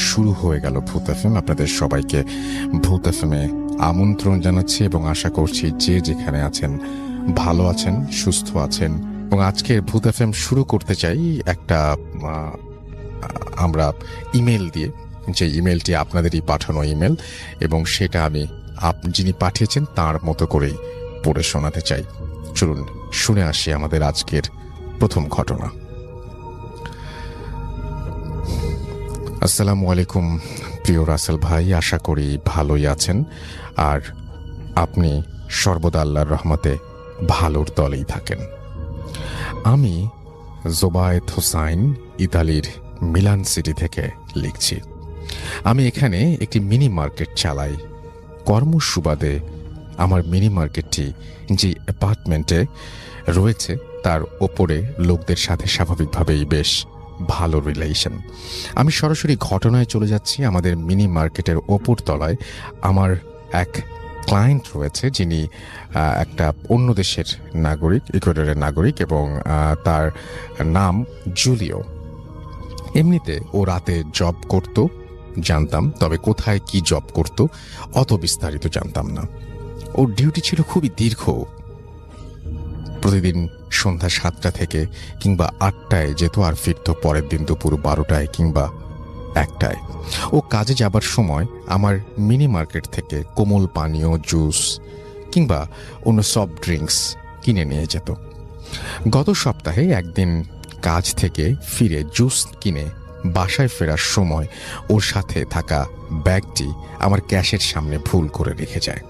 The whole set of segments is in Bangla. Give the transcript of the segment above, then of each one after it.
শুরু হয়ে গেল ভূত এফএম। আপনাদের সবাইকে ভূত এফএমে আমন্ত্রণ জানাচ্ছি এবং আশা করছি যে যেখানে আছেন ভালো আছেন, সুস্থ আছেন। এবং আজকের ভূত এফএম শুরু করতে চাই একটা আমরা ইমেল দিয়ে, যে ইমেলটি আপনাদেরই পাঠানো ইমেল, এবং সেটা আমি যিনি পাঠিয়েছেন তার মতো করেই পড়ে শোনাতে চাই। চলুন শুনে আসি আমাদের আজকের প্রথম ঘটনা। আসসালামু আলাইকুম প্রিয় রাসেল ভাই, আশা করি ভালোই আছেন আর আপনি সর্বদা আল্লাহর রহমতে ভালোর দলেই থাকেন। আমি জোবায়েদ হোসাইন ইতালির মিলান সিটি থেকে লিখছি। আমি এখানে একটি মিনি মার্কেট চালাই। কর্মসুবাদে আমার মিনি মার্কেটটি যে অ্যাপার্টমেন্টে রয়েছে তার ওপরে লোকদের সাথে স্বাভাবিকভাবেই বেশ ভালো রিলেশন। আমি সরাসরি ঘটনায় চলে যাচ্ছি। আমাদের মিনি মার্কেটের ওপর তলায় আমার এক ক্লায়েন্ট রয়েছে, যিনি একটা অন্য দেশের নাগরিক, ইকুয়েডরের নাগরিক, এবং তার নাম জুলিও। এমনিতে ও রাতে জব করত জানতাম, তবে কোথায় কি জব করত অত বিস্তারিত জানতাম না। ওর ডিউটি ছিল খুবই দীর্ঘ, প্রতিদিন সন্ধ্যা 7টা থেকে কিংবা 8টায় যেত আর ফিরত পরের দিন দুপুর 12টায় কিংবা 1টায়। ও কাজে যাবার সময় আমার মিনি মার্কেট থেকে কোমল পানীয়, জুস কিংবা অন্য সফট ড্রিঙ্কস কিনে নিয়ে যেত। গত সপ্তাহে একদিন কাজ থেকে ফিরে জুস কিনে বাসায় ফেরার সময় ওর সাথে থাকা ব্যাগটি আমার ক্যাশের সামনে ভুল করে রেখে যায়।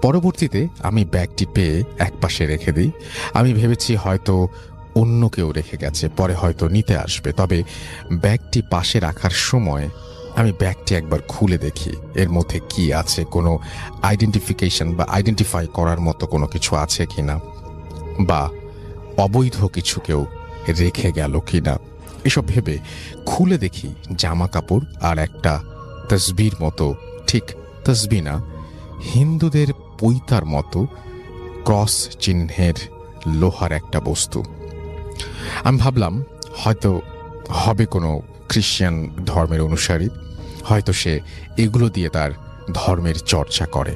পরবর্তীতে আমি ব্যাগটি পেয়ে একপাশে রেখে দিই। আমি ভেবেছি হয়তো অন্য কেউ রেখে গেছে, পরে হয়তো নিতে আসবে। তবে ব্যাগটি পাশে রাখার সময় আমি ব্যাগটি একবার খুলে দেখি এর মধ্যে কি আছে, কোনো আইডেন্টিফিকেশন বা আইডেন্টিফাই করার মতো কোনো কিছু আছে কিনা, বা অবৈধ কিছু কেউ রেখে গেল কিনা। এসব ভেবে খুলে দেখি জামা কাপড় আর একটা তসবির মতো, ঠিক তসবি না, হিন্দুদের পৈতার মতো ক্রস চিহ্নের লোহার একটা বস্তু। আমি ভাবলাম হয়তো হবে কোনো খ্রিস্টান ধর্মের অনুসারী, হয়তো সে এগুলো দিয়ে তার ধর্মের চর্চা করে।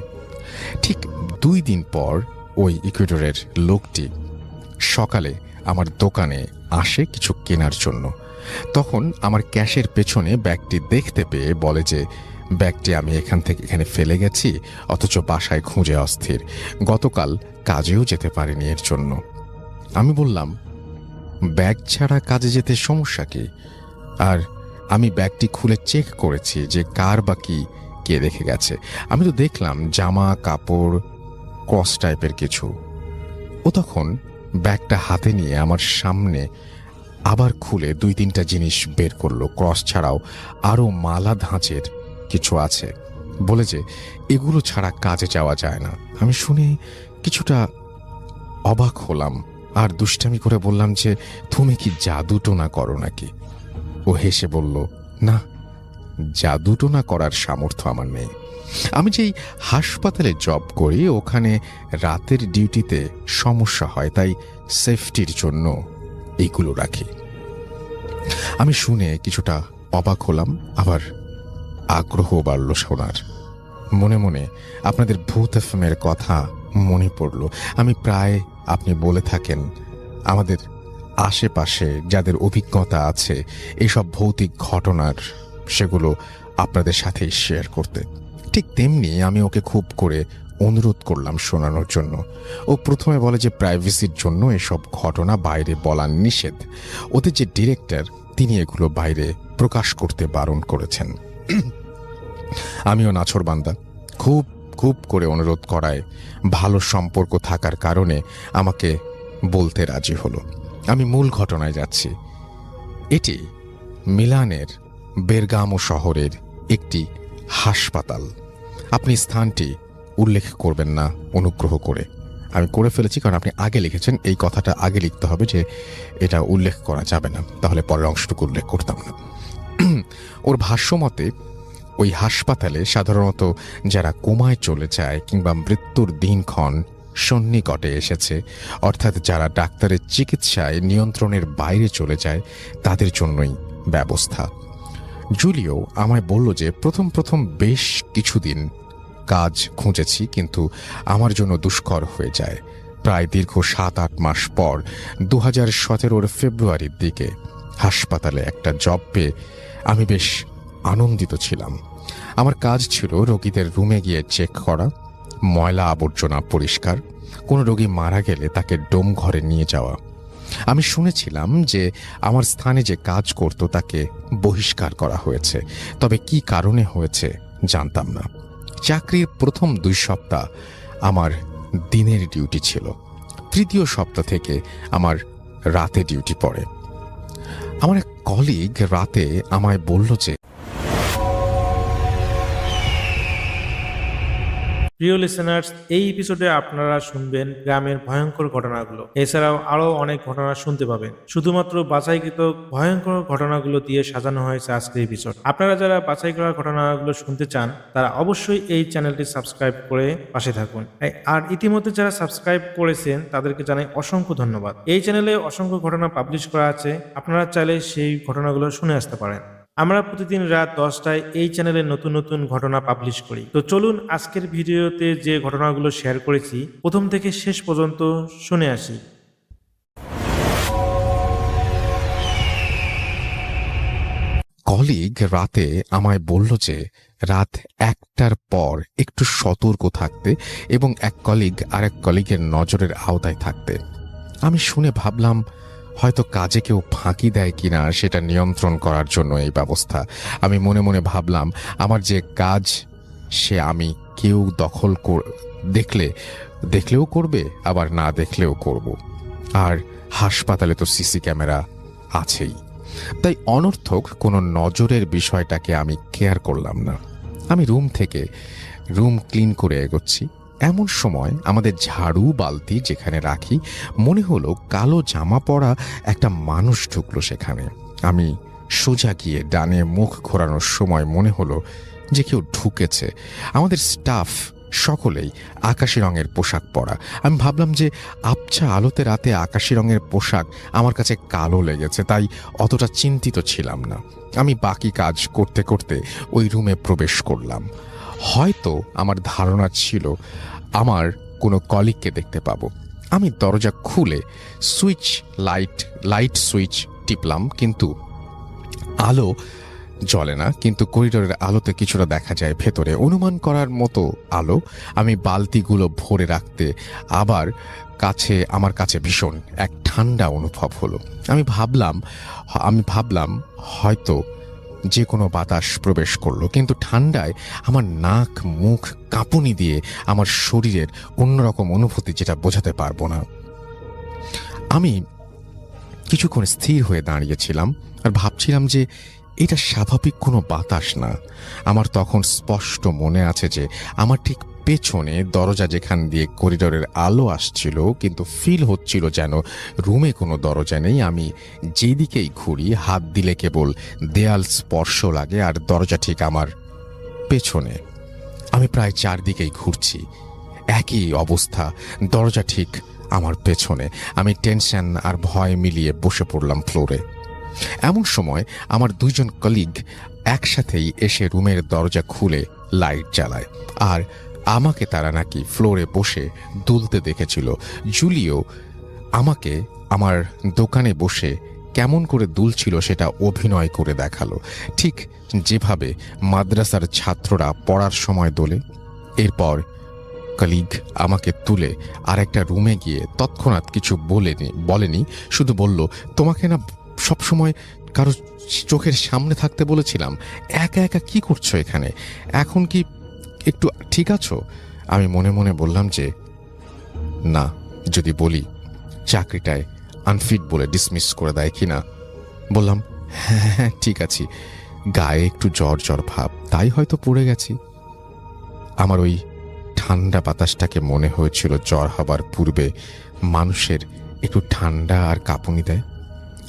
ঠিক 2 দিন পর ওই ইকুয়েডরের লোকটি সকালে আমার দোকানে আসে কিছু কেনার জন্য। তখন আমার ক্যাশের পেছনে ব্যাগটি দেখতে পেয়ে বলে যে ব্যাগটি আমি এখান থেকে এখানে ফেলে গেছি, অথচ বাসায় খুঁজে অস্থির, গতকাল কাজেও যেতে পারিনি এর জন্য। আমি বললাম, ব্যাগ ছাড়া কাজে যেতে সমস্যা কি? আর আমি ব্যাগটি খুলে চেক করেছি যে কার বা কি কে রেখে গেছে। আমি তো দেখলাম জামা কাপড়, ক্রস টাইপের কিছু। ও তখন ব্যাগটা হাতে নিয়ে আমার সামনে আবার খুলে 2-3টা জিনিস বের করলো। ক্রস ছাড়াও আরও মালা ধাঁচের কিছু আছে, বলে যে এগুলো ছাড়া কাজে যাওয়া যায় না। আমি শুনে কিছুটা অবাক হলাম আর দুষ্টামি করে বললাম যে তুমি কি জাদুটোনা করো নাকি? ও হেসে বলল, না, জাদুটোনা করার সামর্থ্য আমার নেই। আমি যেই হাসপাতালে জব করি ওখানে রাতের ডিউটিতে সমস্যা হয়, তাই সেফটির জন্য এইগুলো রাখি। আমি শুনে কিছুটা অবাক হলাম, আবার আগ্রহ বাড়ল শোনার। মনে মনে আপনাদের ভূত এফএমের কথা মনে পড়ল। আমি প্রায়, আপনি বলে থাকেন আমাদের আশেপাশে যাদের অভিজ্ঞতা আছে এসব ভৌতিক ঘটনার, সেগুলো আপনাদের সাথেই শেয়ার করতে। ঠিক তেমনি আমি ওকে খুব করে অনুরোধ করলাম শোনানোর জন্য। ও প্রথমে বলে যে প্রাইভেসির জন্য এসব ঘটনা বাইরে বলা নিষেধ। ওদের যে ডিরেক্টর তিনি এগুলো বাইরে প্রকাশ করতে বারণ করেছেন। আমিও নাছোড়বান্দা, খুব খুব করে অনুরোধ করায় ভালো সম্পর্ক থাকার কারণে আমাকে বলতে রাজি হলো। আমি মূল ঘটনায় যাচ্ছি। এটি মিলানের বেরগামো শহরের একটি হাসপাতাল। আপনি স্থানটি উল্লেখ করবেন না অনুগ্রহ করে। আমি করে ফেলেছি কারণ আপনি আগে লিখেছেন, এই কথাটা আগে লিখতে হবে যে এটা উল্লেখ করা যাবে না, তাহলে পরের অংশটুকু উল্লেখ করতাম না। ওর ভাষ্যমতে ওই হাসপাতালে সাধারণত যারা কোমায় চলে যায় কিংবা মৃত্যুর দিনক্ষণ সন্নিকটে এসেছে, অর্থাৎ যারা ডাক্তারের চিকিৎসায় নিয়ন্ত্রণের বাইরে চলে যায়, তাদের জন্যই ব্যবস্থা। জুলিও আমায় বলল যে প্রথম প্রথম বেশ কিছুদিন কাজ খুঁজেছি, কিন্তু আমার জন্য দুষ্কর হয়ে যায়। প্রায় দীর্ঘ 7-8 মাস পর 2017 ফেব্রুয়ারির দিকে হাসপাতালে একটা জব পেয়ে আমি বেশ আনন্দিত ছিলাম। আমার কাজ ছিল রোগীদের রুমে গিয়ে চেক করা, ময়লা আবর্জনা পরিষ্কার, কোনো রোগী মারা গেলে তাকে ডোম ঘরে নিয়ে যাওয়া। আমি শুনেছিলাম যে আমার স্থানে যে কাজ করত তাকে বহিষ্কার করা হয়েছে, তবে কি কারণে হয়েছে জানতাম না। চাকরির প্রথম 2 সপ্তাহ আমার দিনের ডিউটি ছিল, তৃতীয় সপ্তাহ থেকে আমার রাতে ডিউটি পড়ে। আমার এক কলিগ রাতে আমায় বলল যে, প্রিয় লিসেনার্স, এই এপিসোডে আপনারা শুনবেন গ্রামের ভয়ঙ্কর ঘটনাগুলো। এছাড়াও আরো অনেক ঘটনা শুনতে পাবেন। শুধুমাত্র বাছাইকৃত ভয়ঙ্কর ঘটনাগুলো দিয়ে সাজানো হয়েছে আজকের এপিসোড। আপনারা যারা বাছাই করা ঘটনাগুলো শুনতে চান তারা অবশ্যই এই চ্যানেলটি সাবস্ক্রাইব করে পাশে থাকুন। আর ইতিমধ্যে যারা সাবস্ক্রাইব করেছেন তাদেরকে জানাই অসংখ্য ধন্যবাদ। এই চ্যানেলে অসংখ্য ঘটনা পাবলিশ করা আছে, আপনারা চাইলে সেই ঘটনাগুলো শুনে আসতে পারেন। আমরা প্রতিদিন রাত 10টায় এই চ্যানেলে নতুন নতুন ঘটনা পাবলিশ করি। তো চলুন আজকের ভিডিওতে যে ঘটনাগুলো শেয়ার করেছি প্রথম থেকে শেষ পর্যন্ত শুনে আসি। কলিগ রাতে আমায় বলল যে রাত 1টার পর একটু সতর্ক থাকতে এবং এক কলিগ আরেক কলিগের নজরের আওতায় থাকতে। আমি শুনে ভাবলাম হয়তো কাজে কেউ ফাঁকি দেয় কিনা সেটা নিয়ন্ত্রণ করার জন্য এই ব্যবস্থা। আমি মনে মনে ভাবলাম আমার যে কাজ সে আমি কেউ দেখলেও করবে, আবার না দেখলেও করব। আর হাসপাতালে তো সিসি ক্যামেরা আছেই, তাই অনর্থক কোনো নজরের বিষয়টাকে আমি কেয়ার করলাম না। আমি রুম ক্লিন করে এগোচ্ছি। এমন সময় আমাদের ঝাড়ু বালতি যেখানে রাখি মনে হলো কালো জামা পরা একটা মানুষ ঢুকলো সেখানে। আমি সোজা গিয়ে ডানে মুখ ঘোরানোর সময় মনে হলো যে কেউ ঢুকেছে। আমাদের স্টাফ সকলেই আকাশি রঙের পোশাক পরা। আমি ভাবলাম যে আবছা আলোতে রাতে আকাশি রঙের পোশাক আমার কাছে কালো লেগেছে, তাই অতটা চিন্তিত ছিলাম না। আমি বাকি কাজ করতে করতে ওই রুমে প্রবেশ করলাম। হয়তো আমার ধারণা ছিল আমার কোনো কলিগকে দেখতে পাবো। আমি দরজা খুলে লাইট সুইচ টিপলাম, কিন্তু আলো জ্বলে না। কিন্তু করিডোরের আলোতে কিছুটা দেখা যায় ভেতরে, অনুমান করার মতো আলো। আমি বালতিগুলো ভরে রাখতে আমার কাছে ভীষণ এক ঠান্ডা অনুভব হলো। আমি ভাবলাম হয়তো যে কোনো বাতাস প্রবেশ করলো, কিন্তু ঠান্ডায় আমার নাক মুখ কাঁপুনি দিয়ে আমার শরীরের অন্যরকম অনুভূতি যেটা বোঝাতে পারবো না। আমি কিছুক্ষণ স্থির হয়ে দাঁড়িয়েছিলাম আর ভাবছিলাম যে এটা স্বাভাবিক কোনো বাতাস না। আমার তখন স্পষ্ট মনে আছে যে আমার ঠিক পেছনে দরজা, যেখান দিয়ে করিডোরের আলো আসছিল, কিন্তু ফিল হচ্ছিল যেন রুমে কোনো দরজা নেই। আমি যেদিকেই ঘুরি হাত দিলে কেবল দেয়াল স্পর্শ লাগে, আর দরজা ঠিক আমার পেছনে। আমি প্রায় 4 দিকেই ঘুরছি, একই অবস্থা, দরজা ঠিক আমার পেছনে। আমি টেনশন আর ভয় মিলিয়ে বসে পড়লাম ফ্লোরে। এমন সময় আমার 2 জন কলিগ একসাথেই এসে রুমের দরজা খুলে লাইট জ্বালায়, আর আমাকে তারা নাকি ফ্লোরে বসে দুলতে দেখেছিল। জুলিও আমাকে আমার দোকানে বসে কেমন করে দুলছিল সেটা অভিনয় করে দেখালো, ঠিক যেভাবে মাদ্রাসার ছাত্ররা পড়ার সময় দোলে। এরপর কলিগ আমাকে তুলে আরেকটা রুমে গিয়ে তৎক্ষণাৎ কিছু বলেনি, শুধু বলল, তোমাকে না সবসময় কারো চোখের সামনে থাকতে বলেছিলাম, একা একা কি করছো এখানে? এখন কি একটু ঠিক আছো? আমি মনে মনে বললাম যে না, যদি বলি চাকরিটায় আনফিট বলে ডিসমিস করে দেয় কিনা। বললাম হ্যাঁ ঠিক আছি, গায়ে একটু জ্বর ভাব, তাই হয়তো পড়ে গেছি। আমার ওই ঠান্ডা বাতাসটাকে মনে হয়েছিল জ্বর হবার পূর্বে মানুষের একটু ঠান্ডা আর কাঁপুনি দেয়।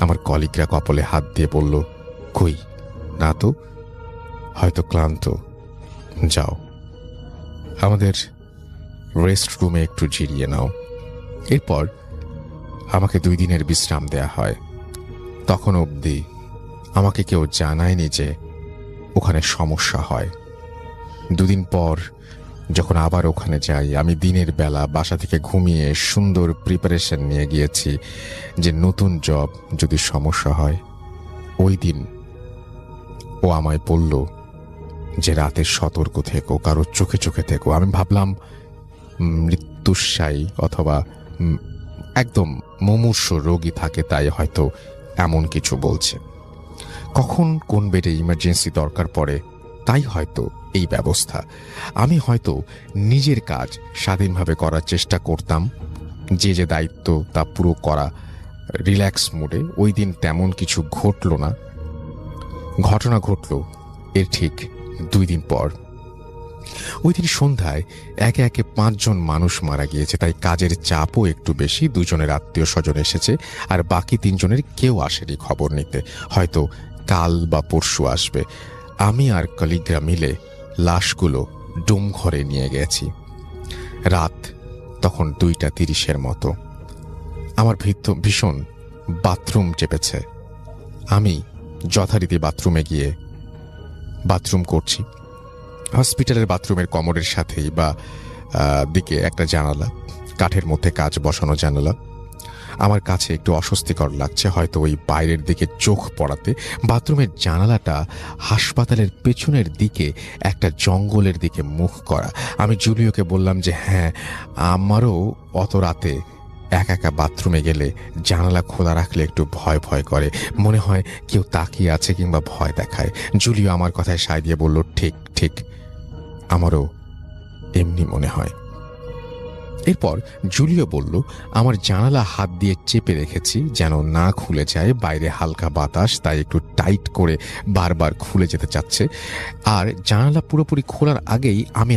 আমার কলিগরা কপালে হাত দিয়ে বলল, কই না তো, হয়তো ক্লান্ত, যাও আমাদের রেস্ট রুমে একটু জিরিয়ে নাও। এরপর আমাকে 2 দিনের বিশ্রাম দেয়া হয়। তখন অবধি আমাকে কেউ জানায়নি যে ওখানে সমস্যা হয়। দুদিন পর যখন আবার ওখানে যাই, আমি দিনের বেলা বাসা থেকে ঘুমিয়ে সুন্দর প্রিপারেশন নিয়ে গিয়েছি যে নতুন জব যদি সমস্যা হয়। ওই দিন ও আমায় বলল যে রাতে সতর্ক থেকো, কারো চোখে চোখে থেকো। আমি ভাবলাম মৃত্যুশায়ী অথবা একদম মুমূর্ষ রোগী থাকে, তাই হয়তো এমন কিছু বলছে। কখন কোন বেডে ইমার্জেন্সি দরকার পড়ে তাই হয়তো এই ব্যবস্থা। আমি হয়তো নিজের কাজ স্বাধীনভাবে করার চেষ্টা করতাম, যে যে দায়িত্ব তা পুরো করা রিল্যাক্স মুডে। ওই দিন তেমন কিছু ঘটল না। ঘটনা ঘটল এর ঠিক 2 দিন পর। ওই দিন সন্ধ্যায় একে একে 5 জন মানুষ মারা গিয়েছে, তাই কাজের চাপও একটু বেশি। 2 জনের আত্মীয় স্বজন এসেছে, আর বাকি 3 জনের কেউ আসেনি খবর নিতে, হয়তো কাল বা পরশু আসবে। আমি আর কলিগরা মিলে লাশগুলো ডুম ঘরে নিয়ে গেছি। রাত তখন 2:30 মতো। আমার ভীষণ বাথরুম চেপেছে। আমি যথারীতি বাথরুমে গিয়ে বাথরুম করছি। হসপিটালের বাথরুমের কমোডের সাথেই বা দিকে একটা জানালা, কাঠের মধ্যে কাচ বসানো জানালা। আমার কাছে একটু অস্বস্তিকর লাগছে, হয়তো ওই বাইরের দিকে চোখ পড়াতে। বাথরুমের জানালাটা হাসপাতালের পেছনের দিকে একটা জঙ্গলের দিকে মুখ করা। আমি জুলিওকে বললাম যে হ্যাঁ, আমারও অত রাতে একা একা বাথরুমে গেলে জানালা খোলা রাখলে একটু ভয় ভয় করে, মনে হয় কেউ তাকিয়ে আছে কিংবা ভয় দেখায়। জুলিও আমার কথায় সায় দিয়ে বলল ঠিক ঠিক, আমারও এমনি মনে হয়। এরপর জুলিও বলল আমার জানালা হাত দিয়ে চেপে রেখেছি যেন না খুলে যায়, বাইরে হালকা বাতাস, তাই একটু টাইট করে বারবার খুলে যেতে চাচ্ছে। আর জানালা পুরোপুরি খোলার আগেই আমি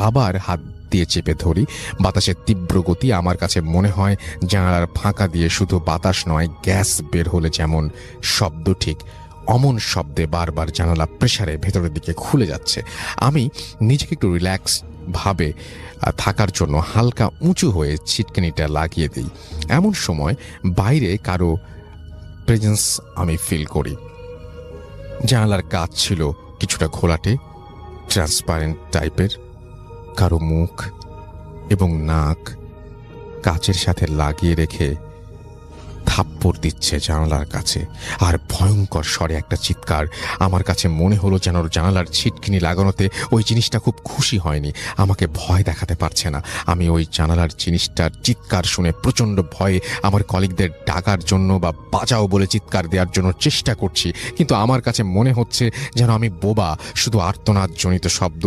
আবার হাত দিয়ে চেপে ধরি। বাতাসের তীব্র গতি, আমার কাছে মনে হয় জানালার ফাঁকা দিয়ে শুধু বাতাস নয়, গ্যাস বের হলে যেমন শব্দ, ঠিক অমন শব্দে বারবার জানালা প্রেসারে ভেতরের দিকে খুলে যাচ্ছে। আমি নিজেকে একটু রিল্যাক্স ভাবে থাকার জন্য হালকা উঁচু হয়ে ছিটকিনিটা লাগিয়ে দিই। এমন সময় বাইরে কারো প্রেজেন্স আমি ফিল করি। জানালার কাচ ছিল কিছুটা ঘোলাটে, ট্রান্সপারেন্ট টাইপের। কারো মুখ এবং নাক কাচের সাথে লাগিয়ে রেখে থাপ্পড় দিচ্ছে জানালার কাছে, আর ভয়ঙ্কর স্বরে একটা চিৎকার। আমার কাছে মনে হলো যেন জানালার ছিটকিনি লাগানোতে ওই জিনিসটা খুব খুশি হয়নি, আমাকে ভয় দেখাতে পারছে না। আমি ওই জানালার জিনিসটার চিৎকার শুনে প্রচণ্ড ভয়ে আমার কলিগদের ডাকার জন্য বা বাঁচাও বলে চিৎকার দেওয়ার জন্য চেষ্টা করছি, কিন্তু আমার কাছে মনে হচ্ছে যেন আমি বোবা, শুধু আর্তনাদজনিত শব্দ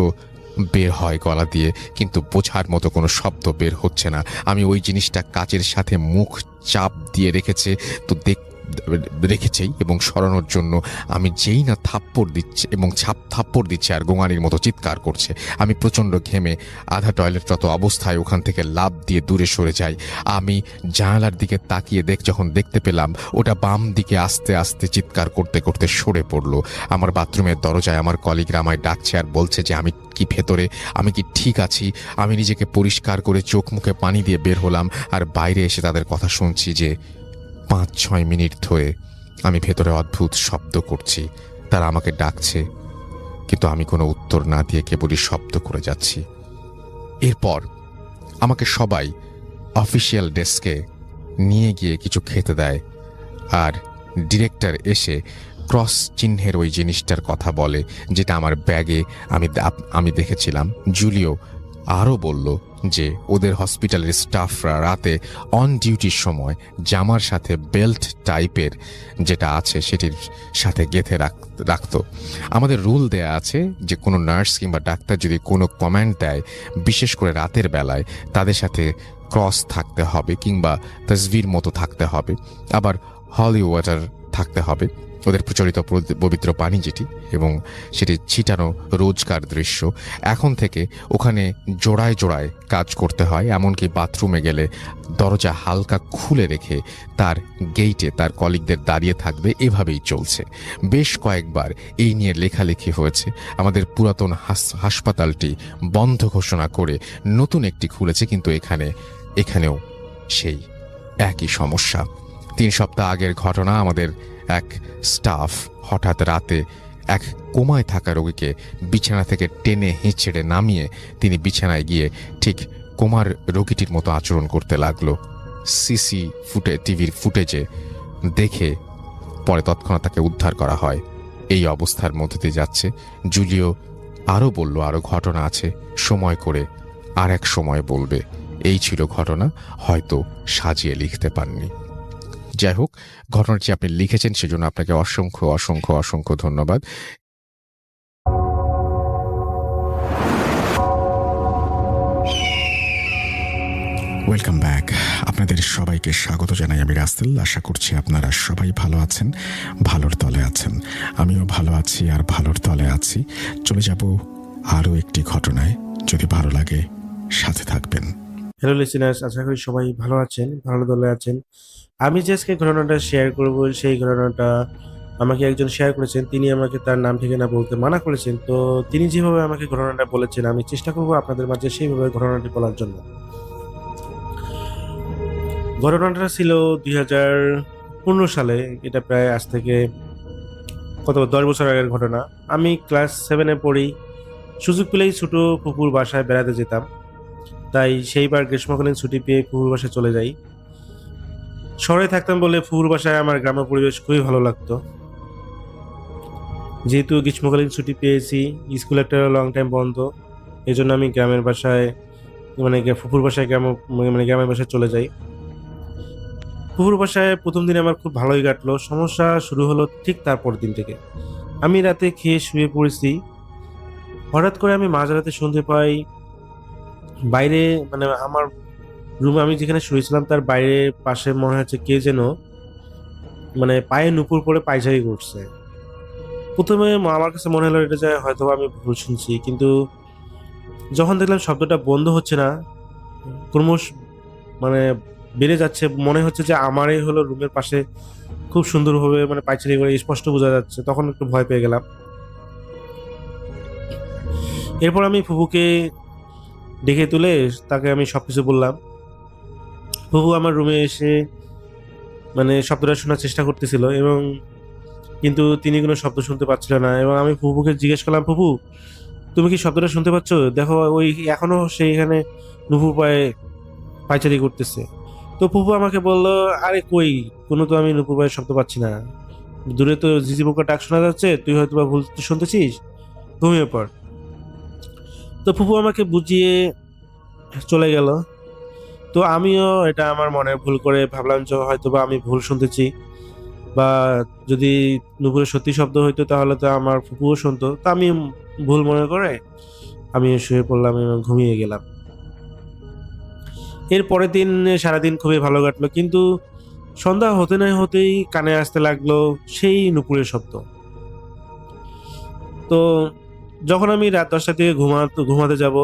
বের হয় গলা দিয়ে, কিন্তু বোঝার মতো কোনো শব্দ বের হচ্ছে না। আমি ওই জিনিসটা কাচের সাথে মুখ চাপ দিয়ে রেখেছেই এবং সরানোর জন্য আমি যেই না থাপ্পড় দিচ্ছে আর গোঙানির মতো চিৎকার করছে। আমি প্রচণ্ড ঘেমে আধা টয়লেটরত অবস্থায় ওখান থেকে লাফ দিয়ে দূরে সরে যাই। আমি জানালার দিকে তাকিয়ে যখন দেখতে পেলাম ওটা বাম দিকে আস্তে আস্তে চিৎকার করতে করতে সরে পড়লো। আমার বাথরুমের দরজায় আমার কলিগরা আমায় ডাকছে আর বলছে যে আমি কি ভেতরে, আমি কি ঠিক আছি। আমি নিজেকে পরিষ্কার করে চোখ মুখে পানি দিয়ে বের হলাম, আর বাইরে এসে তাদের কথা শুনছি যে 5-6 মিনিট ধরে আমি ভেতরে অদ্ভুত শব্দ করছি। তারা আমাকে ডাকছে, কিন্তু আমি কোনো উত্তর না দিয়ে কেবলই শব্দ করে যাচ্ছি। এরপর আমাকে সবাই অফিসিয়াল ডেস্কে নিয়ে গিয়ে কিছু খেতে দেয়, আর ডিরেক্টর এসে ক্রস চিহ্নের ওই জিনিসটার কথা বলে যেটা আমার ব্যাগে আমি দেখেছিলাম। জুলিও আরও বলল যে ওদের হসপিটালের স্টাফরা রাতে অন ডিউটির সময় জামার সাথে বেল্ট টাইপের যেটা আছে সেটির সাথে গেঁথে রাখতো। আমাদের রুল দেয়া আছে যে কোনো নার্স কিংবা ডাক্তার যদি কোনো কমান্ড দেয়, বিশেষ করে রাতের বেলায়, তাদের সাথে ক্রস থাকতে হবে কিংবা তসবির মতো থাকতে হবে, আবার হলি ওয়াটার থাকতে হবে, ওদের প্রচলিত পবিত্র পানি যেটি, এবং সেটি ছিটানো রোজকার দৃশ্য। এখন থেকে ওখানে জোড়ায় জোড়ায় কাজ করতে হয়, এমনকি বাথরুমে গেলে দরজা হালকা খুলে রেখে তার গেইটে তার কলিগদের দাঁড়িয়ে থাকবে। এভাবেই চলছে। বেশ কয়েকবার এই নিয়ে লেখালেখি হয়েছে। আমাদের পুরাতন হাসপাতালটি বন্ধ ঘোষণা করে নতুন একটি খুলেছে, কিন্তু এখানেও সেই একই সমস্যা। 3 সপ্তাহ আগের ঘটনা, আমাদের এক স্টাফ হঠাৎ রাতে এক কোমায় থাকা রোগীকে বিছানা থেকে টেনে হিঁচড়ে নামিয়ে তিনি বিছানায় গিয়ে ঠিক কোমার রোগীটির মতো আচরণ করতে লাগলো। টিভির ফুটেজে দেখে পরে তৎক্ষণাৎ তাকে উদ্ধার করা হয়। এই অবস্থার মধ্যে দিয়ে যাচ্ছে। জুলিও আরও বলল আরও ঘটনা আছে, সময় করে আর এক সময় বলবে। এই ছিল ঘটনা, হয়তো সাজিয়ে লিখতে পাননি। যাই হোক, ঘটনাটি আপনি লিখেছেন সেজন্য আপনাকে অসংখ্য অসংখ্য অসংখ্য ধন্যবাদ। Welcome back. আপনাদের সবাইকে স্বাগত জানাই আমি রাসেল। আশা করছি আপনারা সবাই ভালো আছেন, ভালোর তলে আছেন। আমিও ভালো আছি আর ভালোর তলে আছি। চলে যাব আরও একটি ঘটনায়। যদি ভালো লাগে সাথে থাকবেন। হ্যালো লিসেনার্স, আশা করি সবাই ভালো আছেন, ভালো দলে আছেন। আমি যে আজকে ঘটনাটা শেয়ার করব, সেই ঘটনাটা আমাকে একজন শেয়ার করেছেন। তিনি আমাকে তার নাম ঠিকানা বলতে মানা করেছেন। তো তিনি যেভাবে আমাকে ঘটনাটা বলেছেন, আমি চেষ্টা করব আপনাদের মাঝে সেইভাবে ঘটনাটি বলার জন্য। ঘটনাটা ছিল 2015 সালে। এটা প্রায় আজ থেকে 10 বছর আগের ঘটনা। আমি ক্লাস 7-এ পড়ি। সুযোগ পেলেই ছোট ফুপুর বাসায় বেড়াতে যেতাম। তাই সেইবার গ্রীষ্মকালীন ছুটি পেয়ে ফুপুর বাসায় চলে যাই। শহরে থাকতাম বলে ফুপুর বাসায় আমার গ্রামের পরিবেশ খুবই ভালো লাগতো। যেহেতু গ্রীষ্মকালীন ছুটি পেয়েছি, স্কুল একটা লং টাইম বন্ধ, এই জন্য আমি গ্রামের বাসায় ফুপুর বাসায় গ্রামের বাসায় চলে যাই। ফুপুর বাসায় প্রথম দিন আমার খুব ভালোই কাটলো। সমস্যা শুরু হলো ঠিক তারপর দিন থেকে। আমি রাতে খেয়ে শুয়ে পড়েছি। হঠাৎ করে আমি মাঝরাতে শুনতে পাই বাইরে, আমার রুমে আমি যেখানে শুয়েছিলাম তার বাইরে পাশে মনে হচ্ছে কে যেন পায়ে নুপুর পরে পায়চারি করছে। প্রথমে আমার কাছে মনে হলো এটা যে হয়তো আমি ভুল শুনছি, কিন্তু যখন দেখলাম শব্দটা বন্ধ হচ্ছে না, ক্রমশ বেড়ে যাচ্ছে, মনে হচ্ছে যে আমারই হলো রুমের পাশে খুব সুন্দরভাবে পায়চারি করে স্পষ্ট বোঝা যাচ্ছে, তখন একটু ভয় পেয়ে গেলাম। এরপর আমি ফুপুকে ডেকে তুলে তাকে আমি সবকিছু বললাম। ফুপু আমার রুমে এসে শব্দটা শোনার চেষ্টা করতেছিল, এবং কিন্তু তিনি কোনো শব্দ শুনতে পাচ্ছিল না। এবং আমি ফুপুকে জিজ্ঞেস করলাম, ফুপু তুমি কি শব্দটা শুনতে পাচ্ছ? দেখো ওই এখনো সেইখানে নুপুর পায়ে পায়চারি করতেছে। তো ফুপু আমাকে বলল, আরে কই, কোনো তো আমি নুপুর পায়ের শব্দ পাচ্ছি না, দূরে তো ঝিঝি পোকার ডাক শোনা যাচ্ছে, তুই হয়তো বা ভুল শুনতেছিস, ঘুমিয়ে পড়। তো ফুপু আমাকে বুঝিয়ে চলে গেল। তো আমিও এটা আমার মনে ভুল করে ভাবলাম যে হয়তো বা আমি ভুল শুনতেছি, বা যদি নুপুরের সত্যি শব্দ হইতো তাহলে তো আমার ফুপুও শুনতো। তা আমি ভুল মনে করে আমি শুয়ে পড়লাম এবং ঘুমিয়ে গেলাম। এর পরের দিন সারাদিন খুবই ভালো কাটলো, কিন্তু সন্ধ্যা হতে না হতেই কানে আসতে লাগলো সেই নুপুরের শব্দ। তো যখন আমি রাত 10টা থেকে ঘুমাতে যাব,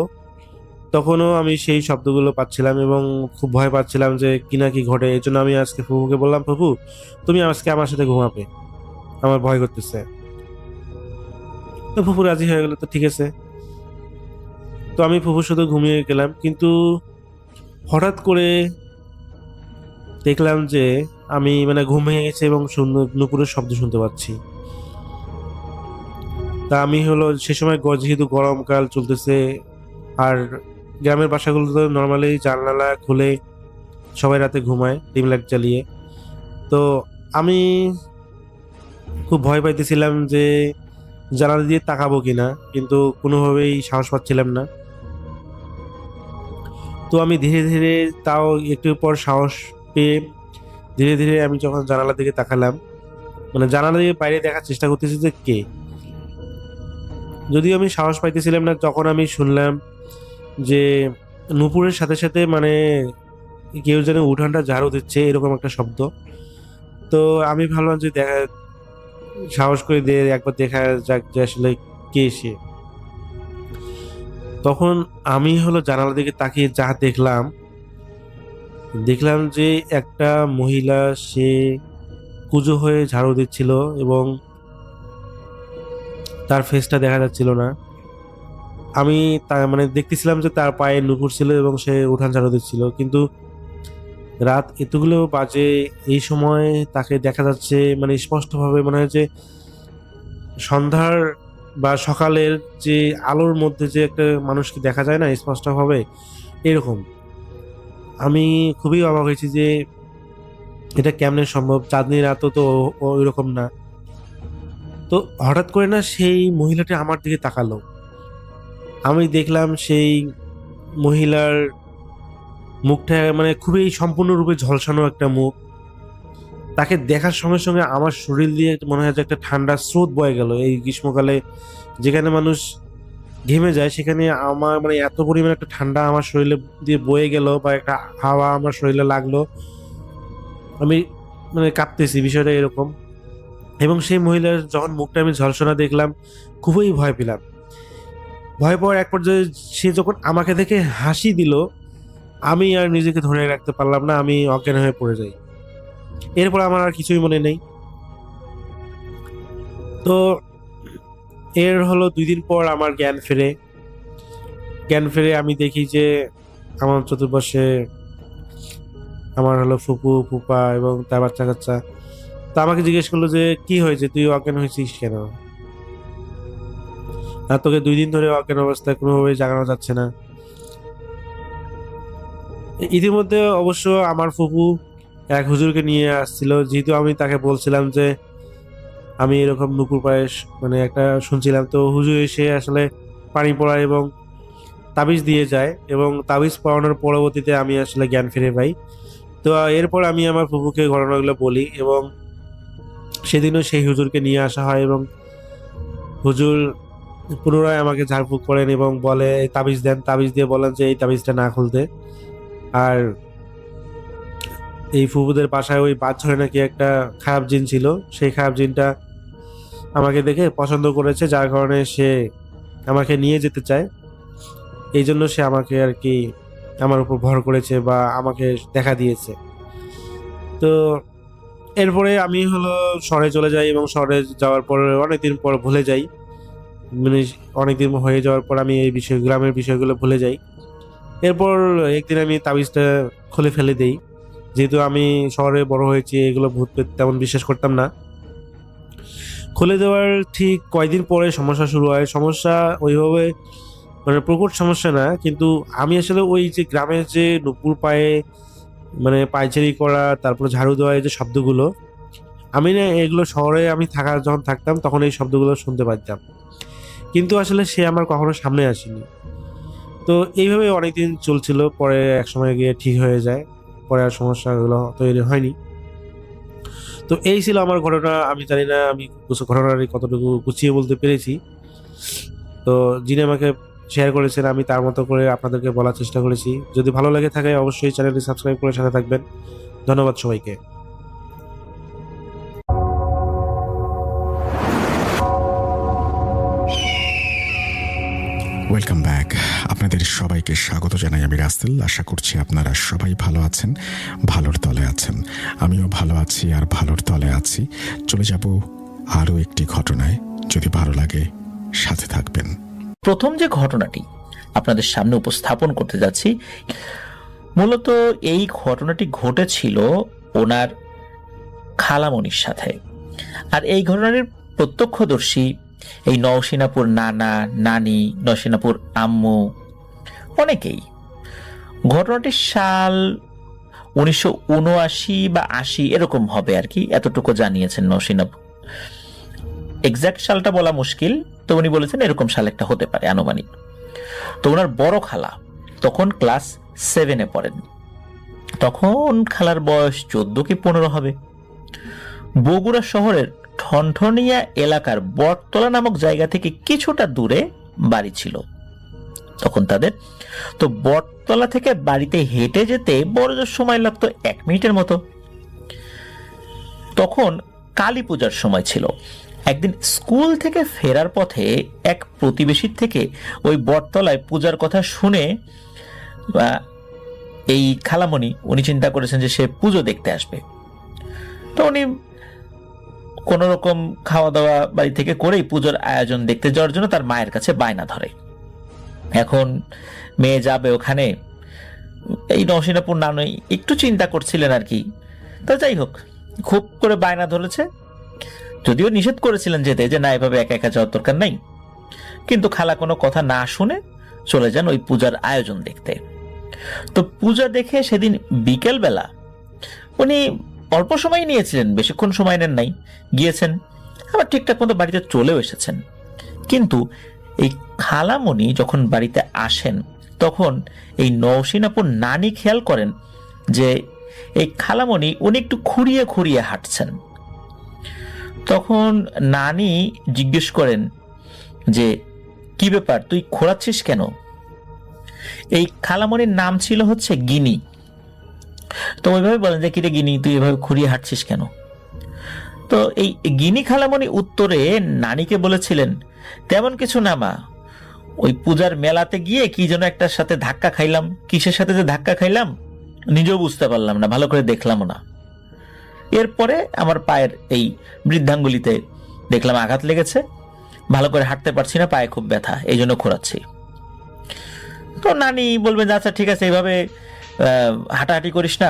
তখনও আমি সেই শব্দগুলো পাচ্ছিলাম এবং খুব ভয় পাচ্ছিলাম যে কি না কি ঘটে। এই জন্য আমি আজকে ফুপুকে বললাম, ফুপু তুমি আজকে আমার সাথে ঘুমাবে, আমার ভয় করতেছে। তো ফুপু রাজি হয়ে গেল, তো ঠিক আছে। তো আমি ফুপুর সাথে ঘুমিয়ে গেলাম, কিন্তু হঠাৎ করে দেখলাম যে আমি ঘুম ভেঙে গেছে এবং নুপুরের শব্দ শুনতে পাচ্ছি। তা আমি হলো সে সময় যেহেতু গরমকাল চলতেছে, আর গ্রামের বাসাগুলো তো নর্মালি জানালা খুলে সবাই রাতে ঘুমায় ডিম লাইট জ্বালিয়ে। তো আমি খুব ভয় পাইতেছিলাম যে জানালা দিয়ে তাকাবো কিনা, কিন্তু কোনোভাবেই সাহস পাচ্ছিলাম না। তো আমি ধীরে ধীরে, তাও একটু পর সাহস পেয়ে ধীরে ধীরে আমি যখন জানালার দিকে তাকালাম, জানালা দিয়ে বাইরে দেখার চেষ্টা করতেছি যে কে। যদিও আমি সাহস পাইতেছিলাম না, তখন আমি শুনলাম যে নুপুরের সাথে সাথে কেউ যেন উঠানটা ঝাড়ু দিচ্ছে, এরকম একটা শব্দ। তো আমি ভাবলাম যে সাহস করে দিয়ে একবার দেখা যাক যে আসলে কে সে। তখন আমি হলো জানালার দিকে তাকিয়ে যা দেখলাম যে একটা মহিলা, সে কুঁজো হয়ে ঝাড়ু দিচ্ছিল এবং তার ফেসটা দেখা যাচ্ছিল না। আমি দেখতেছিলাম যে তার পায়ে নুপুর ছিল এবং সে উঠান ঝাড়ু দিচ্ছিল, কিন্তু রাত এতগুলো বাজে এই সময় তাকে দেখা যাচ্ছে স্পষ্টভাবে, মনে হয় যে সন্ধ্যার বা সকালের যে আলোর মধ্যে যে একটা মানুষকে দেখা যায় না স্পষ্টভাবে, এরকম। আমি খুবই অবাক হয়েছি যে এটা কেমনে সম্ভব, চাঁদনি রাতও তো ওইরকম না। তো হঠাৎ করে না সেই মহিলাটি আমার দিকে তাকালো। আমি দেখলাম সেই মহিলার মুখটা মানে খুবই সম্পূর্ণরূপে ঝলসানো একটা মুখ। তাকে দেখার সঙ্গে সঙ্গে আমার শরীর দিয়ে মনে হয় যে একটা ঠান্ডা স্রোত বয়ে গেল। এই গ্রীষ্মকালে যেখানে মানুষ ঘেমে যায়, সেখানে আমার মানে এত পরিমাণে একটা ঠান্ডা আমার শরীরে দিয়ে বয়ে গেল, বা একটা হাওয়া আমার শরীরে লাগলো। আমি মানে কাঁপতেছি, বিষয়টা এরকম। এবং সেই মহিলার যখন মুখটা আমি ঝলসনা দেখলাম, খুবই ভয় পেলাম। ভয় পাওয়ার এক পর্যায়ে সে যখন আমাকে দেখে হাসি দিল, আমি আর নিজেকে ধরে রাখতে পারলাম না, আমি অজ্ঞান হয়ে পড়ে যাই। এরপর আমার আর কিছুই মনে নেই। তো এর হলো 2 দিন পর আমার জ্ঞান ফেরে আমি দেখি যে আমার চতুর্পাশে আমার হলো ফুপু ফুপা এবং তার বাচ্চা কাচ্চা। তো আমাকে জিজ্ঞেস করলো যে কি হয়েছে, তুই অজ্ঞান হয়েছিস কেন? আর তোকে 2 দিন ধরে অজ্ঞান অবস্থায় কোনোভাবে জাগানো যাচ্ছে না। ইতিমধ্যে অবশ্য আমার ফুপু এক হুজুরকে নিয়ে আসছিল, যেহেতু আমি তাকে বলছিলাম যে আমি এরকম নুপুর পায়েস মানে একটা শুনছিলাম। তো হুজুর এসে আসলে পানি পড়ায় এবং তাবিজ দিয়ে যায়, এবং তাবিজ পড়ানোর পরবর্তীতে আমি আসলে জ্ঞান ফিরে পাই। তো এরপর আমি আমার ফুপুকে ঘটনাগুলো বলি, এবং সেদিনও সেই হুজুরকে নিয়ে আসা হয়, এবং হুজুর পুনরায় আমাকে ঝাড়ফুঁক করেন এবং বলে এই তাবিজ দেন, তাবিজ দিয়ে বলেন যে এই তাবিজটা না খুলতে। আর এই ফুপুদের বাসায় ওই বাচ্চারে নাকি একটা খারাপ জিন ছিল, সেই খারাপ জিনটা আমাকে দেখে পছন্দ করেছে, যার কারণে সে আমাকে নিয়ে যেতে চায়। এই জন্য সে আমাকে আর কি আমার উপর ভর করেছে বা আমাকে দেখা দিয়েছে। তো এরপরে আমি হলো শহরে চলে যাই, এবং শহরে যাওয়ার পর অনেকদিন পর ভুলে যাই। মানে অনেকদিন হয়ে যাওয়ার পর আমি এই বিষয় গ্রামের বিষয়গুলো ভুলে যাই। এরপর একদিন আমি তাবিজটা খুলে ফেলে দেই। যেহেতু আমি শহরে বড় হয়েছি, এগুলো ভূত প্রেত তেমন বিশ্বাস করতাম না। খুলে দেওয়ার ঠিক কয়েকদিন পরে সমস্যা শুরু হয়। সমস্যা ওইভাবে মানে প্রকট সমস্যা না, কিন্তু আমি আসলে ওই যে গ্রামের যে নুপুর পায়ে মানে পায়চারি করা, তারপর ঝাড়ু দেওয়া, এই যে শব্দগুলো, আমি না এগুলো শহরে আমি যখন থাকতাম তখন এই শব্দগুলো শুনতে পারতাম, কিন্তু আসলে সে আমার কখনো সামনে আসেনি। তো এইভাবে অনেকদিন চলছিল, পরে একসময় গিয়ে ঠিক হয়ে যায়, পরে আর সমস্যাগুলো তৈরি হয়নি। তো এই ছিল আমার ঘটনা। আমি জানি না আমি ঘটনাটি কতটুকু গুছিয়ে বলতে পেরেছি। তো যিনি আমাকে শেয়ার করেছেন, আমি তার মতো করে আপনাদেরকে বলার চেষ্টা করেছি। যদি ভালো লাগে থাকে অবশ্যই চ্যানেলটি সাবস্ক্রাইব করে সাথে থাকবেন। ধন্যবাদ সবাইকে। Welcome back. আপনাদের সবাইকে স্বাগত জানাই আমি রাসেল। আশা করছি আপনারা সবাই ভালো আছেন, ভালোর তলে আছেন। আমিও ভালো আছি আর ভালোর তলে আছি। চলে যাব আরও একটি ঘটনায়। যদি ভালো লাগে সাথে থাকবেন। প্রথম যে ঘটনাটি আপনাদের সামনে উপস্থাপন করতে যাচ্ছি, মূলত এই ঘটনাটি ঘটেছিল ওনার খালামণির সাথে। আর এই ঘটনাটির প্রত্যক্ষদর্শী এই নওশিনাপুর নানা, নানি, নওশিনাপুর আম্মু, অনেকেই। ঘটনাটির সাল 1979 বা 80 এরকম হবে আর কি, এতটুকু জানিয়েছেন নওশিনাপুর। এক্সাক্ট সালটা বলা মুশকিল, তো উনি বলেছেন এরকম সাল একটা হতে পারে আনুমানিক। তো ওনার বড় খালা তখন ক্লাস 7-এ পড়েন। তখন খালার বয়স 14 কি 15 হবে। বগুড়া শহরের ঠনঠনিয়া এলাকার বটতলা নামক জায়গা থেকে কিছুটা দূরে বাড়ি ছিল তখন তাদের। তো বটতলা থেকে বাড়িতে হেঁটে যেতে বড় জোর সময় লাগতো 1 মিনিটের মতো। তখন কালী পূজার সময় ছিল। একদিন স্কুল থেকে ফেরার পথে এক প্রতিবেশীর থেকে ওই বটতলায় পূজার কথা শুনে এই খালামণি উনি চিন্তা করেছেন যে সে পুজো দেখতে আসবে। তো উনি কোন রকম খাওয়া দাওয়া বাড়ি থেকে করেই পুজোর আয়োজন দেখতে যাওয়ার জন্য তার মায়ের কাছে বায়না ধরে। এখন মেয়ে যাবে ওখানে, এই নওশিনাপুর নানুই একটু চিন্তা করছিলেন আর কি। তো যাই হোক, খুব করে বায়না ধরেছে। যদিও নিষেধ করেছিলেন যেতে, যে না এভাবে একা একা যাওয়ার দরকার নাই, কিন্তু খালা কোনো কথা না শুনে চলে যান ওই পূজার আয়োজন দেখতে। তো পূজা দেখে সেদিন বিকেল বেলা উনি অল্প সময় নিয়েছিলেন, বেশিক্ষণ সময় নেন নাই, গিয়েছেন আবার ঠিকঠাক মতো বাড়িতে চলেও এসেছেন। কিন্তু এই খালামণি যখন বাড়িতে আসেন তখন এই নওশীন আপুর নানি খেয়াল করেন যে এই খালামণি উনি একটু খুঁড়িয়ে খুঁড়িয়ে হাঁটছেন। তখন নানি জিজ্ঞেস করেন যে কি ব্যাপার, তুই খোঁড়াচ্ছিস কেন? এই খালামণির নাম ছিল হচ্ছে গিনি। তো ওইভাবে বলেন যে কিরে গিনি, তুই এভাবে খুঁড়িয়ে হাঁটছিস কেন? তো এই গিনি খালামণি উত্তরে নানিকে বলেছিলেন, তেমন কিছু না মা, ওই পূজার মেলাতে গিয়ে কি যেন একটার সাথে ধাক্কা খাইলাম, কিসের সাথে যে ধাক্কা খাইলাম নিজেও বুঝতে পারলাম না, ভালো করে দেখলাম না। এরপরে আমার পায়ের এই বৃদ্ধাঙ্গুলিতে দেখলাম আঘাত লেগেছে, ভালো করে হাঁটতে পারছি না, পায়ে খুব ব্যথা, এই জন্য খোঁড়াচ্ছি। তো নানি বলবেন যে আচ্ছা ঠিক আছে, এইভাবে হাঁটাহাঁটি করিস না,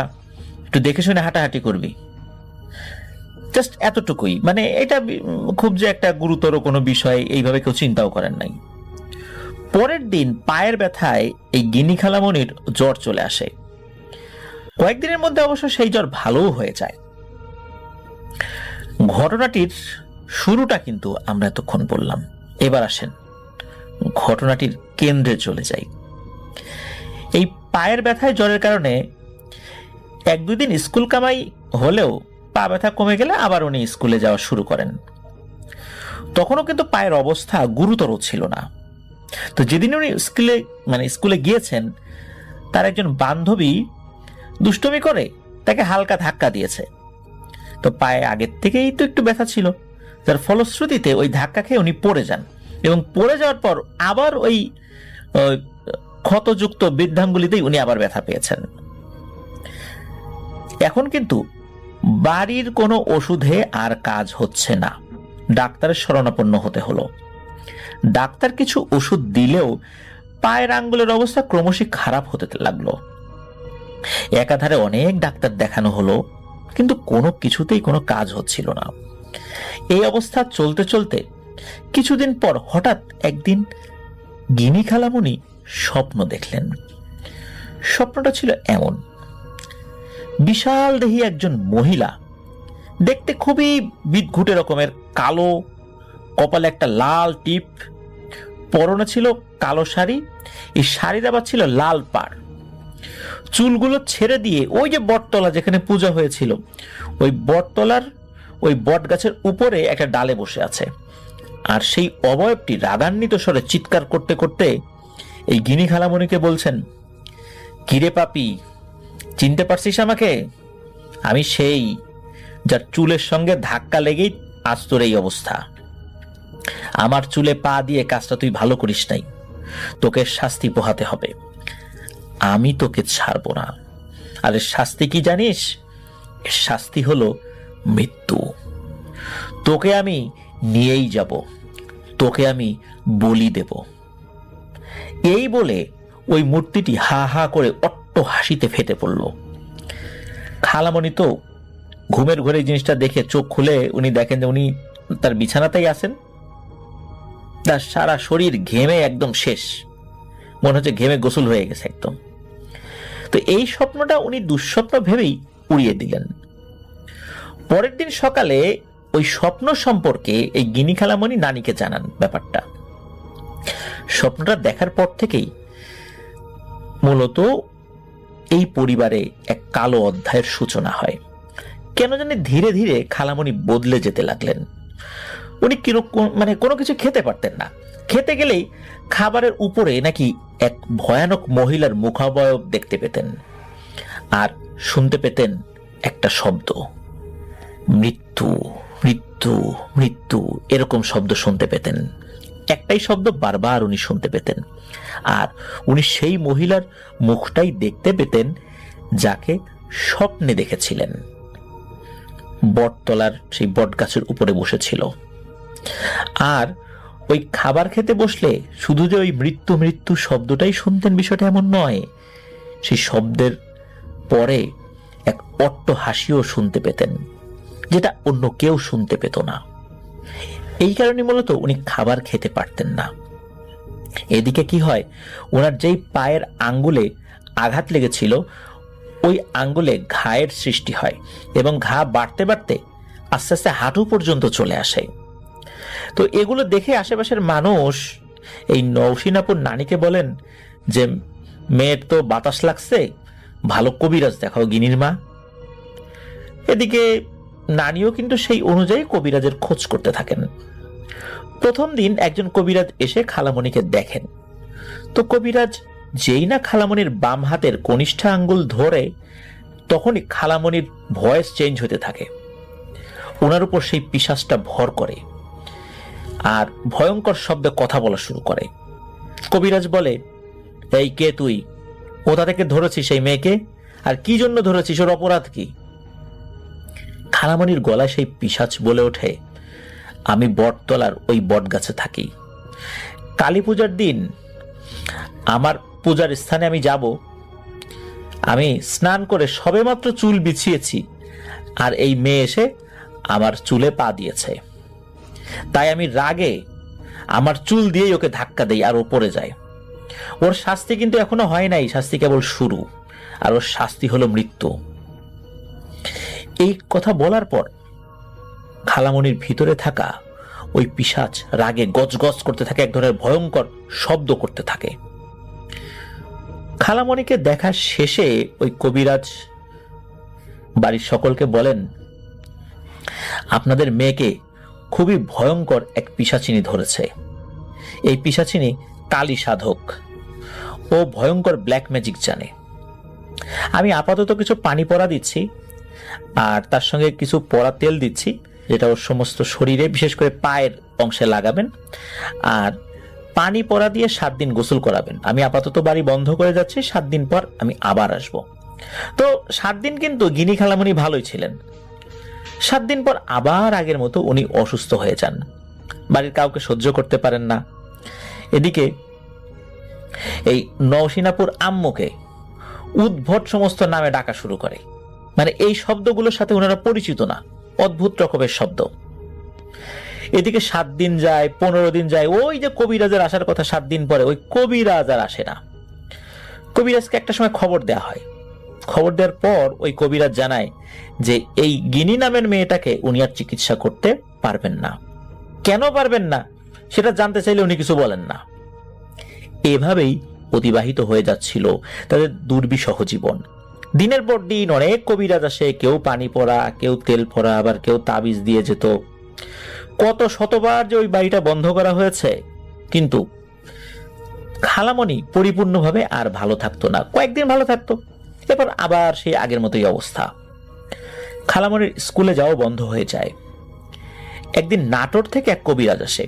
একটু দেখে শুনে হাঁটাহাঁটি করবি। জাস্ট এতটুকুই, মানে এটা খুব যে একটা গুরুতর কোনো বিষয় এইভাবে কেউ চিন্তাও করেন নাই। পরের দিন পায়ের ব্যথায় এই গিনি খালামণির জ্বর চলে আসে। কয়েকদিনের মধ্যে অবশ্য সেই জ্বর ভালোও হয়ে যায়। ঘটনাটির শুরুটা কিন্তু আমরা এতক্ষণ বললাম, এবার আসেন ঘটনাটির কেন্দ্রে চলে যাই। এই পায়ের ব্যথায় জ্বরের কারণে 1-2 দিন স্কুল কামাই হলেও পা ব্যথা কমে গেলে আবার উনি স্কুলে যাওয়া শুরু করেন। তখনও কিন্তু পায়ের অবস্থা গুরুতর ছিল না। তো যেদিন উনি স্কুলে গিয়েছেন, তার একজন বান্ধবী দুষ্টুমি করে তাকে হালকা ধাক্কা দিয়েছে। তো পায়ে আগের থেকেই তো একটু ব্যথা ছিল, যার ফলশ্রুতিতে ওই ধাক্কা খেয়ে উনি পড়ে যান, এবং পড়ে যাওয়ার পর আবার ওই ক্ষতযুক্ত বৃদ্ধাঙ্গুলিতেই উনি আবার ব্যথা পেয়েছেন। এখন কিন্তু বাড়ির কোনো ওষুধে আর কাজ হচ্ছে না, ডাক্তারের শরণাপন্ন হতে হলো। ডাক্তার কিছু ওষুধ দিলেও পায়ের আঙ্গুলের অবস্থা ক্রমশই খারাপ হতে লাগলো। একাধারে অনেক ডাক্তার দেখানো হলো, কিন্তু কোনো কিছুতেই কোনো কাজ হচ্ছিল না। এই অবস্থা চলতে চলতে কিছুদিন পর হঠাৎ একদিন গিনি খালামণি স্বপ্ন দেখলেন। স্বপ্নটা ছিল এমন, বিশাল দেহী একজন মহিলা, দেখতে খুবই বিদঘুটে রকমের, কালো, কপালে একটা লাল টিপ, পরনে ছিল কালো শাড়ি, এই শাড়ির আবার ছিল লাল পাড়, চুলগুলো ছেড়ে দিয়ে ওই যে বটতলা যেখানে পূজা হয়েছিল ওই বটতলার ওই বট গাছের উপরে একটা ডালে বসে আছে। আর সেই অবয়বটি রাগান্বিত স্বরে চিৎকার করতে করতে এই গিনি খালামণিকে বলছেন, কিরে পাপি, চিনতে পারছিস আমাকে? আমি সেই যার চুলের সঙ্গে ধাক্কা লেগেই আজ তোর এই অবস্থা। আমার চুলে পা দিয়ে কাজটা তুই ভালো করিস নাই, তোকে শাস্তি পোহাতে হবে, আমি তোকে ছাড়বো না। আর এর শাস্তি কি জানিস? এর শাস্তি হলো মৃত্যু। তোকে আমি নিয়েই যাব, তোকে আমি বলি দেব। এই বলে ওই মূর্তিটি হা হা করে অট্ট হাসিতে ফেটে পড়ল। খালামণি তো ঘুমের ঘরে জিনিসটা দেখে চোখ খুলে উনি দেখেন যে উনি তার বিছানাতেই আছেন, তার সারা শরীর ঘেমে একদম শেষ, মনে হচ্ছে ঘেমে গোসল হয়ে গেছে একদম। তো এই স্বপ্নটা উনি দুঃস্বপ্ন ভেবেই উড়িয়ে দিলেন। পরের দিন সকালে ওই স্বপ্ন সম্পর্কে এই গিনি খালামণি নানিকে জানান ব্যাপারটা। স্বপ্নটা দেখার পর থেকেই মূলত এই পরিবারে এক কালো অধ্যায়ের সূচনা হয়। কেন জানি ধীরে ধীরে খালামণি বদলে যেতে লাগলেন। উনি কোনো কিছু খেতে পারতেন না, খেতে গেলেই খাবারের উপরে নাকি এক ভয়ানক মহিলার মুখাবয়ব দেখতে পেতেন, আর শুনতে পেতেন একটা শব্দ, মৃত্যু মৃত্যু মৃত্যু, এরকম শব্দ শুনতে পেতেন। একটাই শব্দ বারবার উনি শুনতে পেতেন, আর উনি সেই মহিলার মুখটাই দেখতে পেতেন যাকে স্বপ্নে দেখেছিলেন, বটতলার সেই বট গাছের উপরে বসেছিল। আর ওই খাবার খেতে বসলে শুধু যে ওই মৃত্যু মৃত্যু শব্দটাই শুনতেন বিষয়টা এমন নয়, সেই শব্দের পরে এক অট্ট হাসিও শুনতে পেতেন, যেটা অন্য কেউ শুনতে পেত না। এই কারণে মূলত উনি খাবার খেতে পারতেন না। এদিকে কি হয়, ওনার যেই পায়ের আঙ্গুলে আঘাত লেগেছিল ওই আঙ্গুলে ঘায়ের সৃষ্টি হয় এবং ঘা বাড়তে বাড়তে আস্তে আস্তে হাঁটু পর্যন্ত চলে আসে। তো এগুলো দেখে আশেপাশের মানুষ এই নওশিন আপুর নানিকে বলেন যে মেয়ের তো বাতাস লাগছে, ভালো কবিরাজ দেখাও গিনির মা। এদিকে নানিও কিন্তু সেই অনুযায়ী কবিরাজের খোঁজ করতে থাকেন। প্রথম দিন একজন কবিরাজ এসে খালামণিকে দেখেন। তো কবিরাজ যেই না খালামণির বাম হাতের কনিষ্ঠ আঙ্গুল ধরে তখনই খালামণির ভয়েস চেঞ্জ হতে থাকে। ওনার উপর সেই পিশাচটা ভর করে আর ভয়ঙ্কর শব্দে কথা বলা শুরু করে। কবিরাজ বলে, এই কে তুই? কোথা থেকে ধরেছিস সেই মেয়েকে? আর কি জন্য ধরেছিস? ওর অপরাধ কি? খালামণির গলায় সেই পিশাচ বলে ওঠে, আমি বটতলার ওই বট গাছে থাকি। কালী পূজার দিন আমার পূজার স্থানে আমি যাব, আমি স্নান করে সবেমাত্র চুল বিছিয়েছি আর এই মেয়ে এসে আমার চুলে পা দিয়েছে। তাই আমি রাগে আমার চুল দিয়েই ওকে ধাক্কা দেই আর ও পড়ে যায়। ওর শাস্তি কিন্তু এখনো হয় নাই, শাস্তি কেবল শুরু, আর ওর শাস্তি হলো মৃত্যু। এই কথা বলার পর খালামণির ভিতরে থাকা ওই পিশাচ রাগে গজগজ করতে থাকে, এক ধরনের ভয়ঙ্কর শব্দ করতে থাকে। খালামণিকে দেখা শেষে ওই কবিরাজ বাড়ির সকলকে বলেন, আপনাদের মেয়েকে খুবই ভয়ঙ্কর এক পিশাচিনী ধরেছে। এই পিশাচিনী কালী সাধক, ও ভয়ঙ্কর ব্ল্যাক ম্যাজিক জানে। আমি আপাতত কিছু পানি পড়া দিচ্ছি আর তার সঙ্গে কিছু পড়া তেল দিচ্ছি, যেটা ওর সমস্ত শরীরে বিশেষ করে পায়ের অংশে লাগাবেন, আর পানি পড়া দিয়ে 7 দিন গোসল করাবেন। আমি আপাতত বাড়ি বন্ধ করে যাচ্ছি, 7 দিন পর আমি আবার আসব। তো 7 দিন কিন্তু গিনি খালামণি ভালোই ছিলেন। 7 দিন পর আবার আগের মতো উনি অসুস্থ হয়ে যান, বাড়ির কাউকে সহ্য করতে পারেন না। এদিকে এই নওশিনাপুর আম্মুকে উদ্ভট সমস্ত নামে ডাকা শুরু করে, মানে এই শব্দগুলোর সাথে ওনারা পরিচিত না, অদ্ভুত রকমের শব্দ। এদিকে 7 দিন যায়, 15 দিন যায়, ওই যে কবিরাজের আসার কথা 7 দিন পরে, ওই কবিরাজ আর আসে না। কবিরাজকে একটা সময় খবর দেয়া হয়। খবর দেওয়ার পর ওই কবিরাজ জানায় যে এই গিনি নামের মেয়েটাকে উনি আর চিকিৎসা করতে পারবেন না। কেন পারবেন না সেটা জানতে চাইলে উনি কিছু বলেন না। এভাবেই অতিবাহিত হয়ে যাচ্ছিল তাদের দুর্বিষহ জীবন। দিনের পর দিন অনেক কবিরাজ আসে, কেউ পানি পড়া, কেউ তেল পড়া, আবার কেউ তাবিজ দিয়ে যেত। কত শতবার যে ওই বাড়িটা বন্ধ করা হয়েছে, কিন্তু খালামণি পরিপূর্ণভাবে আর ভালো থাকতো না। কয়েকদিন ভালো থাকতো, এরপর আবার সেই আগের মতোই অবস্থা। খালামণির স্কুলে যাওয়া বন্ধ হয়ে যায়। একদিন নাটোর থেকে এক কবিরাজ আসে,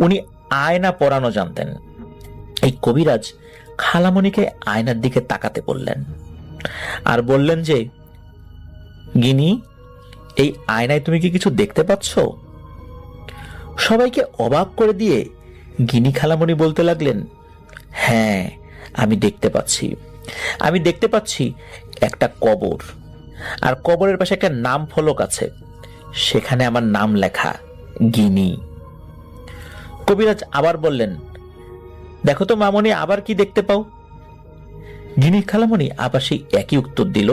উনি আয়না পরানো জানতেন। এই কবিরাজ খালামণিকে আয়নার দিকে তাকাতে বললেন আর বললেন যে, গিনি, এই আয়নায় তুমি কি কিছু দেখতে পাচ্ছ? সবাইকে অবাক করে দিয়ে গিনি খালামণি বলতে লাগলেন, হ্যাঁ, আমি দেখতে পাচ্ছি। আমি দেখতে পাচ্ছি একটা কবর, আর কবরের পাশে একটা নাম ফলক আছে, সেখানে আমার নাম লেখা গিনি। কবিরাজ আবার বললেন, দেখো তো মামনি, আবার কি দেখতে পাও? গিনি খালামণি আবার সেই একই উত্তর দিল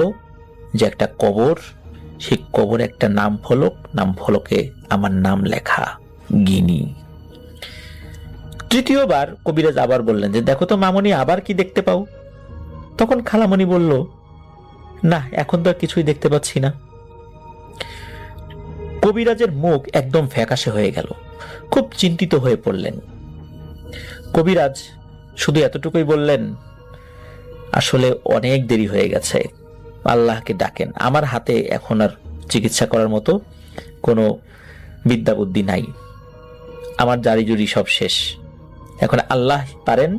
যে একটা কবর, সেই কবরে একটা নাম ফলক, নাম ফলকে আমার নাম লেখা গিনি। তৃতীয়বার কবিরাজ আবার বললেন যে, দেখো তো মামনি, আবার কি দেখতে পাও? তখন খালামণি বলল, না, এখন তো আর কিছুই দেখতে পাচ্ছি না। কবিরাজের মুখ একদম ফ্যাকাশে হয়ে গেল, খুব চিন্তিত হয়ে পড়লেন। কবিরাজ শুধু এতটুকুই বললেন, আসলে অনেক দেরি হয়ে গেছে, আল্লাহকে ডাকেন, আমার হাতে এখন আর চিকিৎসা করার মতো কোনো বিদ্যা বুদ্ধি নাই, আমার জারি জুরি সব শেষ, এখন আল্লাহ পারেন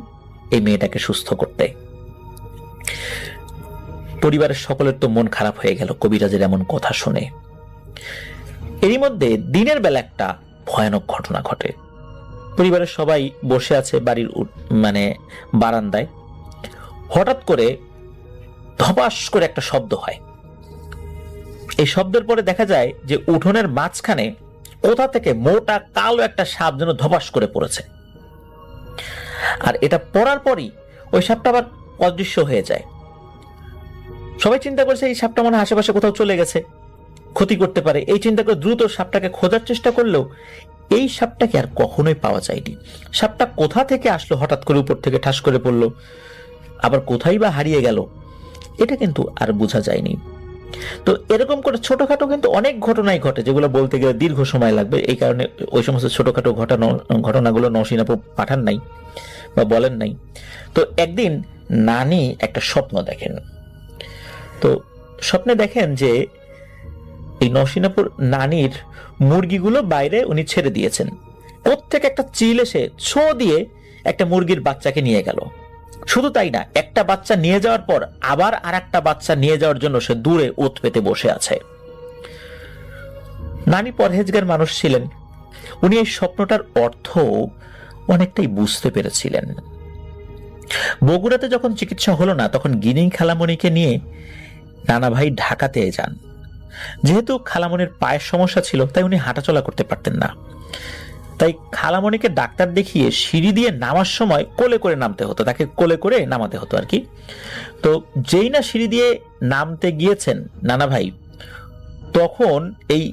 এই মেয়েটাকে সুস্থ করতে। পরিবারের সকলের তো মন খারাপ হয়ে গেল কবিরাজের এমন কথা শুনে। এরই মধ্যে দিনের বেলা একটা ভয়ানক ঘটনা ঘটে। পরিবারের সবাই বসে আছে বাড়ির বারান্দায়। হঠাৎ করে ধপাস করে একটা শব্দ হয়। এই শব্দের পরে দেখা যায় যে উঠোনের মাঝখানে কোথা থেকে মোটা কালো একটা সাপ যেন ধপাস করে পড়েছে। আর এটা পড়ার পরই ওই সাপটা আবার অদৃশ্য হয়ে যায়। সবাই চিন্তা করছে এই সাপটা মনে হয় আশেপাশে কোথাও চলে গেছে, ক্ষতি করতে পারে। এই চিন্তা করে দ্রুত সাপটাকে খোঁজার চেষ্টা করলেও এই সাপটাকে আর কখনোই পাওয়া যায়নি। সাপটা কোথা থেকে আসলো, হঠাৎ করে উপর থেকে ঠাস করে পড়লো, আবার কোথায় বা হারিয়ে গেল, এটা কিন্তু আর বোঝা যায়নি। তো এরকম করে ছোটখাটো কিন্তু অনেক ঘটনাই ঘটে, যেগুলো বলতে গেলে দীর্ঘ সময় লাগবে। এই কারণে ওই সমস্ত ছোটখাটো ঘটনাগুলো নওশীন আপু পাঠান নাই বা বলেন নাই। তো একদিন নানি একটা স্বপ্ন দেখেন। তো স্বপ্নে দেখেন যে এই নওশীন আপুর নানির মুরগিগুলো বাইরে উনি ছেড়ে দিয়েছেন। প্রত্যেক একটা চিল এসে ছো দিয়ে একটা মুরগির বাচ্চাকে নিয়ে গেল। শুধু তাই না, একটা বাচ্চা নিয়ে যাওয়ার পর আবার আর একটা বাচ্চা নিয়ে যাওয়ার জন্য সে দূরে ওত পেতে বসে আছে। নানি পরহেজগার মানুষ ছিলেন, উনি এই স্বপ্নটার অর্থ অনেকটাই বুঝতে পেরেছিলেন। বগুড়াতে যখন চিকিৎসা হলো না, তখন গিনি খালামণিকে নিয়ে নানা ভাই ঢাকাতে যান। যেহেতু খালামণির পায়ের সমস্যা ছিল, তাই উনি হাঁটাচলা করতে পারতেন না। তাই খালামণিকে ডাক্তার দেখিয়ে সিঁড়ি দিয়ে নামার সময় কোলে করে নামতে হতো, তাকে কোলে করে নামাতে হতো আর কি। তো যেই না সিঁড়ি দিয়ে নামতে গিয়েছেন নানা ভাই, তখন এই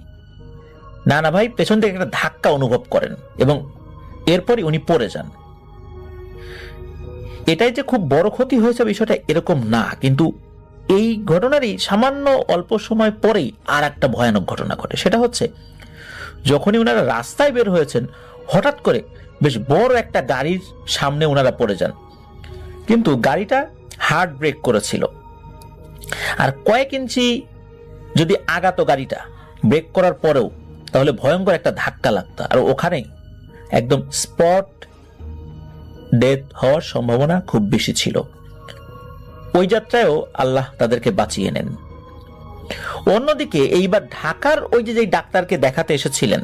নানা ভাই পেছন থেকে একটা ধাক্কা অনুভব করেন এবং এরপরই উনি পড়ে যান। এটাই যে খুব বড় ক্ষতি হয়েছে বিষয়টা এরকম না, কিন্তু এই ঘটনারই সামান্য অল্প সময় পরেই আর একটা ভয়ানক ঘটনা ঘটে। সেটা হচ্ছে যখনই ওনারা রাস্তায় বের হয়েছেন, হঠাৎ করে বেশ বড় একটা গাড়ির সামনে ওনারা পড়ে যান। কিন্তু গাড়িটা হার্ড ব্রেক করেছিল, আর কয়েক ইঞ্চি যদি আগাতো গাড়িটা ব্রেক করার পরেও, তাহলে ভয়ঙ্কর একটা ধাক্কা লাগতো, আর ওখানে একদম স্পট ডেথ হওয়ার সম্ভাবনা খুব বেশি ছিল। ওই যাত্রায়ও আল্লাহ তাদেরকে বাঁচিয়ে নেন। অন্যদিকে এইবার ঢাকার ওই যে ডাক্তারকে দেখাতে এসেছিলেন,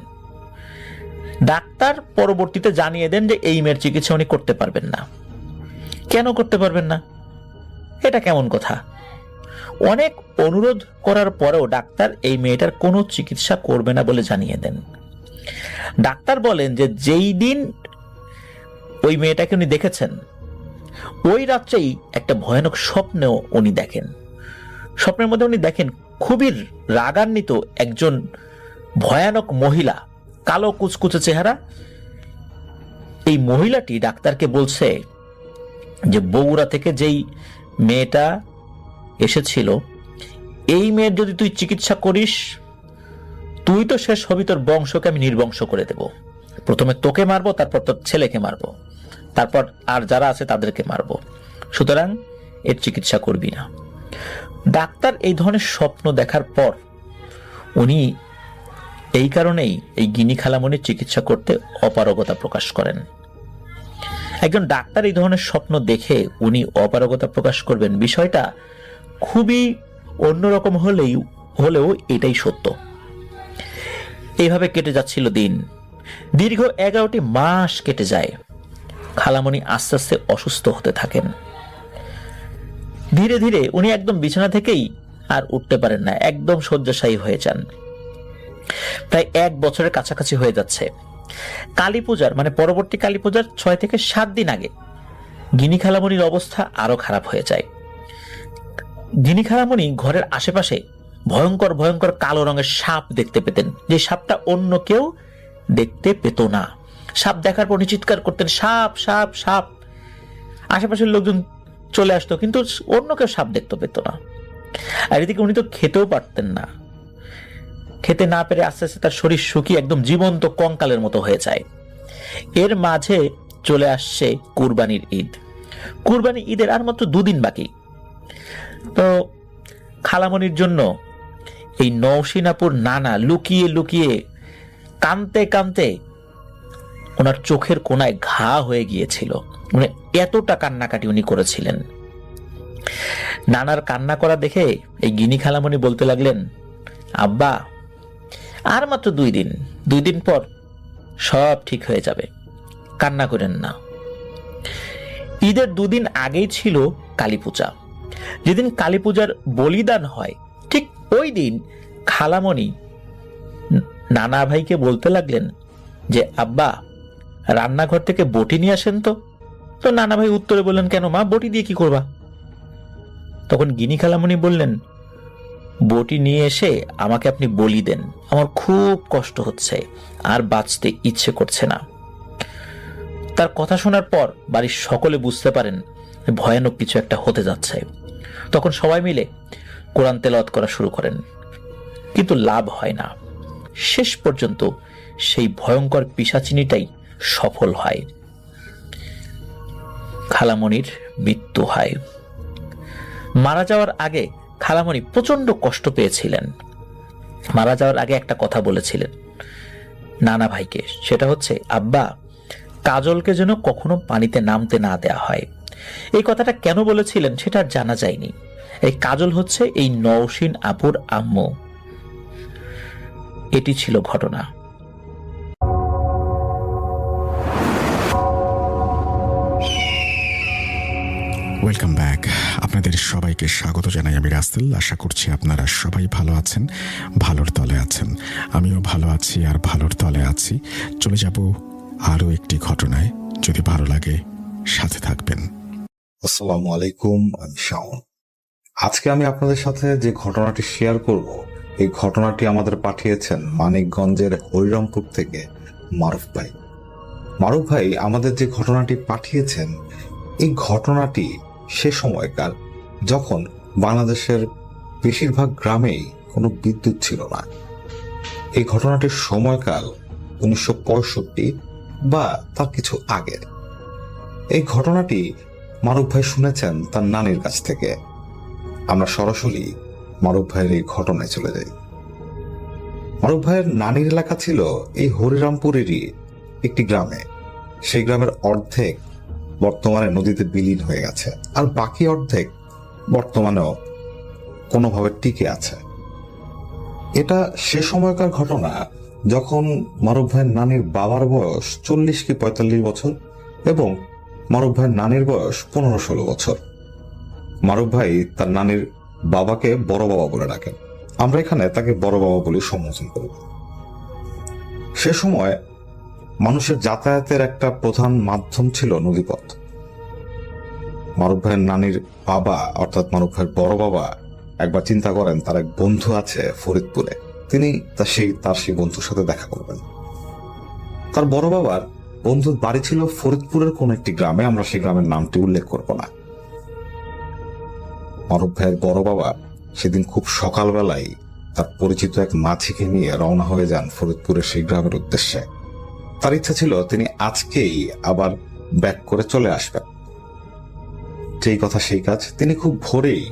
ডাক্তার পরবর্তীতে জানিয়ে দেন যে এই মেয়ের চিকিৎসা উনি করতে পারবেন না। কেন করতে পারবেন না? এটা কেমন কথা? অনেক অনুরোধ করার পরেও ডাক্তার এই মেয়েটার কোনো চিকিৎসা করবে না বলে জানিয়ে দেন। ডাক্তার বলেন যে যেই দিন ওই মেয়েটাকে উনি দেখেছেন, ওই রাত্রেই একটা ভয়ানক স্বপ্নেও উনি দেখেন। স্বপ্নের মধ্যে উনি দেখেন খুবই রাগান্বিত একজন ভয়ানক মহিলা, কালো কুচকুচে চেহারা। এই মহিলাটি ডাক্তারকে বলছে যে বগুড়া থেকে যেই মেয়েটা এসেছিল, এই মেয়ের যদি তুই চিকিৎসা করিস, তুই তো শেষ হবি, তোর বংশকে আমি নির্বংশ করে দেব। প্রথমে তোকে মারবো, তারপর তোর ছেলেকে মারবো, তারপর আর যারা আছে তাদেরকে মারবো। সুতরাং এর চিকিৎসা করবি না। ডাক্তার এই ধরনের স্বপ্ন দেখার পর উনি এই কারণেই এই গিনি খালামণির চিকিৎসা করতে অপারগতা প্রকাশ করেন। একজন ডাক্তার এই ধরনের স্বপ্ন দেখে উনি অপারগতা প্রকাশ করবেন, বিষয়টা খুবই অন্যরকম হলেও এটাই সত্য। এইভাবে কেটে যাচ্ছিল দিন। দীর্ঘ 11টি মাস কেটে যায়। খালামণি আস্তে আস্তে অসুস্থ হতে থাকেন। ধীরে ধীরে উনি একদম বিছানা থেকেই আর উঠতে পারেন না, একদম শয্যাশায়ী হয়ে যান। প্রায় 1 বছরের কাছাকাছি হয়ে যাচ্ছে। কালী পূজার মানে পরবর্তী কালী পূজার 6 থেকে 7 দিন আগে গিনি খালামণির অবস্থা আরো খারাপ হয়ে যায়। গিনি খালামণি ঘরের আশেপাশে ভয়ঙ্কর ভয়ঙ্কর কালো রঙের সাপ দেখতে পেতেন, যে সাপটা অন্য কেউ দেখতে পেত না। সাপ দেখার পর চিৎকার করতেন, সাপ সাপ সাপ। আশেপাশের লোকজন চলে আসতো, কিন্তু অন্য কেউ সাপ দেখতে পেত না। আর এদিকে উনি তো খেতেও পারতেন না। খেতে না পেরে আস্তে আস্তে তার শরীর শুকিয়ে একদম জীবন্ত কঙ্কালের মতো হয়ে যায়। এর মাঝে চলে আসছে কুরবানির ঈদ। কুরবানি ঈদের আর মাত্র 2 দিন বাকি। তো খালামণির জন্য এই নওশীন আপুর নানা লুকিয়ে লুকিয়ে কাঁদতে কাঁদতে ওনার চোখের কোনায় ঘা হয়ে গিয়েছিল। মানে এতটা কান্নাকাটি উনি করেছিলেন। নানার কান্না করা দেখে এই গিনি খালামণি বলতে লাগলেন, আব্বা আর মাত্র 2 দিন, 2 দিন পর সব ঠিক হয়ে যাবে, কান্না করেন না। ঈদের 2 দিন আগেই ছিল কালী পূজা। যেদিন কালী পূজার বলিদান হয়, ঠিক ওই দিন খালামণি নানা ভাইকে বলতে লাগলেন যে আব্বা, রান্নাঘর থেকে বটি নিয়ে আসেন তো। তো নানা ভাই উত্তরে বললেন, কেন মা, বটি দিয়ে কি করবা? তখন গিনি খালামণি বললেন, বটি নিয়ে এসে আমাকে আপনি বলি দেন, আমার খুব কষ্ট হচ্ছে, আর বাঁচতে ইচ্ছে করছে না। তার কথা শোনার পর বাড়ির সকলে বুঝতে পারেন ভয়ানক কিছু একটা হতে যাচ্ছে। তখন সবাই মিলে কোরআন তেলাওয়াত করা শুরু করেন, কিন্তু লাভ হয় না। শেষ পর্যন্ত সেই ভয়ঙ্কর পিশাচিনীটাই সফল হয়, খালামণির মৃত্যু হয়। মারা যাওয়ার আগে খালামণি প্রচন্ড কষ্ট পেয়েছিলেন। মারা যাওয়ার আগে একটা কথা বলেছিলেন নানা ভাইকে, সেটা হচ্ছে, আব্বা, কাজলকে যেন কখনো পানিতে নামতে না দেয়া হয়। এই কথাটা কেন বলেছিলেন সেটা আর জানা যায়নি। এই কাজল হচ্ছে এই নওশিন আপুর আম্মু। এটি ছিল ঘটনা। Welcome back. আপনাদের সবাইকে স্বাগত জানাই আমি রাসেল। আশা করছি আপনারা সবাই ভালো আছেন, ভালোর তলে আছেন। আমিও ভালো আছি আর ভালোর তলে আছি। চলে যাব আরও একটি ঘটনায়। যদি ভালো লাগে সাথে থাকবেন। আসসালামু আলাইকুম, আমি শাওন। আজকে আমি আপনাদের সাথে যে ঘটনাটি শেয়ার করব, এই ঘটনাটি আমাদের পাঠিয়েছেন মানিকগঞ্জের হরিরামপুর থেকে মারুফ ভাই। মারুফ ভাই আমাদের যে ঘটনাটি পাঠিয়েছেন, এই ঘটনাটি সে সময়কার যখন বাংলাদেশের বেশিরভাগ গ্রামেই কোনো বিদ্যুৎ ছিল না। এই ঘটনাটির সময়কাল 1965 বা তার কিছু আগের। এই ঘটনাটি মারুফ ভাই শুনেছেন তার নানির কাছ থেকে। আমরা সরাসরি মারুফ ভাইয়ের এই ঘটনায় চলে যাই। মারুফ ভাইয়ের নানির এলাকা ছিল এই হরিরামপুরেরই একটি গ্রামে। সেই গ্রামের অর্ধেক বর্তমানে নদীতে বিলীন হয়ে গেছে, আর বাকি অর্ধেক বর্তমানেও কোনোভাবে টিকে আছে। এটা সে সময়কার ঘটনা যখন মারুফ ভাইয়ের নানির বাবার বয়স 40 কি 45 বছর এবং মারুফ ভাইয়ের নানির বয়স 15-16 বছর। মারুফ ভাই তার নানির বাবাকে বড় বাবা বলে ডাকেন। আমরা এখানে তাকে বড় বাবা বলে সম্বোধন করব। সে সময় মানুষের যাতায়াতের একটা প্রধান মাধ্যম ছিল নদীপথ। মারুফ ভাইয়ের নানির বাবা অর্থাৎ মারুফ ভাইয়ের বড় বাবা একবার চিন্তা করেন তার এক বন্ধু আছে ফরিদপুরে, তিনি তার সেই বন্ধুর সাথে দেখা করবেন। তার বড় বাবার বন্ধুর বাড়ি ছিল ফরিদপুরের কোন একটি গ্রামে, আমরা সেই গ্রামের নামটি উল্লেখ করব না। মারুফ ভাইয়ের বড় বাবা সেদিন খুব সকালবেলায় তার পরিচিত এক মাঝিকে নিয়ে রওনা হয়ে যান ফরিদপুরের সেই গ্রামের উদ্দেশ্যে। তার ইচ্ছা ছিল তিনি আজকেই আবার ব্যাক করে চলে আসবেন। যেই কথা সেই কাজ, তিনি খুব ভোরেই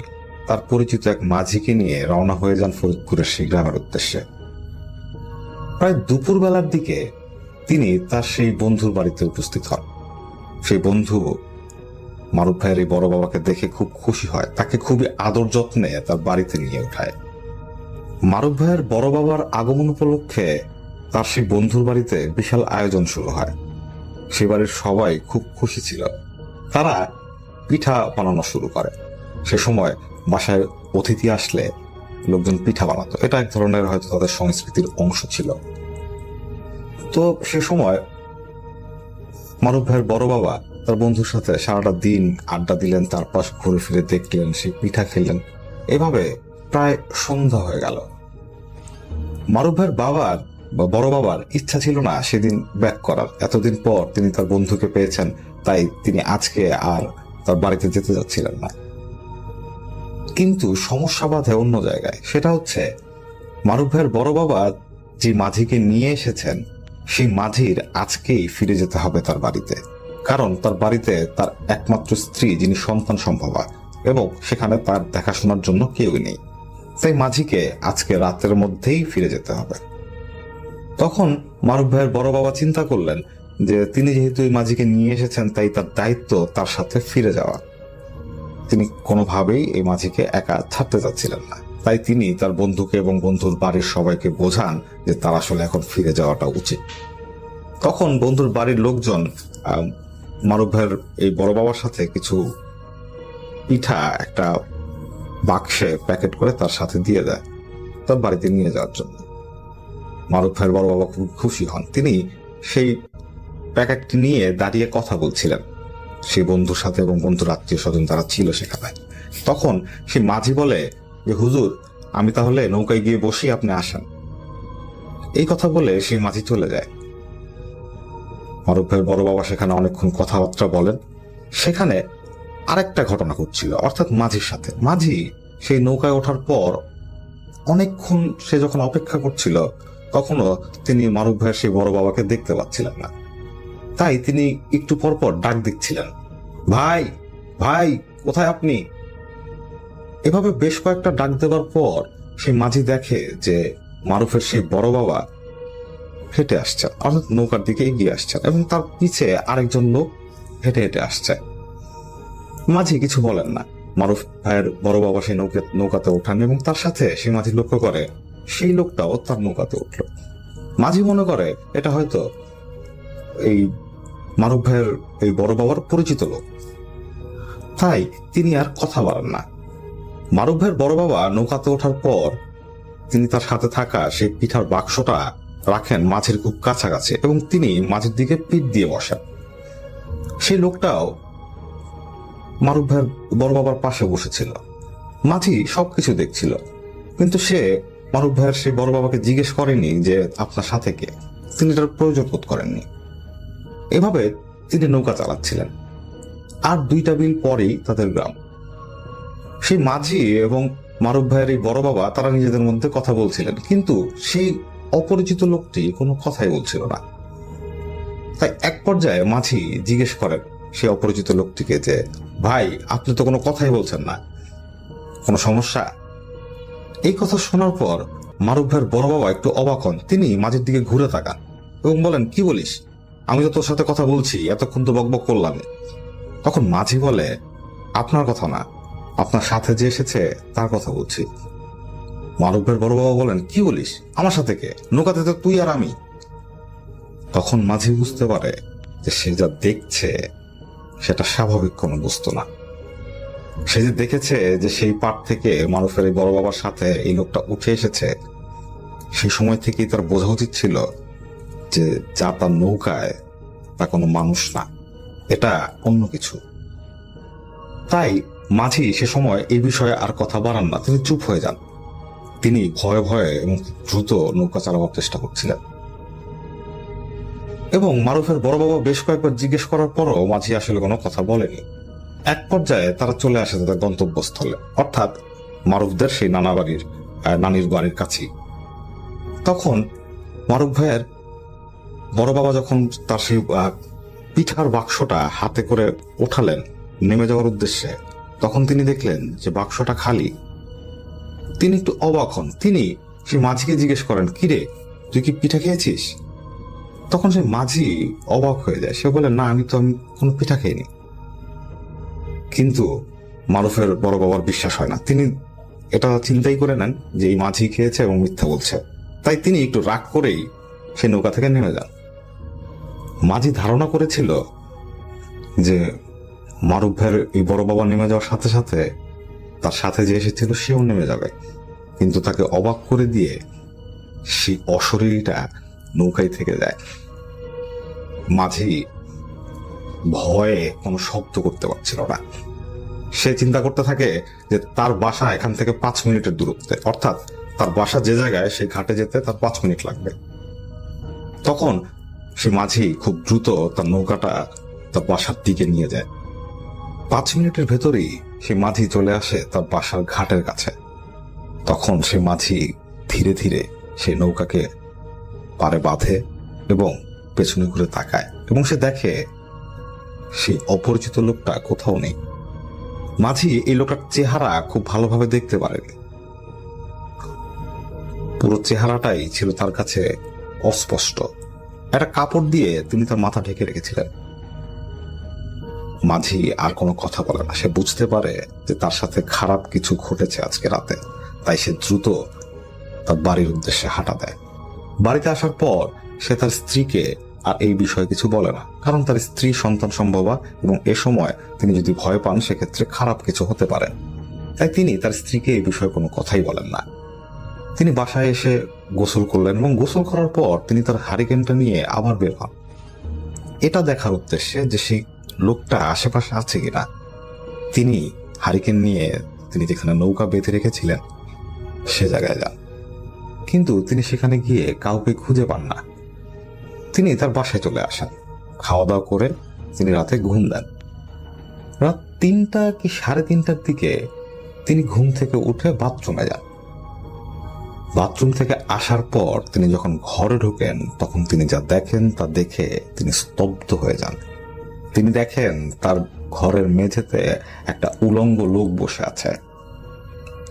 তার পরিচিত এক মাঝিকে নিয়ে রওনা হয়ে যান ফরিদপুরের সেই গ্রামের উদ্দেশ্যে। প্রায় দুপুর বেলার দিকে তিনি তার সেই বন্ধুর বাড়িতে উপস্থিত হন। সেই বন্ধু মারুফ ভাইয়ের এই বড় বাবাকে দেখে খুব খুশি হয়, তাকে খুবই আদর যত্নে তার বাড়িতে নিয়ে ওঠায়। মারুফ ভাইয়ের বড় বাবার আগমন উপলক্ষে তার সেই বন্ধুর বাড়িতে বিশাল আয়োজন শুরু হয়। সে বাড়ির সবাই খুব খুশি ছিল। তারা পিঠা বানানো শুরু করে। সে সময় বাসায় অতিথি আসলে লোকজন পিঠা বানাতো, এটা এক ধরনের হয়তো তাদের সংস্কৃতির অংশ ছিল। তো সে সময় মারুফ ভাইয়ের বড় বাবা তার বন্ধুর সাথে সারাটা দিন আড্ডা দিলেন, তারপর ঘুরে ফিরে দেখলেন, সেই পিঠা খেলেন। এভাবে প্রায় সন্ধ্যা হয়ে গেল। মারুফ ভাইয়ের বড় বাবার ইচ্ছা ছিল না সেদিন ব্যাক করার। এতদিন পর তিনি তার বন্ধুকে পেয়েছেন, তাই তিনি আজকে আর তার বাড়িতে যেতে যাচ্ছিলেন না। কিন্তু সমস্যা বাধে অন্য জায়গায়। সেটা হচ্ছে মারুফ ভাইয়ের বড় বাবা যে মাঝিকে নিয়ে এসেছেন, সেই মাঝির আজকেই ফিরে যেতে হবে তার বাড়িতে। কারণ তার বাড়িতে তার একমাত্র স্ত্রী, যিনি সন্তান সম্ভবা, এবং সেখানে তার দেখাশোনার জন্য কেউই নেই। তাই মাঝিকে আজকে রাতের মধ্যেই ফিরে যেতে হবে। তখন মারুফ ভাইয়ের বড় বাবা চিন্তা করলেন যে তিনি যেহেতু এই মাঝিকে নিয়ে এসেছেন, তাই তার দায়িত্ব তার সাথে ফিরে যাওয়া। তিনি কোনোভাবেই এই মাঝিকে একা ছাড়তে চাচ্ছিলেন না। তাই তিনি তার বন্ধুকে এবং বন্ধুর বাড়ির সবাইকে বোঝান যে তার আসলে এখন ফিরে যাওয়াটা উচিত। তখন বন্ধুর বাড়ির লোকজন মারুফ ভাইয়ের এই বড় বাবার সাথে কিছু পিঠা একটা বাক্সে প্যাকেট করে তার সাথে দিয়ে দেয় তার বাড়িতে নিয়ে যাওয়ার জন্য। মারুফ ভাইয়ের বড় বাবা খুব খুশি হন। তিনি সেই প্যাকেটটি নিয়ে দাঁড়িয়ে কথা বলছিলেন সেই বন্ধুর সাথে এবং বন্ধুর আত্মীয় স্বজন যারা ছিল সেখানে। তখন সে মাঝি বলে যে হুজুর, আমি তাহলে নৌকায় গিয়ে বসি, আপনি আসেন। এই কথা বলে সেই মাঝি চলে যায়। মারুফ ভাইয়ের বড় বাবা সেখানে অনেকক্ষণ কথাবার্তা বলেন। সেখানে আরেকটা ঘটনা ঘটছিল, অর্থাৎ মাঝির সাথে। মাঝি সেই নৌকায় ওঠার পর অনেকক্ষণ সে যখন অপেক্ষা করছিল, তখনও তিনি মারুফ ভাইয়ের সেই বড় বাবাকে দেখতে পাচ্ছিলেন না। তাই তিনি একটু পর পর ডাক দিচ্ছিলেন, ভাই ভাই কোথায় আপনি? এভাবে বেশ কয়েকটা ডাক দেওয়ার পর সেই মাঝি দেখে যে মারুফের সেই বড় বাবা হেঁটে আসছেন, অর্থাৎ নৌকার দিকে এগিয়ে আসছেন, এবং তার পিছে আরেকজন লোক হেঁটে হেঁটে আসছে। মাঝি কিছু বলেন না। মারুফ ভাইয়ের বড় বাবা সেই নৌকাতে ওঠান এবং তার সাথে সেই মাঝি লক্ষ্য করে সেই লোকটাও তার নৌকাতে উঠল। মাঝি মনে করে এটা হয়তো এই মারুফ ভাইয়ের এই বড় বাবার পরিচিত লোক, তাই তিনি আর কথা বলেন না। মারুফ ভাইয়ের বড় বাবা নৌকাতে ওঠার পর তিনি তার সাথে থাকা সেই পিঠার বাক্সটা রাখেন মাঝির খুব কাছাকাছি এবং তিনি মাঝির দিকে পিঠ দিয়ে বসেন। সেই লোকটাও মারুফ ভাইয়ের বড় বাবার পাশে বসেছিল। মাঝি সবকিছু দেখছিল, কিন্তু সে মারুফ ভাইয়ের সেই বড় বাবাকে জিজ্ঞেস করেনি যে আপনার সাথে কে। তিনি এটার প্রয়োজন বোধ করেননি। এভাবে তিনি নৌকা চালাচ্ছিলেন। আর 2টা বিল পরেই তাদের গ্রাম। সেই মাঝি এবং মারুফ ভাইয়ের এই বড় বাবা তারা নিজেদের মধ্যে কথা বলছিলেন, কিন্তু সেই অপরিচিত লোকটি কোনো কথাই বলছিল না। তাই এক পর্যায়ে মাঝি জিজ্ঞেস করেন সেই অপরিচিত লোকটিকে যে ভাই, আপনি তো কোনো কথাই বলছেন না, কোনো সমস্যা? এই কথা শোনার পর মারুফ ভাইয়ের বড় বাবা একটু অবাক হন। তিনি মাঝির দিকে ঘুরে তাকান এবং বলেন, কি বলিস? আমি তো তোর সাথে কথা বলছি, এতক্ষণ তো বকবক করলাম। তখন মাঝি বলে, আপনার কথা না, আপনার সাথে যে এসেছে তার কথা বলছি। মারুফ ভাইয়ের বড় বাবা বলেন, কি বলিস? আমার সাথে কে? নৌকাতে তো তুই আর আমি। তখন মাঝি বুঝতে পারে যে সে যা দেখছে সেটা স্বাভাবিক কোনো বস্তু না। সে যে দেখেছে যে সেই পাট থেকে মারুফের এই বড় বাবার সাথে এই লোকটা উঠে এসেছে, সেই সময় থেকেই তার বোঝা উচিত ছিল যে যা তার নৌকায় তা কোনো মানুষ না, এটা অন্য কিছু। তাই মাঝি সে সময় এই বিষয়ে আর কথা বাড়ান না, তিনি চুপ হয়ে যান। তিনি ভয়ে ভয়ে এবং দ্রুত নৌকা চালাবার চেষ্টা করছিলেন। এবং মারুফের বড় বাবা বেশ কয়েকবার জিজ্ঞেস করার পরও মাঝি আসলে কোনো কথা বলেনি। এক পর্যায়ে তারা চলে আসে তাদের গন্তব্যস্থলে, অর্থাৎ মারুফদের সেই নানির বাড়ির কাছেই। তখন মারুফ ভাইয়ের বড় বাবা যখন তার সেই পিঠার বাক্সটা হাতে করে ওঠালেন নেমে যাওয়ার উদ্দেশ্যে, তখন তিনি দেখলেন যে বাক্সটা খালি। তিনি একটু অবাক হন। তিনি সেই মাঝিকে জিজ্ঞেস করেন, কিরে, তুই কি পিঠা খেয়েছিস? তখন সেই মাঝি অবাক হয়ে যায়। সে বলে, না, আমি কোনো পিঠা খাইনি। কিন্তু মারুফের বড় বাবার বিশ্বাস হয় না। তিনি এটা চিন্তাই করে নেন যে এই মাঝি খেয়েছে এবং মিথ্যা বলছে। তাই তিনি একটু রাগ করেই সে নৌকা থেকে নেমে যান। মাঝি ধারণা করেছিল যে মারুফ ভাইয়ের এই বড় বাবা নেমে যাওয়ার সাথে সাথে তার সাথে যে এসেছিল সেও নেমে যাবে, কিন্তু তাকে অবাক করে দিয়ে সেই অশরীরীটা নৌকায় থেকে যায়। মাঝি ভয়ে কোনো শব্দ করতে পারছিল না। সে চিন্তা করতে থাকে যে তার বাসা এখান থেকে 5 মিনিটের দূরত্বে, অর্থাৎ তার বাসা যে জায়গায় সেই ঘাটে যেতে তার 5 মিনিট লাগবে। তখন সে মাঝি খুব দ্রুত তার নৌকাটা তার বাসার দিকে নিয়ে যায়। 5 মিনিটের ভেতরেই সে মাঝি চলে আসে তার বাসার ঘাটের কাছে। তখন সে মাঝি ধীরে ধীরে সেই নৌকাকে পারে বাঁধে এবং পেছনে ঘুরে তাকায় এবং সে দেখে সেই অপরিচিত লোকটা কোথাও নেই। মাঝি এই লোকটার চেহারা খুব ভালোভাবে দেখতে পারেনি। পুরো চেহারাটাই ছিল তার কাছে অস্পষ্ট। একটা কাপড় দিয়ে তিনি তার মাথা ঢেকে রেখেছিলেন। মাঝি আর কোনো কথা বলে না। সে বুঝতে পারে যে তার সাথে খারাপ কিছু ঘটেছে আজকে রাতে। তাই সে দ্রুত তার বাড়ির উদ্দেশ্যে হাঁটা দেয়। বাড়িতে আসার পর সে তার স্ত্রীকে আর এই বিষয়ে কিছু বলে না, কারণ তার স্ত্রী সন্তান সম্ভবা এবং এ সময় তিনি যদি ভয় পান সেক্ষেত্রে খারাপ কিছু হতে পারে। তাই তিনি তার স্ত্রীকে এই বিষয়ে কোনো কথাই বলেন না। তিনি বাসায় এসে গোসল করলেন এবং গোসল করার পর তিনি তার হারিকেনটা নিয়ে আবার বের হন, এটা দেখার উদ্দেশ্যে যে সেই লোকটা আশেপাশে আছে কিনা। তিনি হারিকেন নিয়ে তিনি যেখানে নৌকা বেঁধে রেখেছিলেন সে জায়গায় যান, কিন্তু তিনি সেখানে গিয়ে কাউকে খুঁজে পান না। তিনি তার বাসায় চলে আসেন, খাওয়া দাওয়া করে তিনি রাতে ঘুম দেন। রাত 3টা কি 3:30টার দিকে তিনি ঘুম থেকে উঠে বাথরুমে যান। বাথরুম থেকে আসার পর তিনি যখন ঘরে ঢোকেন তখন তিনি যা দেখেন তা দেখে তিনি স্তব্ধ হয়ে যান। তিনি দেখেন তার ঘরের মেঝেতে একটা উলঙ্গ লোক বসে আছে,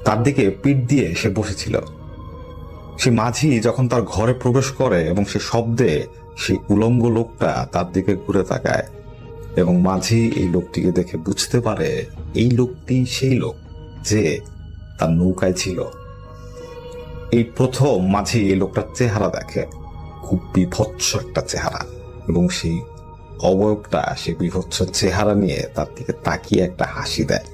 তার দিকে পিঠ দিয়ে সে বসেছিল। সে মাঝি যখন তার ঘরে প্রবেশ করে এবং সে শব্দে সেই উলঙ্গ লোকটা তার দিকে ঘুরে তাকায় এবং মাঝি এই লোকটিকে দেখে বুঝতে পারে এই লোকটি সেই লোক যে তার নৌকায় ছিল। এই প্রথম মাঝি এই লোকটার চেহারা দেখে, খুব বিভৎস একটা চেহারা, এবং সেই অবয়বটা সেই বিভৎস চেহারা নিয়ে তার দিকে তাকিয়ে একটা হাসি দেয়।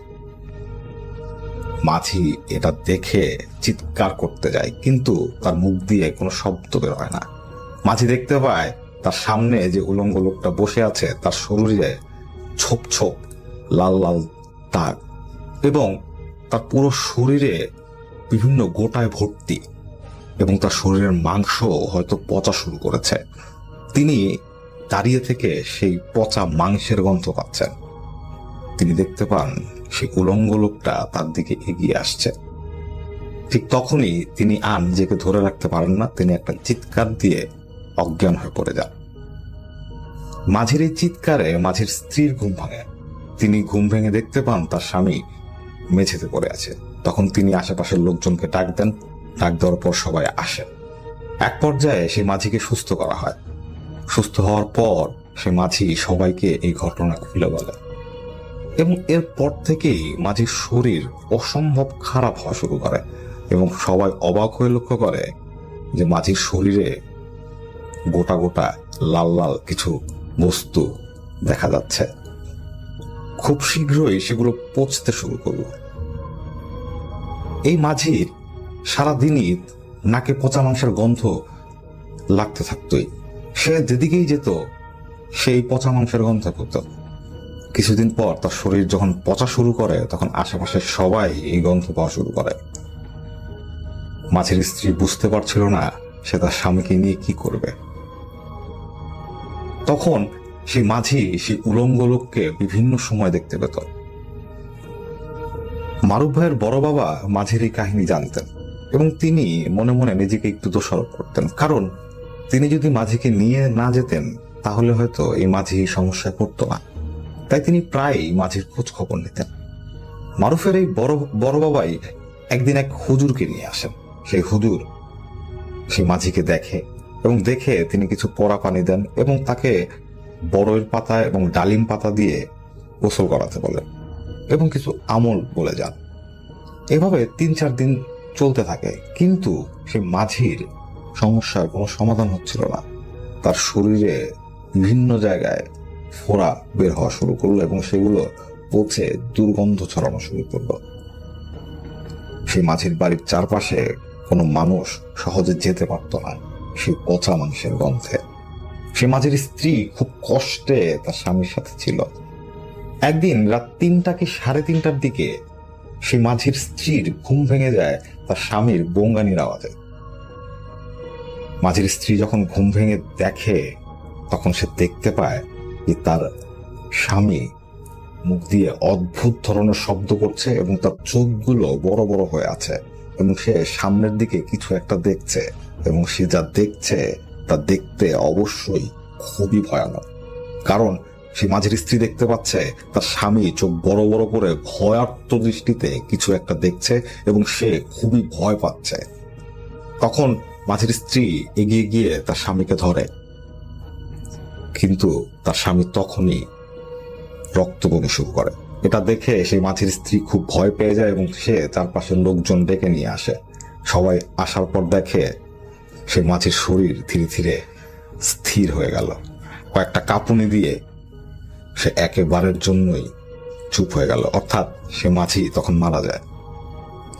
মাঝি এটা দেখে চিৎকার করতে যায়, কিন্তু তার মুখ দিয়ে কোনো শব্দ বের হয় না। মাঝি দেখতে পায় তার সামনে যে উলঙ্গ লোকটা বসে আছে তার শরীরে ছোপ ছোপ লাল লাল দাগ এবং তার পুরো শরীরে বিভিন্ন গোটায় ভর্তি, এবং তার শরীরের মাংস হয়তো পচা শুরু করেছে। তিনি দাঁড়িয়ে থেকে সেই পচা মাংসের গন্ধ পাচ্ছেন। তিনি দেখতে পান সেই উলঙ্গ লোকটা তার দিকে এগিয়ে আসছে। ঠিক তখনই তিনি আর নিজেকে ধরে রাখতে পারেন না, তিনি একটা চিৎকার দিয়ে অজ্ঞান হয়ে পড়ে যান। মাঝির এই চিৎকারে মাঝির স্ত্রীর ঘুম ভাঙে। তিনি ঘুম ভেঙে দেখতে পান তার স্বামী মেঝেতে পড়ে আছে। তখন তিনি আশেপাশের লোকজনকে ডাক দেন, ডাক দেওয়ার পর সবাই আসে। এক পর্যায়ে সেই মাঝিকে সুস্থ করা হয়। সুস্থ হওয়ার পর সে মাঝি সবাইকে এই ঘটনা খুলে বলে, এবং এরপর থেকেই মাঝির শরীর অসম্ভব খারাপ হওয়া শুরু করে এবং সবাই অবাক হয়ে লক্ষ্য করে যে মাঝির শরীরে গোটা গোটা লাল লাল কিছু বস্তু দেখা যাচ্ছে। খুব শীঘ্রই সেগুলো পচতে শুরু করল। এই মাঝির সারাদিনই নাকে পচা মাংসের গন্ধ লাগতে থাকতই। সে যেদিকেই যেত সেই পচা মাংসের গন্ধ পেত। কিছুদিন পর তার শরীর যখন পচা শুরু করে তখন আশেপাশের সবাই এই গন্ধ পাওয়া শুরু করে। মাঝির স্ত্রী বুঝতে পারছিল না সে তার স্বামীকে নিয়ে কি করবে। তখন সেই মাঝি সেই উলঙ্গ লোককে বিভিন্ন সময় দেখতে পেত। মারুফ ভাইয়ের বড় বাবা মাঝির এই কাহিনী জানতেন এবং তিনি মনে মনে নিজেকে একটু দোষারোপ করতেন, কারণ তিনি যদি মাঝিকে নিয়ে না যেতেন তাহলে হয়তো এই মাঝি সমস্যায় পড়তো না। তাই তিনি প্রায় মাঝির খোঁজ খবর নিতেন। মারুফের এই বড় বাবাই একদিন এক হুজুরকে নিয়ে আসেন। সেই হুজুর সেই মাঝিকে দেখে এবং দেখে তিনি কিছু পড়া পানি দেন এবং তাকে বড়ইয়ের পাতা এবং ডালিম পাতা দিয়ে গোসল করাতে বলেন এবং কিছু আমল বলে যান। এভাবে 3-4 দিন চলতে থাকে, কিন্তু সেই মাঝির সমস্যার কোনো সমাধান হচ্ছিল না। তার শরীরে বিভিন্ন জায়গায় ফোড়া বের হওয়া শুরু করলো এবং সেগুলো পচে দুর্গন্ধ ছড়ানো শুরু করলো। সেই মাঝির বাড়ির চারপাশে কোনো মানুষ সহজে যেতে পারত না সেই পচা মাংসের গন্ধে। সে মাঝির স্ত্রী খুব কষ্টে তার স্বামীর সাথে ছিল। একদিন রাত 3টা কি 3:30টার দিকে সেই মাঝির স্ত্রীর ঘুম ভেঙে যায় তার স্বামীর বঙ্গানির আওয়াজে। মাঝির স্ত্রী যখন ঘুম ভেঙে দেখে তখন সে দেখতে পায় যে তার স্বামী মুখ দিয়ে অদ্ভুত ধরনের শব্দ করছে এবং তার চোখগুলো বড় বড় হয়ে আছে এবং সে সামনের দিকে কিছু একটা দেখছে এবং সে যা দেখছে তা দেখতে অবশ্যই খুবই ভয়ানক। কারণ সে মাঝির স্ত্রী দেখতে পাচ্ছে তার স্বামী চোখ বড় বড় করে ভয়ার্ত দৃষ্টিতে কিছু একটা দেখছে এবং সে খুবই ভয় পাচ্ছে। তখন মাঝির স্ত্রী এগিয়ে গিয়ে তার স্বামীকে ধরে, কিন্তু তার স্বামী তখনই রক্ত বমি শুরু করে। এটা দেখে সেই মাঝির স্ত্রী খুব ভয় পেয়ে যায় এবং সে চারপাশের লোকজন ডেকে নিয়ে আসে। সবাই আসার পর দেখে সে মাঝির শরীর ধীরে ধীরে স্থির হয়ে গেল। কয়েকটা কাঁপুনি দিয়ে সে একেবারের জন্যই চুপ হয়ে গেল, অর্থাৎ সে মাঝি তখন মারা যায়।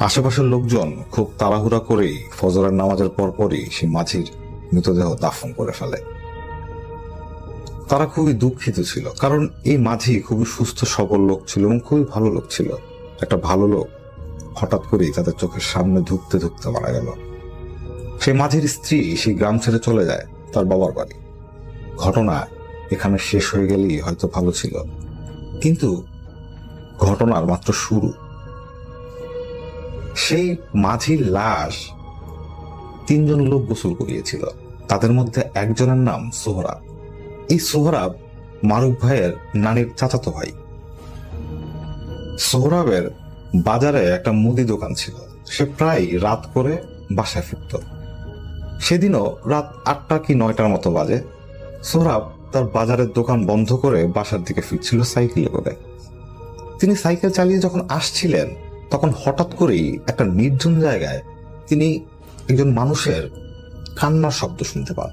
আশেপাশের লোকজন খুব তাড়াহুড়া করেই ফজরের নামাজের পরপরই সে মাঝির মৃতদেহ দাফন করে ফেলে। তারা খুবই দুঃখিত ছিল, কারণ এই মাঝি খুবই সুস্থ সবল লোক ছিল এবং খুবই ভালো লোক ছিল। একটা ভালো লোক হঠাৎ করেই তাদের চোখের সামনে ধুকতে ধুকতে মারা গেল। সেই মাঝির স্ত্রী সেই গ্রাম ছেড়ে চলে যায় তার বাবার বাড়ি। ঘটনা এখানে শেষ হয়ে গেলেই হয়তো ভালো ছিল, কিন্তু ঘটনার মাত্র শুরু। সেই মাঝির লাশ 3 জন লোক গোসল করিয়েছিল। তাদের মধ্যে একজনের নাম সোহরাব। এই সোহরাব মারুফ ভাইয়ের নানির চাচাতো ভাই। সোহরাবের বাজারে একটা মুদি দোকান ছিল। সে প্রায় রাত করে বাসায় ফিরত। সেদিনও রাত 8টা কি 9টার মতো বাজে। সোহরাব তার বাজারের দোকান বন্ধ করে বাসার দিকে ফিরছিল সাইকেলে করে। তিনি সাইকেল চালিয়ে যখন আসছিলেন, তখন হঠাৎ করেই একটা নির্জন জায়গায় তিনি একজন মানুষের কান্নার শব্দ শুনতে পান।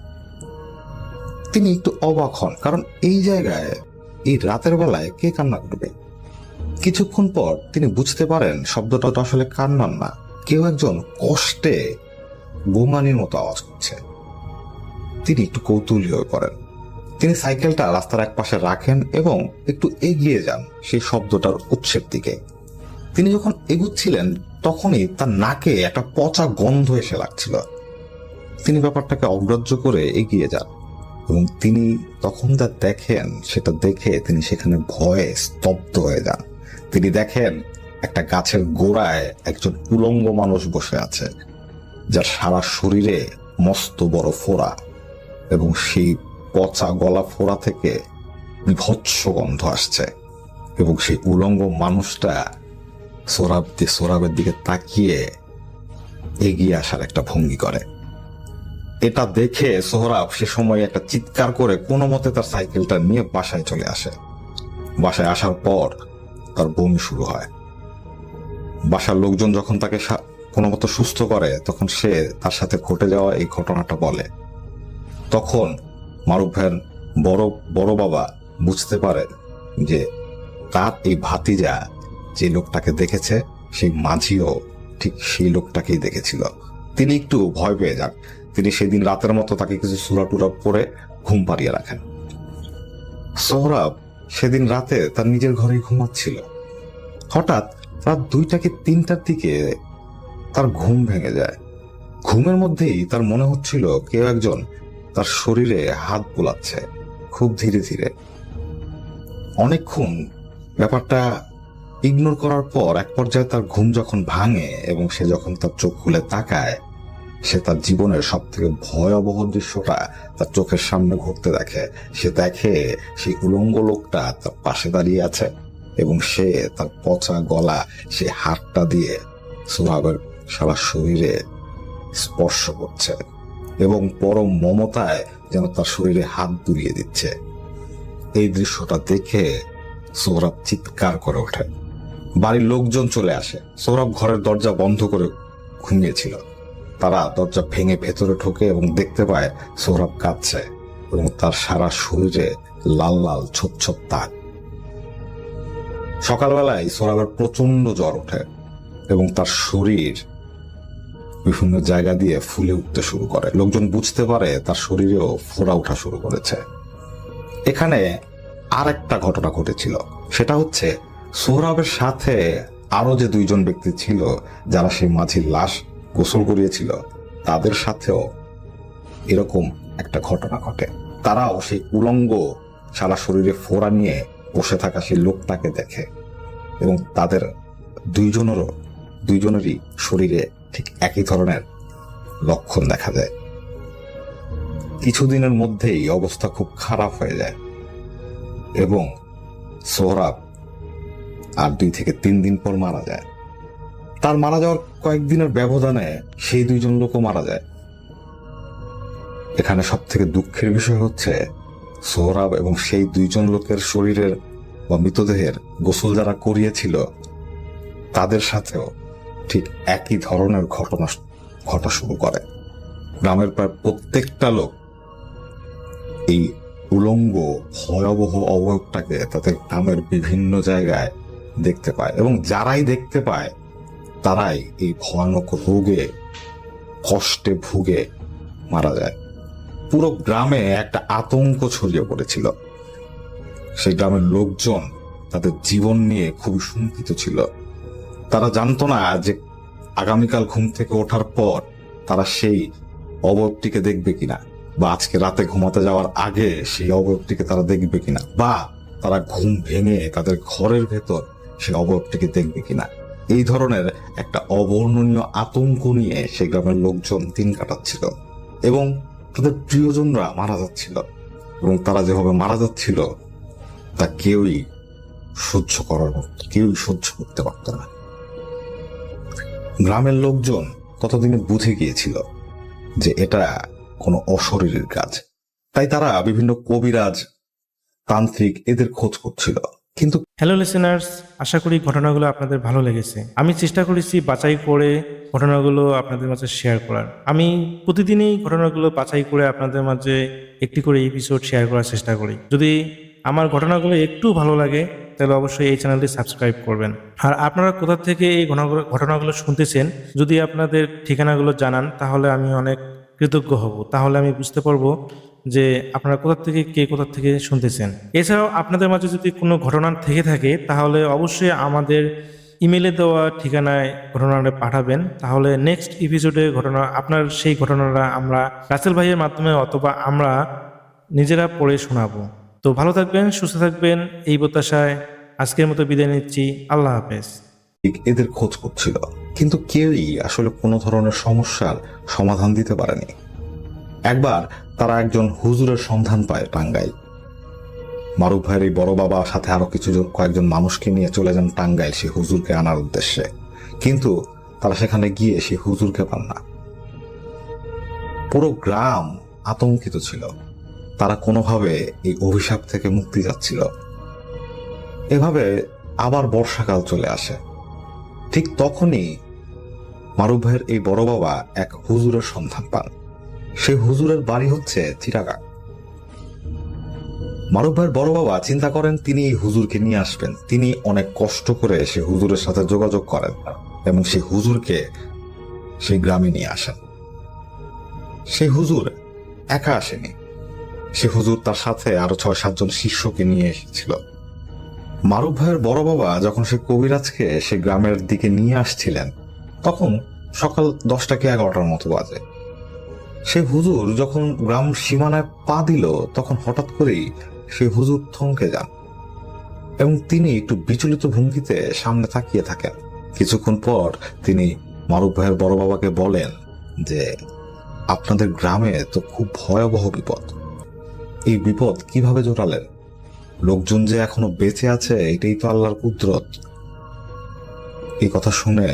তিনি একটু অবাক হন, কারণ এই জায়গায় এই রাতের বেলায় কে কান্না করবে। কিছুক্ষণ পর তিনি বুঝতে পারেন শব্দটা তো আসলে কান্নার না, কেউ একজন কষ্টে গোঙানির মতো আওয়াজ করছে। তিনি একটু কৌতূহলী হয়ে পড়েন। তিনি সাইকেলটা রাস্তার এক পাশে রাখেন এবং একটু এগিয়ে যান সেই শব্দটার উৎসের দিকে। তিনি যখন এগুচ্ছিলেন তখনই তার নাকে একটা পচা গন্ধ এসে লাগছিল। তিনি ব্যাপারটাকে অগ্রাহ্য করে এগিয়ে যান এবং তিনি তখন যা দেখেন সেটা দেখে তিনি সেখানে ভয়ে স্তব্ধ হয়ে যান। তিনি দেখেন একটা গাছের গোড়ায় একজন উলঙ্গ মানুষ বসে আছে, যার সারা শরীরে মস্ত বড় ফোড়া এবং সেই পচা গলা ফোড়া থেকে বিভৎস গন্ধ আসছে। এবং সেই উলঙ্গ মানুষটা সোহরাবের দিকে তাকিয়ে এগিয়ে আসার একটা ভঙ্গি করে। এটা দেখে সোহরাব সে সময় একটা চিৎকার করে কোনো মতে তার সাইকেলটা নিয়ে বাসায় চলে আসে। বাসায় আসার পর তার বমি শুরু হয়। বাসার লোকজন যখন তাকে কোনো মতো সুস্থ করে, তখন সে তার সাথে ঘটে যাওয়া এই ঘটনাটা বলে। তখন মারুফ ভাইয়ের বড় বাবা বুঝতে পারে যে তার এই ভাতিজা যে লোকটাকে দেখেছে, সেই মাঝিও ঠিক সেই লোকটাকেই দেখেছিল। তিনি একটু ভয় পেয়ে যান। তিনি সেদিন রাতের মতো তাকে কিছু সূরা টুরা পরে ঘুম পাড়িয়ে রাখেন। সোহরাব সেদিন রাতে তার নিজের ঘরেই ঘুমাচ্ছিল। হঠাৎ রাত 2টা কি 3টার দিকে তার ঘুম ভেঙে যায়। ঘুমের মধ্যেই তার মনে হচ্ছিল কেউ একজন তার শরীরে হাত বোলাচ্ছে খুব ধীরে ধীরে। অনেকক্ষণ ব্যাপারটা ইগনোর করার পর এক পর্যায়ে তার ঘুম যখন ভাঙে এবং সে যখন তার চোখ খুলে তাকায়, সে তার জীবনের সব থেকে ভয়াবহ দৃশ্যটা তার চোখের সামনে ঘটতে দেখে। সে দেখে সেই উলঙ্গ লোকটা তার পাশে দাঁড়িয়ে আছে এবং সে তার পচা গলা সে হাতটা দিয়ে সোহরাবের সারা শরীরে স্পর্শ করছে এবং পরম মমতায় যেন তার শরীরে হাত বুলিয়ে দিচ্ছে। এই দৃশ্যটা দেখে সোহরাব চিৎকার করে ওঠে। বাড়ির লোকজন চলে আসে। সোহরাব ঘরের দরজা বন্ধ করে ঘুমিয়েছিল। তারা দরজা ভেঙে ভেতরে ঢোকে এবং দেখতে পায় সোহরাব কাঁদছে এবং তার সারা শরীরে লাল লাল ছোপ ছোপ দাগ। সকালবেলায় সোহরাবের প্রচন্ড জ্বর ওঠে এবং তার শরীর বিভিন্ন জায়গা দিয়ে ফুলে উঠতে শুরু করে। লোকজন বুঝতে পারে তার শরীরেও ফোড়া ওঠা শুরু করেছে। এখানে আর একটা ঘটনা ঘটেছিল, সেটা হচ্ছে সোহরাবের সাথে আরো যে 2 জন ব্যক্তি ছিল যারা সেই মাঝির লাশ গোসল করিয়েছিল, তাদের সাথেও এরকম একটা ঘটনা ঘটে। তারাও সেই উলঙ্গ সারা শরীরে ফোড়া নিয়ে বসে থাকা সেই লোকটাকে দেখে এবং তাদের 2 জনেরই শরীরে ঠিক একই ধরনের লক্ষণ দেখা যায়। কিছুদিনের মধ্যেই অবস্থা খুব খারাপ হয়ে যায় এবং সোহরাব আর 2 থেকে 3 দিন পর মারা যায়। তার মারা যাওয়ার কয়েকদিনের ব্যবধানে সেই 2 জন লোকও মারা যায়। এখানে সব থেকে দুঃখের বিষয় হচ্ছে সোহরাব এবং সেই 2 জন লোকের শরীরের বা মৃতদেহের গোসল যারা করিয়েছিল, তাদের সাথেও ঠিক একই ধরনের ঘটনা ঘটা শুরু করে। গ্রামের প্রায় প্রত্যেকটা লোক এই উলঙ্গ ভয়াবহ অবয়বটাকে তাদের গ্রামের বিভিন্ন জায়গায় দেখতে পায় এবং যারাই দেখতে পায় তারাই এই ভয়ানক রোগে কষ্টে ভুগে মারা যায়। পুরো গ্রামে একটা আতঙ্ক ছড়িয়ে পড়েছিল। সেই গ্রামের লোকজন তাদের জীবন নিয়ে খুবই শঙ্কিত ছিল। তারা জানতো না যে আগামীকাল ঘুম থেকে ওঠার পর তারা সেই অবয়বটিকে দেখবে কিনা, বা আজকে রাতে ঘুমাতে যাওয়ার আগে সেই অবয়বটিকে তারা দেখবে কিনা, বা তারা ঘুম ভেঙে তাদের ঘরের ভেতর সেই অবয়বটিকে দেখবে কিনা। এই ধরনের একটা অবর্ণনীয় আতঙ্ক নিয়ে সেই গ্রামের লোকজন দিন কাটাচ্ছিল এবং তাদের প্রিয়জনরা মারা যাচ্ছিল, এবং তারা যেভাবে মারা যাচ্ছিল তা কেউই সহ্য করার মতো, কেউই সহ্য করতে পারত না। গ্রামের লোকজন ততদিনে বুঝে গিয়েছিল যে এটা কোনো অশরীরের কাজ, তাই তারা বিভিন্ন কবিরাজ, তান্ত্রিক এদের খোঁজ করছিল। কিন্তু হ্যালো লিসেনার্স, আশা করি ঘটনাগুলো আপনাদের ভালো লেগেছে। আমি চেষ্টা করেছি বাছাই করে ঘটনাগুলো আপনাদের মাঝে শেয়ার করার। আমি প্রতিদিনই ঘটনাগুলো বাছাই করে আপনাদের মাঝে একটি করে এপিসোড শেয়ার করার চেষ্টা করি। যদি আমার ঘটনাগুলো একটু ভালো লাগে তাহলে অবশ্যই এই চ্যানেলটি সাবস্ক্রাইব করবেন। আর আপনারা কোথা থেকে এই ঘটনাগুলো শুনতেছেন যদি আপনাদের ঠিকানাগুলো জানান তাহলে আমি অনেক কৃতজ্ঞ হব। তাহলে আমি বুঝতে পারবো যে আপনারা কোথা থেকে কে কোথা থেকে শুনতেছেন। এছাড়াও আপনাদের মাঝে যদি কোনো ঘটনা থেকে থাকে তাহলে অবশ্যই আমাদের ইমেলে দেওয়া ঠিকানায় ঘটনাটা পাঠাবেন। তাহলে নেক্সট এপিসোডে আপনার সেই ঘটনাটা আমরা রাসেল ভাইয়ের মাধ্যমে অথবা আমরা নিজেরা পড়ে শোনাবো। তো ভালো থাকবেন, সুস্থ থাকবেন, এই প্রত্যাশায় আজকের মতো বিদায় নিচ্ছি। আল্লাহ হাফেজ। এদের খোঁজ করছিল, কিন্তু কেউই আসলে কোনো ধরনের সমস্যার সমাধান দিতে পারেনি। একবার তারা একজন হুজুরের সন্ধান পায় টাঙ্গাইল। মারুফ ভাইয়ের এই বড় বাবা সাথে আরো কয়েকজন মানুষকে নিয়ে চলে যান টাঙ্গাইল সেই হুজুরকে আনার উদ্দেশ্যে, কিন্তু তারা সেখানে গিয়ে সেই হুজুরকে পান না। পুরো গ্রাম আতঙ্কিত ছিল, তারা কোনোভাবে এই অভিশাপ থেকে মুক্তি যাচ্ছিল। এভাবে আবার বর্ষাকাল চলে আসে। ঠিক তখনই মারুফ ভাইয়ের এই বড় বাবা এক হুজুরের সন্ধান পান। সেই হুজুরের বাড়ি হচ্ছে চিটাগাং। মারুফ ভাইয়ের বড় বাবা চিন্তা করেন তিনি এই হুজুরকে নিয়ে আসবেন। তিনি অনেক কষ্ট করে সেই হুজুরের সাথে যোগাযোগ করেন এবং সেই হুজুরকে সেই গ্রামে নিয়ে আসেন। সেই হুজুর একা আসেনি, সে হুজুর তার সাথে আরো 6-7 জন শিষ্যকে নিয়ে এসেছিল। মারুফ ভাইয়ের বড় বাবা যখন সে কবিরাজকে সে গ্রামের দিকে নিয়ে আসছিলেন তখন সকাল 10টা কি 11টার মতো বাজে। সে হুজুর যখন গ্রাম সীমানায় পা দিল তখন হঠাৎ করেই সে হুজুর থমকে যান এবং তিনি একটু বিচলিত ভঙ্গিতে সামনে তাকিয়ে থাকেন। কিছুক্ষণ পর তিনি মারুফ ভাইয়ের বড় বাবাকে বলেন যে আপনাদের গ্রামে তো খুব ভয়াবহ বিপদ, এই বিপদ কিভাবে জোটালেন? লোকজন যে এখনো বেঁচে আছে এটাই তো আল্লাহর কুদরত। এই কথা শুনে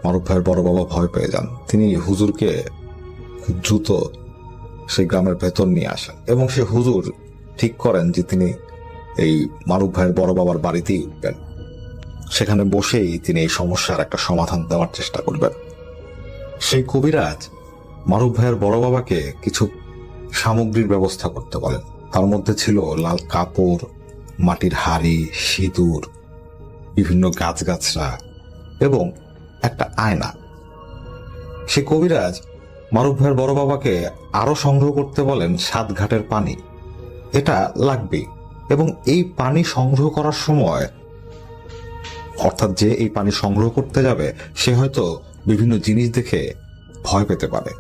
মারুফ ভাইয়ের বড় বাবা ভয় পেয়ে যান। তিনি হুজুরকে খুব দ্রুত সেই গ্রামের ভেতর নিয়ে আসেন এবং সে হুজুর ঠিক করেন যে তিনি এই মারুফ ভাইয়ের বড় বাবার বাড়িতেই উঠবেন। সেখানে বসেই তিনি এই সমস্যার একটা সমাধান দেওয়ার চেষ্টা করবেন। সেই কবিরাজ মারুফ ভাইয়ের বড় বাবাকে কিছু সামগ্রীর ব্যবস্থা করতে বলেন। তার মধ্যে ছিল লাল কাপড়, মাটির হাড়ি, সিঁদুর, বিভিন্ন গাছগাছরা এবং একটা আয়না। সে কবিরাজ মারুফ ভাইয়ের বড় বাবাকে আরো সংগ্রহ করতে বলেন 7 ঘাটের পানি, এটা লাগবেই। এবং এই পানি সংগ্রহ করার সময়, অর্থাৎ যে এই পানি সংগ্রহ করতে যাবে সে হয়তো বিভিন্ন জিনিস দেখে ভয় পেতে পারে।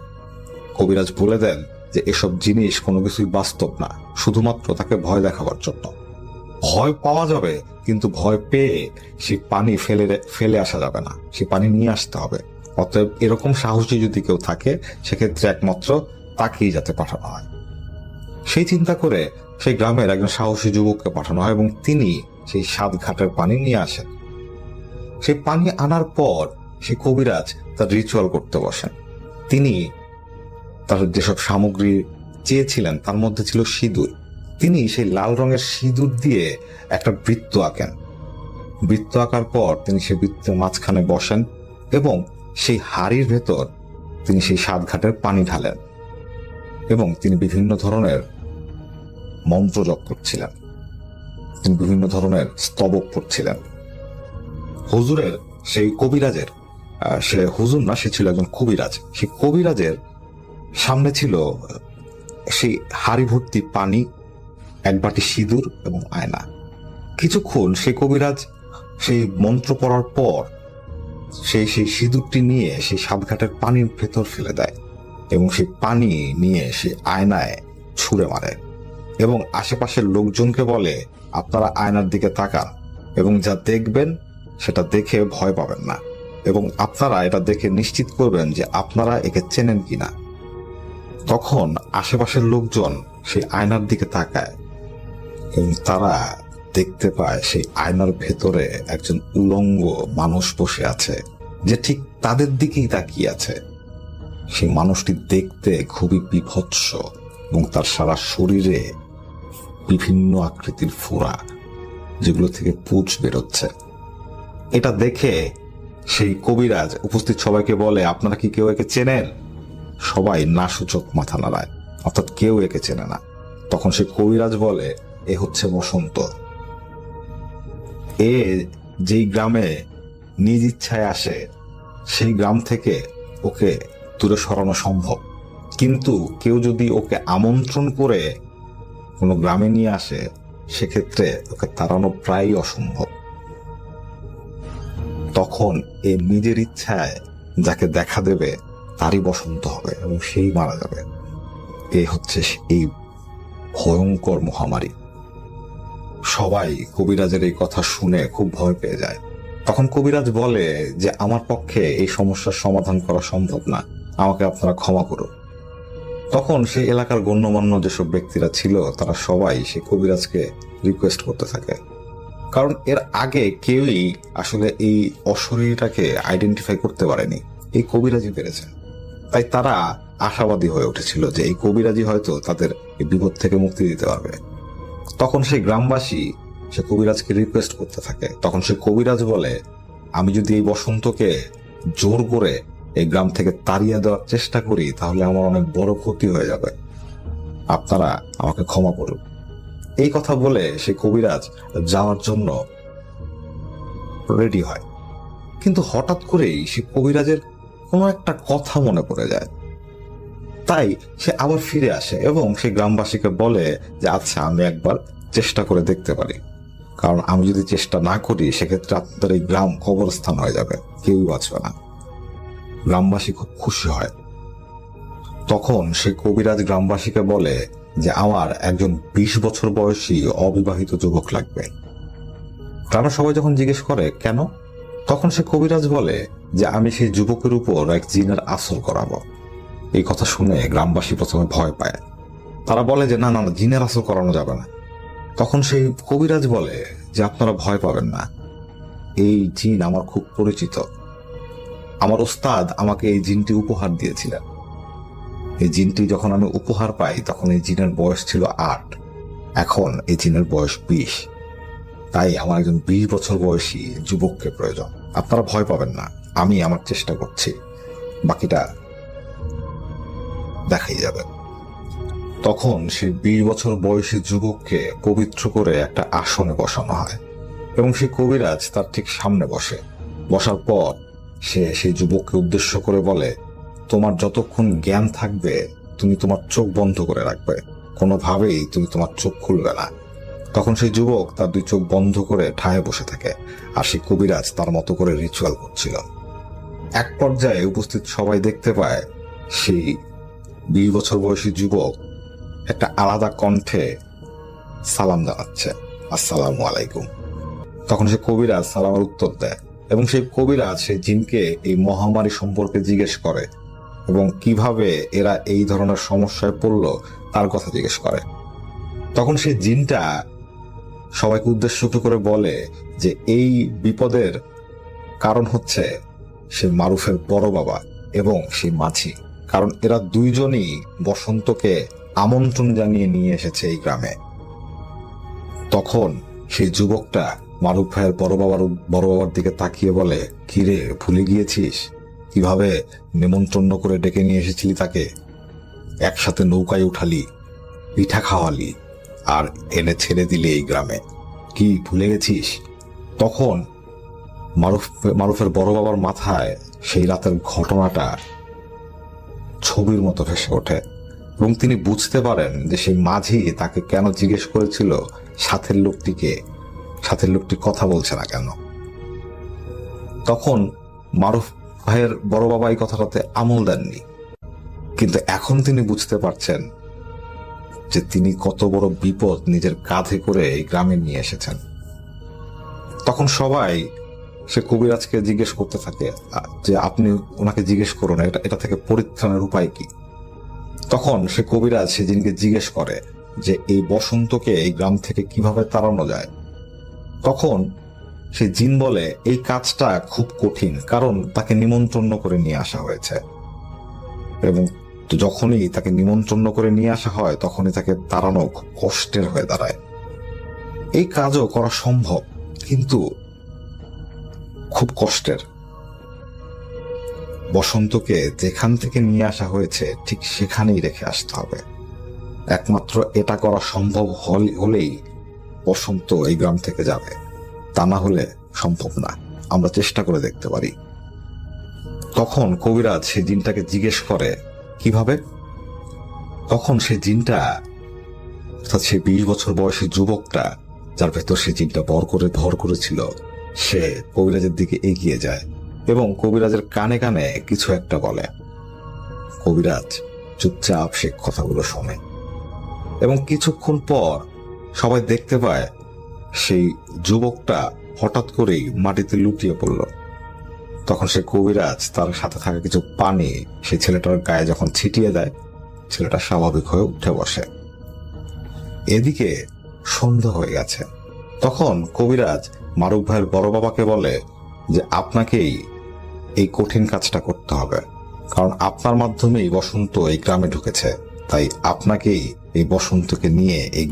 কবিরাজ বলে দেন যে এসব জিনিস কোনো কিছুই বাস্তব না, শুধুমাত্র তাকে ভয় দেখাবার জন্য। ভয় পাওয়া যাবে কিন্তু ভয় পেয়ে সে পানি ফেলে আসা যাবে না, সে পানি নিয়ে আসতে হবে। অতএব এরকম সাহসী যদি কেউ থাকে সেক্ষেত্রে একমাত্র তাকেই যাতে পাঠানো হয়। সেই চিন্তা করে সেই গ্রামের একজন সাহসী যুবককে পাঠানো হয় এবং তিনি সেই 7 ঘাটের পানি নিয়ে আসেন। সেই পানি আনার পর সেই কবিরাজ তার রিচুয়াল করতে বসেন। তিনি তার যেসব সামগ্রী চেয়েছিলেন তার মধ্যে ছিল সিঁদুর। তিনি সেই লাল রঙের সিঁদুর দিয়ে একটা বৃত্ত আঁকেন। বৃত্ত আঁকার পর তিনি সেই বৃত্তের মাঝখানে বসেন এবং সেই হাড়ির ভেতর তিনি সেই 7 ঘাটের পানি ঢালেন এবং তিনি বিভিন্ন ধরনের মন্ত্র জপ করছিলেন, তিনি বিভিন্ন ধরনের স্তবক পড়ছিলেন। হুজুরের সেই কবিরাজের সে হুজুর না, সে ছিল একজন কবিরাজ। সেই কবিরাজের সামনে ছিল সেই হাড়ি ভর্তি পানি, এক বাটি সিঁদুর এবং আয়না। কিছুক্ষণ সেই কবিরাজ সেই মন্ত্র পড়ার পর সেই সিঁদুরটি নিয়ে সেই সাতঘাটের পানির ভেতর ফেলে দেয় এবং সেই পানি নিয়ে সেই আয়নায় ছুঁড়ে মারে এবং আশেপাশের লোকজনকে বলে, আপনারা আয়নার দিকে তাকান এবং যা দেখবেন সেটা দেখে ভয় পাবেন না এবং আপনারা এটা দেখে নিশ্চিত করবেন যে আপনারা একে চেনেন কিনা। তখন আশেপাশের লোকজন সেই আয়নার দিকে তাকায় এবং তারা দেখতে পায় সেই আয়নার ভেতরে একজন উলঙ্গ মানুষ বসে আছে, যে ঠিক তাদের দিকেই তাকিয়ে আছে। সেই মানুষটি দেখতে খুবই বিভৎস এবং তার সারা শরীরে বিভিন্ন আকৃতির ফোড়া, যেগুলো থেকে পুঁজ বেরোচ্ছে। এটা দেখে সেই কবিরাজ উপস্থিত সবাইকে বলে, আপনারা কি কেউ একে চেনেন? সবাই না সূচক মাথা নাড়ায়, অর্থাৎ কেউ একে চেনে না। তখন সেই কবিরাজ বলে, এ হচ্ছে বসন্ত। এ যেই গ্রামে নিজ ইচ্ছায় আসে সেই গ্রাম থেকে ওকে দূরে সরানো সম্ভব, কিন্তু কেউ যদি ওকে আমন্ত্রণ করে কোনো গ্রামে নিয়ে আসে সেক্ষেত্রে ওকে তাড়ানো প্রায় অসম্ভব। তখন এ নিজের ইচ্ছায় যাকে দেখা দেবে তারই বসন্ত হবে এবং সেই মারা যাবে। এই হচ্ছে এই ভয়ঙ্কর মহামারী। সবাই কবিরাজের এই কথা শুনে খুব ভয় পেয়ে যায়। তখন কবিরাজ বলে যে, আমার পক্ষে এই সমস্যার সমাধান করা সম্ভব না, আমাকে আপনারা ক্ষমা করুন। তখন সেই এলাকার গণ্যমান্য যেসব ব্যক্তিরা ছিল তারা সবাই সেই কবিরাজকে রিকোয়েস্ট করতে থাকে, কারণ এর আগে কেউই আসলে এই অশরীরটাকে আইডেন্টিফাই করতে পারেনি, এই কবিরাজই পেরেছে। তাই তারা আশাবাদী হয়ে উঠেছিল যে এই কবিরাজই হয়তো তাদের এই বিপদ থেকে মুক্তি দিতে পারবে। তখন সেই গ্রামবাসী সে কবিরাজকে রিকোয়েস্ট করতে থাকে। তখন সে কবিরাজ বলে, আমি যদি এই বসন্তকে জোর করে এই গ্রাম থেকে তাড়িয়ে দেওয়ার চেষ্টা করি তাহলে আমার অনেক বড় ক্ষতি হয়ে যাবে, আপনারা আমাকে ক্ষমা করুন। এই কথা বলে সে কবিরাজ যাওয়ার জন্য রেডি হয়, কিন্তু হঠাৎ করেই সে কবিরাজের কোনো একটা কথা মনে পড়ে যায়। তাই সে আবার ফিরে আসে এবং সে গ্রামবাসীকে বলে যে, আচ্ছা আমি একবার চেষ্টা করে দেখতে পারি, কারণ আমি যদি চেষ্টা না করি সেক্ষেত্রে আপনাদের এই গ্রাম কবরস্থান হয়ে যাবে, কেউই বাঁচবে না। গ্রামবাসী খুব খুশি হয়। তখন সে কবিরাজ গ্রামবাসীকে বলে যে, আমার একজন 20 বছর বয়সী অবিবাহিত যুবক লাগবে। গ্রামের সবাই যখন জিজ্ঞেস করে কেন, তখন সে কবিরাজ বলে যে, আমি সেই যুবকের উপর এক জিনের আসর করাবো। এই কথা শুনে গ্রামবাসী প্রথমে ভয় পায়, তারা বলে যে না না, জিনের আসর করানো যাবে না। তখন সেই কবিরাজ বলে যে, আপনারা ভয় পাবেন না, এই জিন আমার খুব পরিচিত, আমার ওস্তাদ আমাকে এই জিনটি উপহার দিয়েছিলেন। এই জিনটি যখন আমি উপহার পাই তখন এই জিনের বয়স ছিল 8, এখন এই জিনের বয়স 20। তাই আমার একজন 20 বছর বয়সী যুবককে প্রয়োজন। আপনারা ভয় পাবেন না, আমি আমার চেষ্টা করছি, বাকিটা দেখাই যাবে। তখন সেই 20 বছর বয়সী যুবককে পবিত্র করে একটা আসনে বসানো হয় এবং সেই কবিরাজ তার ঠিক সামনে বসে। বসার পর সে সেই যুবককে উদ্দেশ্য করে বলে, তোমার যতক্ষণ জ্ঞান থাকবে তুমি তোমার চোখ বন্ধ করে রাখবে, কোনোভাবেই তুমি তোমার চোখ খুলবে না। তখন সেই যুবক তার 2 চোখ বন্ধ করে ঠায় বসে থাকে আর সেই কবিরাজ তার মতো করে রিচুয়াল করছিল। এক পর্যায়ে উপস্থিত সবাই দেখতে পায় সেই 20 বছর বয়সী যুবক একটা আলাদা কণ্ঠে সালাম জানাচ্ছে, আসসালামু আলাইকুম। তখন সে কবিরাজ সালামের উত্তর দেয় এবং সেই কবিরাজ সেই জিনকে এই মহামারী সম্পর্কে জিজ্ঞেস করে এবং কিভাবে এরা এই ধরনের সমস্যায় পড়ল তার কথা জিজ্ঞেস করে। তখন সেই জিনটা সবাইকে উদ্দেশ্য করে বলে যে এই বিপদের কারণ হচ্ছে সে মারুফের বড় বাবা এবং সেই মাছি, কারণ এরা দুইজনই বসন্তকে আমন্ত্রণ জানিয়ে নিয়ে এসেছে এই গ্রামে। তখন সেই যুবকটা মারুফ ভাইয়ের বড় বাবার দিকে তাকিয়ে বলে, কিরে ভুলে গিয়েছিস কিভাবে নিমন্ত্রণ করে ডেকে নিয়ে এসেছিলি তাকে, একসাথে নৌকায় উঠালি, পিঠা খাওয়ালি আর এনে ছেড়ে দিলি এই গ্রামে, কি ভুলে গেছিস? তখন মারুফের বড় বাবার মাথায় সেই রাতের ঘটনাটা ছবির মতো ভেসে ওঠে এবং তিনি বুঝতে পারেন যে সেই মাঝি তাকে কেন জিজ্ঞেস করেছিল সাথের লোকটি কথা বলছে না কেন। তখন মারুফ ভাইয়ের বড় বাবা এই কথাটাতে আমল দেননি, কিন্তু এখন তিনি বুঝতে পারছেন যে তিনি কত বড় বিপদ নিজের কাঁধে করে এই গ্রামে নিয়ে এসেছেন। তখন সবাই সে কবিরাজকে জিজ্ঞেস করতে থাকে যে আপনি ওনাকে জিজ্ঞেস করুন এটা থেকে পরিত্রাণের উপায় কি। তখন সে কবিরাজ সেদিনকে জিজ্ঞেস করে যে এই বসন্তকে এই গ্রাম থেকে কিভাবে তাড়ানো যায়। তখন সে জিন বলে এই কাজটা খুব কঠিন, কারণ তাকে নিমন্ত্রণ করে নিয়ে আসা হয়েছে এবং যখনই তাকে নিমন্ত্রণ করে নিয়ে আসা হয় তখনই তাকে তাড়ানো খুব কষ্টের হয়ে দাঁড়ায়। এই কাজও করা সম্ভব, কিন্তু খুব কষ্টের। বসন্তকে যেখান থেকে নিয়ে আসা হয়েছে ঠিক সেখানেই রেখে আসতে হবে। একমাত্র এটা করা সম্ভব হলেই বসন্ত এই গ্রাম থেকে যাবে, তা না হলে সম্ভব না। আমরা চেষ্টা করে দেখতে পারি। তখন কবিরাজ সেই জিনটাকে জিজ্ঞেস করে কিভাবে। তখন সেই জিনটা, অর্থাৎ সেই 20 বছর বয়সী যুবকটা যার ভেতর সেই জিনটা ভর করেছিল, সে কবিরাজের দিকে এগিয়ে যায় এবং কবিরাজের কানে কানে কিছু একটা বলে। কবিরাজ চুপচাপ সে কথাগুলো শোনে এবং কিছুক্ষণ পর সবাই দেখতে পায় সেই যুবকটা হঠাৎ করেই মাটিতে লুটিয়ে পড়ল। তখন সে কবিরাজ তার সাথে থাকা কিছু পানি সেই ছেলেটার গায়ে যখন ছিটিয়ে দেয়, ছেলেটা স্বাভাবিক হয়ে উঠে বসে। এদিকে সন্ধ্যা হয়ে গেছে। তখন কবিরাজ মারুফ ভাইয়ের বড় বাবাকে বলে যে আপনাকেই এই কঠিন কাজটা করতে হবে, কারণ আপনার মাধ্যমেই বসন্ত এই গ্রামে ঢুকেছে, তাই আপনাকেই এই বসন্তকে নিয়ে এই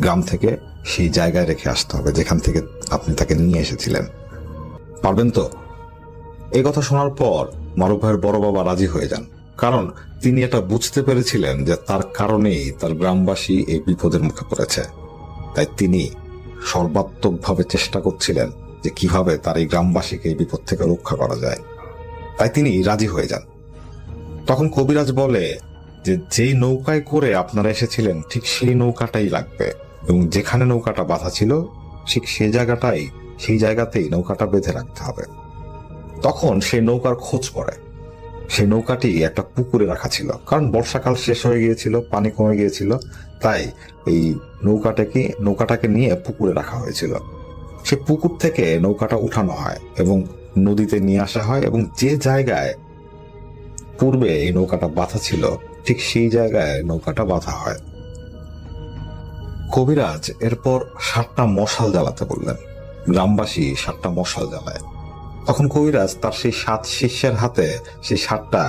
গ্রাম থেকে সেই জায়গায় রেখে আসতে হবে যেখান থেকে আপনি তাকে নিয়ে এসেছিলেন। পারবেন তো? এই কথা শোনার পর মারুফ ভাইয়ের বড় বাবা রাজি হয়ে যান, কারণ তিনি এটা বুঝতে পেরেছিলেন যে তার কারণেই তার গ্রামবাসী এই বিপদের মুখে পড়েছে। তাই তিনি সর্বাত্মকভাবে চেষ্টা করছিলেন যে কিভাবে তার এই গ্রামবাসীকে এই বিপদ থেকে রক্ষা করা যায়। তাই তিনি রাজি হয়ে যান। তখন কবিরাজ বলে যে যেই নৌকায় করে আপনারা এসেছিলেন ঠিক সেই নৌকাটাই লাগবে এবং যেখানে নৌকাটা বাঁধা ছিল ঠিক সেই জায়গাতেই নৌকাটা বেঁধে রাখতে হবে। তখন সেই নৌকার খোঁজ পড়ে। সেই নৌকাটি একটা পুকুরে রাখা ছিল, কারণ বর্ষাকাল শেষ হয়ে গিয়েছিল, পানি কমে গিয়েছিল, তাই এই নৌকাটাকে নিয়ে পুকুরে রাখা হয়েছিল। সে পুকুর থেকে নৌকাটা উঠানো হয় এবং নদীতে নিয়ে আসা হয় এবং যে জায়গায় পূর্বে এই নৌকাটা বাঁধা ছিল ঠিক সেই জায়গায় নৌকাটা বাঁধা হয়। কবিরাজ এরপর 7টা মশাল জ্বালাতে বললেন। গ্রামবাসী 7টা মশাল জ্বালায়। তখন কবিরাজ তার সেই 7 শিষ্যের হাতে সেই 7টা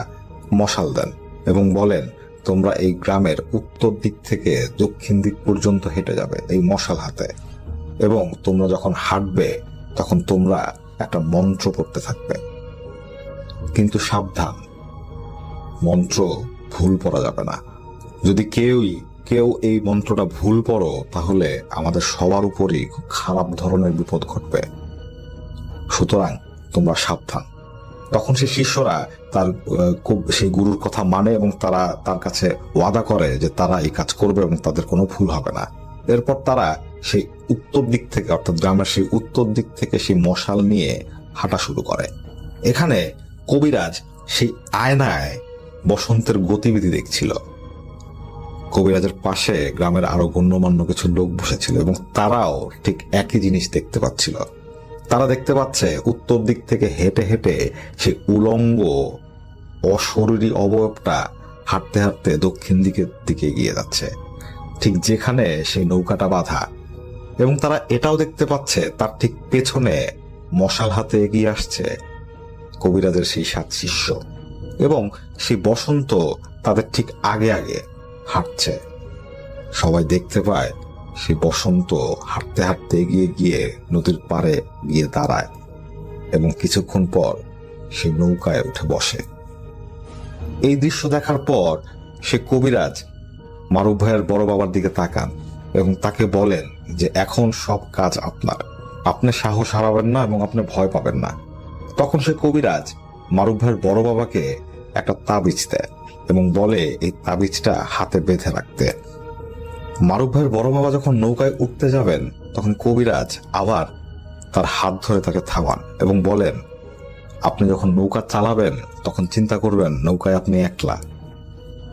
মশাল দেন এবং বলেন তোমরা এই গ্রামের উত্তর দিক থেকে দক্ষিণ দিক পর্যন্ত হেঁটে যাবে এই মশাল হাতে, এবং তোমরা যখন হাঁটবে তখন তোমরা একটা মন্ত্র পড়তে থাকবে, কিন্তু সাবধান, মন্ত্র ভুল পড়া যাবে না। যদি কেউ এই মন্ত্রটা ভুল পড়ো তাহলে আমাদের সবার উপরই খুব খারাপ ধরনের বিপদ ঘটবে, সুতরাং তোমরা সাবধান। তখন সেই শিষ্যরা সেই গুরুর কথা মানে এবং তারা তার কাছে ওয়াদা করে যে তারা এই কাজ করবে এবং তাদের কোনো ভুল হবে না। এরপর তারা সেই উত্তর দিক থেকে, অর্থাৎ গ্রামের সেই উত্তর দিক থেকে সেই মশাল নিয়ে হাঁটা শুরু করে। এখানে কবিরাজ সেই আয়নায় বসন্তের গতিবিধি দেখছিল। কবিরাজের পাশে গ্রামের আরো গণ্যমান্য কিছু লোক বসেছিল এবং তারাও ঠিক একই জিনিস দেখতে পাচ্ছিল। তারা দেখতে পাচ্ছে উত্তর দিক থেকে হেঁটে হেঁটে সেই উলঙ্গ অশরীরী অবয়বটা হাঁটতে হাঁটতে দক্ষিণ দিকে এগিয়ে যাচ্ছে, ঠিক যেখানে সেই নৌকাটা বাঁধা। এবং তারা এটাও দেখতে পাচ্ছে তার ঠিক পেছনে মশাল হাতে এগিয়ে আসছে কবিরাজের সেই 7 শিষ্য, এবং সেই বসন্ত তাদের ঠিক আগে আগে হাঁটছে। সবাই দেখতে পায় সেই বসন্ত হাঁটতে হাঁটতে এগিয়ে গিয়ে নদীর পাড়ে গিয়ে দাঁড়ায় এবং কিছুক্ষণ পর সেই নৌকায় উঠে বসে। এই দৃশ্য দেখার পর সে কবিরাজ মারুফ ভাইয়ের বড় বাবার দিকে তাকান এবং তাকে বলেন যে এখন সব কাজ আপনার, আপনি সাহস হারাবেন না এবং আপনি ভয় পাবেন না। তখন সে কবিরাজ মারুফ ভাইয়ের বড় বাবাকে একটা তাবিজ দেয় এবং বলে এই তাবিজটা হাতে বেঁধে রাখতে। মারুফ ভাইয়ের বড় বাবা যখন নৌকায় উঠতে যাবেন তখন কবিরাজ আবার তার হাত ধরে তাকে থামান এবং বলেন, আপনি যখন নৌকা চালাবেন তখন চিন্তা করবেন নৌকায় আপনি একলা।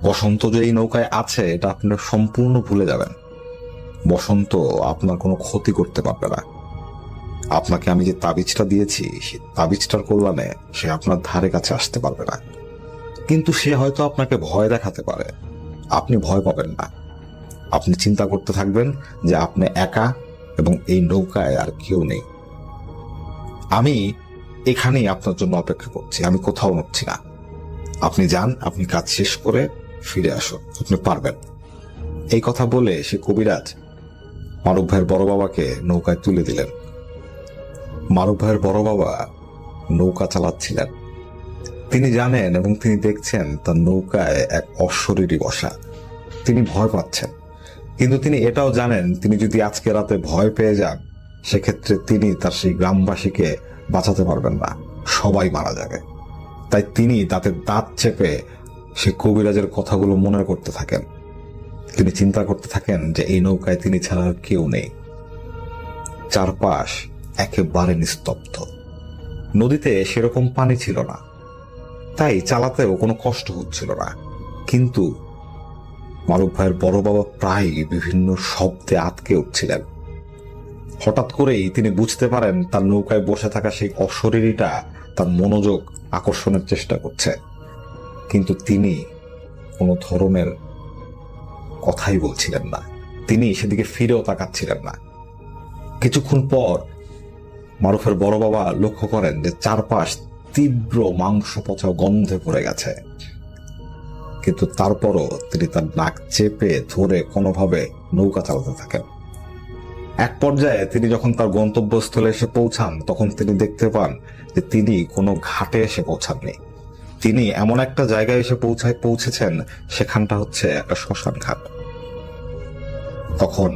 বসন্ত যে এই নৌকায় আছে এটা আপনি সম্পূর্ণ ভুলে যাবেন। বসন্ত আপনার কোনো ক্ষতি করতে পারবে না। আপনাকে আমি যে তাবিজটা দিয়েছি সেই তাবিজটার কল্যাণে সে আপনার ধারে কাছে আসতে পারবে না, কিন্তু সে হয়তো আপনাকে ভয় দেখাতে পারে। আপনি ভয় পাবেন না। আপনি চিন্তা করতে থাকবেন যে আপনি একা এবং এই নৌকায় আর কেউ নেই। আমি এখানেই আপনার জন্য অপেক্ষা করছি, আমি কোথাও নড়ছি না। আপনি যান, আপনি কাজ শেষ করে ফিরে আসুন, আপনি পারবেন। এই কথা বলে সে কবিরাজ মারুফ ভাইয়ের বড় বাবাকে নৌকায় তুলে দিলেন। মারুফ ভাইয়ের বড় বাবা নৌকা চালাচ্ছিলেন। তিনি জানেন এবং তিনি দেখছেন তার নৌকায় এক অশরীরী বসা। তিনি ভয় পাচ্ছেন, কিন্তু তিনি এটাও জানেন তিনি যদি আজকে রাতে ভয় পেয়ে যান সেক্ষেত্রে তিনি তার সেই গ্রামবাসীকে বাঁচাতে পারবেন না, সবাই মারা যাবে। তাই তিনি তাতে দাঁত চেপে সে কবিরাজের কথাগুলো মনে করতে থাকেন। তিনি চিন্তা করতে থাকেন যে এই নৌকায় তিনি ছাড়া আর কেউ নেই। চারপাশ একেবারে নিস্তব্ধ। নদীতে সেরকম পানি ছিল না, তাই চালাতেও কোনো কষ্ট হচ্ছিল না। কিন্তু মারুফ ভাইয়ের বড় বাবা প্রায় বিভিন্ন শব্দে আটকে উঠছিলেন। হঠাৎ করেই তিনি বুঝতে পারেন তার নৌকায় বসে থাকা সেই অশরীরীটা তার মনোযোগ আকর্ষণের চেষ্টা করছে, কিন্তু তিনি কোনো ধরনের কথাই বলছিলেন না। তিনি সেদিকে ফিরেও তাকাচ্ছিলেন না। কিছুক্ষণ পর মারুফের বড় বাবা লক্ষ্য করেন যে চারপাশ তীব্র মাংস পচা গন্ধে পড়ে গেছে, কিন্তু তারপরও তিনি তার নাক চেপে ধরে কোনোভাবে নৌকা চালাতে থাকেন। এক পর্যায়ে তিনি যখন তার গন্তব্যস্থলে এসে পৌঁছান তখন তিনি দেখতে পান যে তিনি কোনো ঘাটে এসে পৌঁছাননি। তিনি এমন একটা জায়গায় এসে পৌঁছেছেন সেখানটা হচ্ছে একটা শ্মশান ঘাট। তখন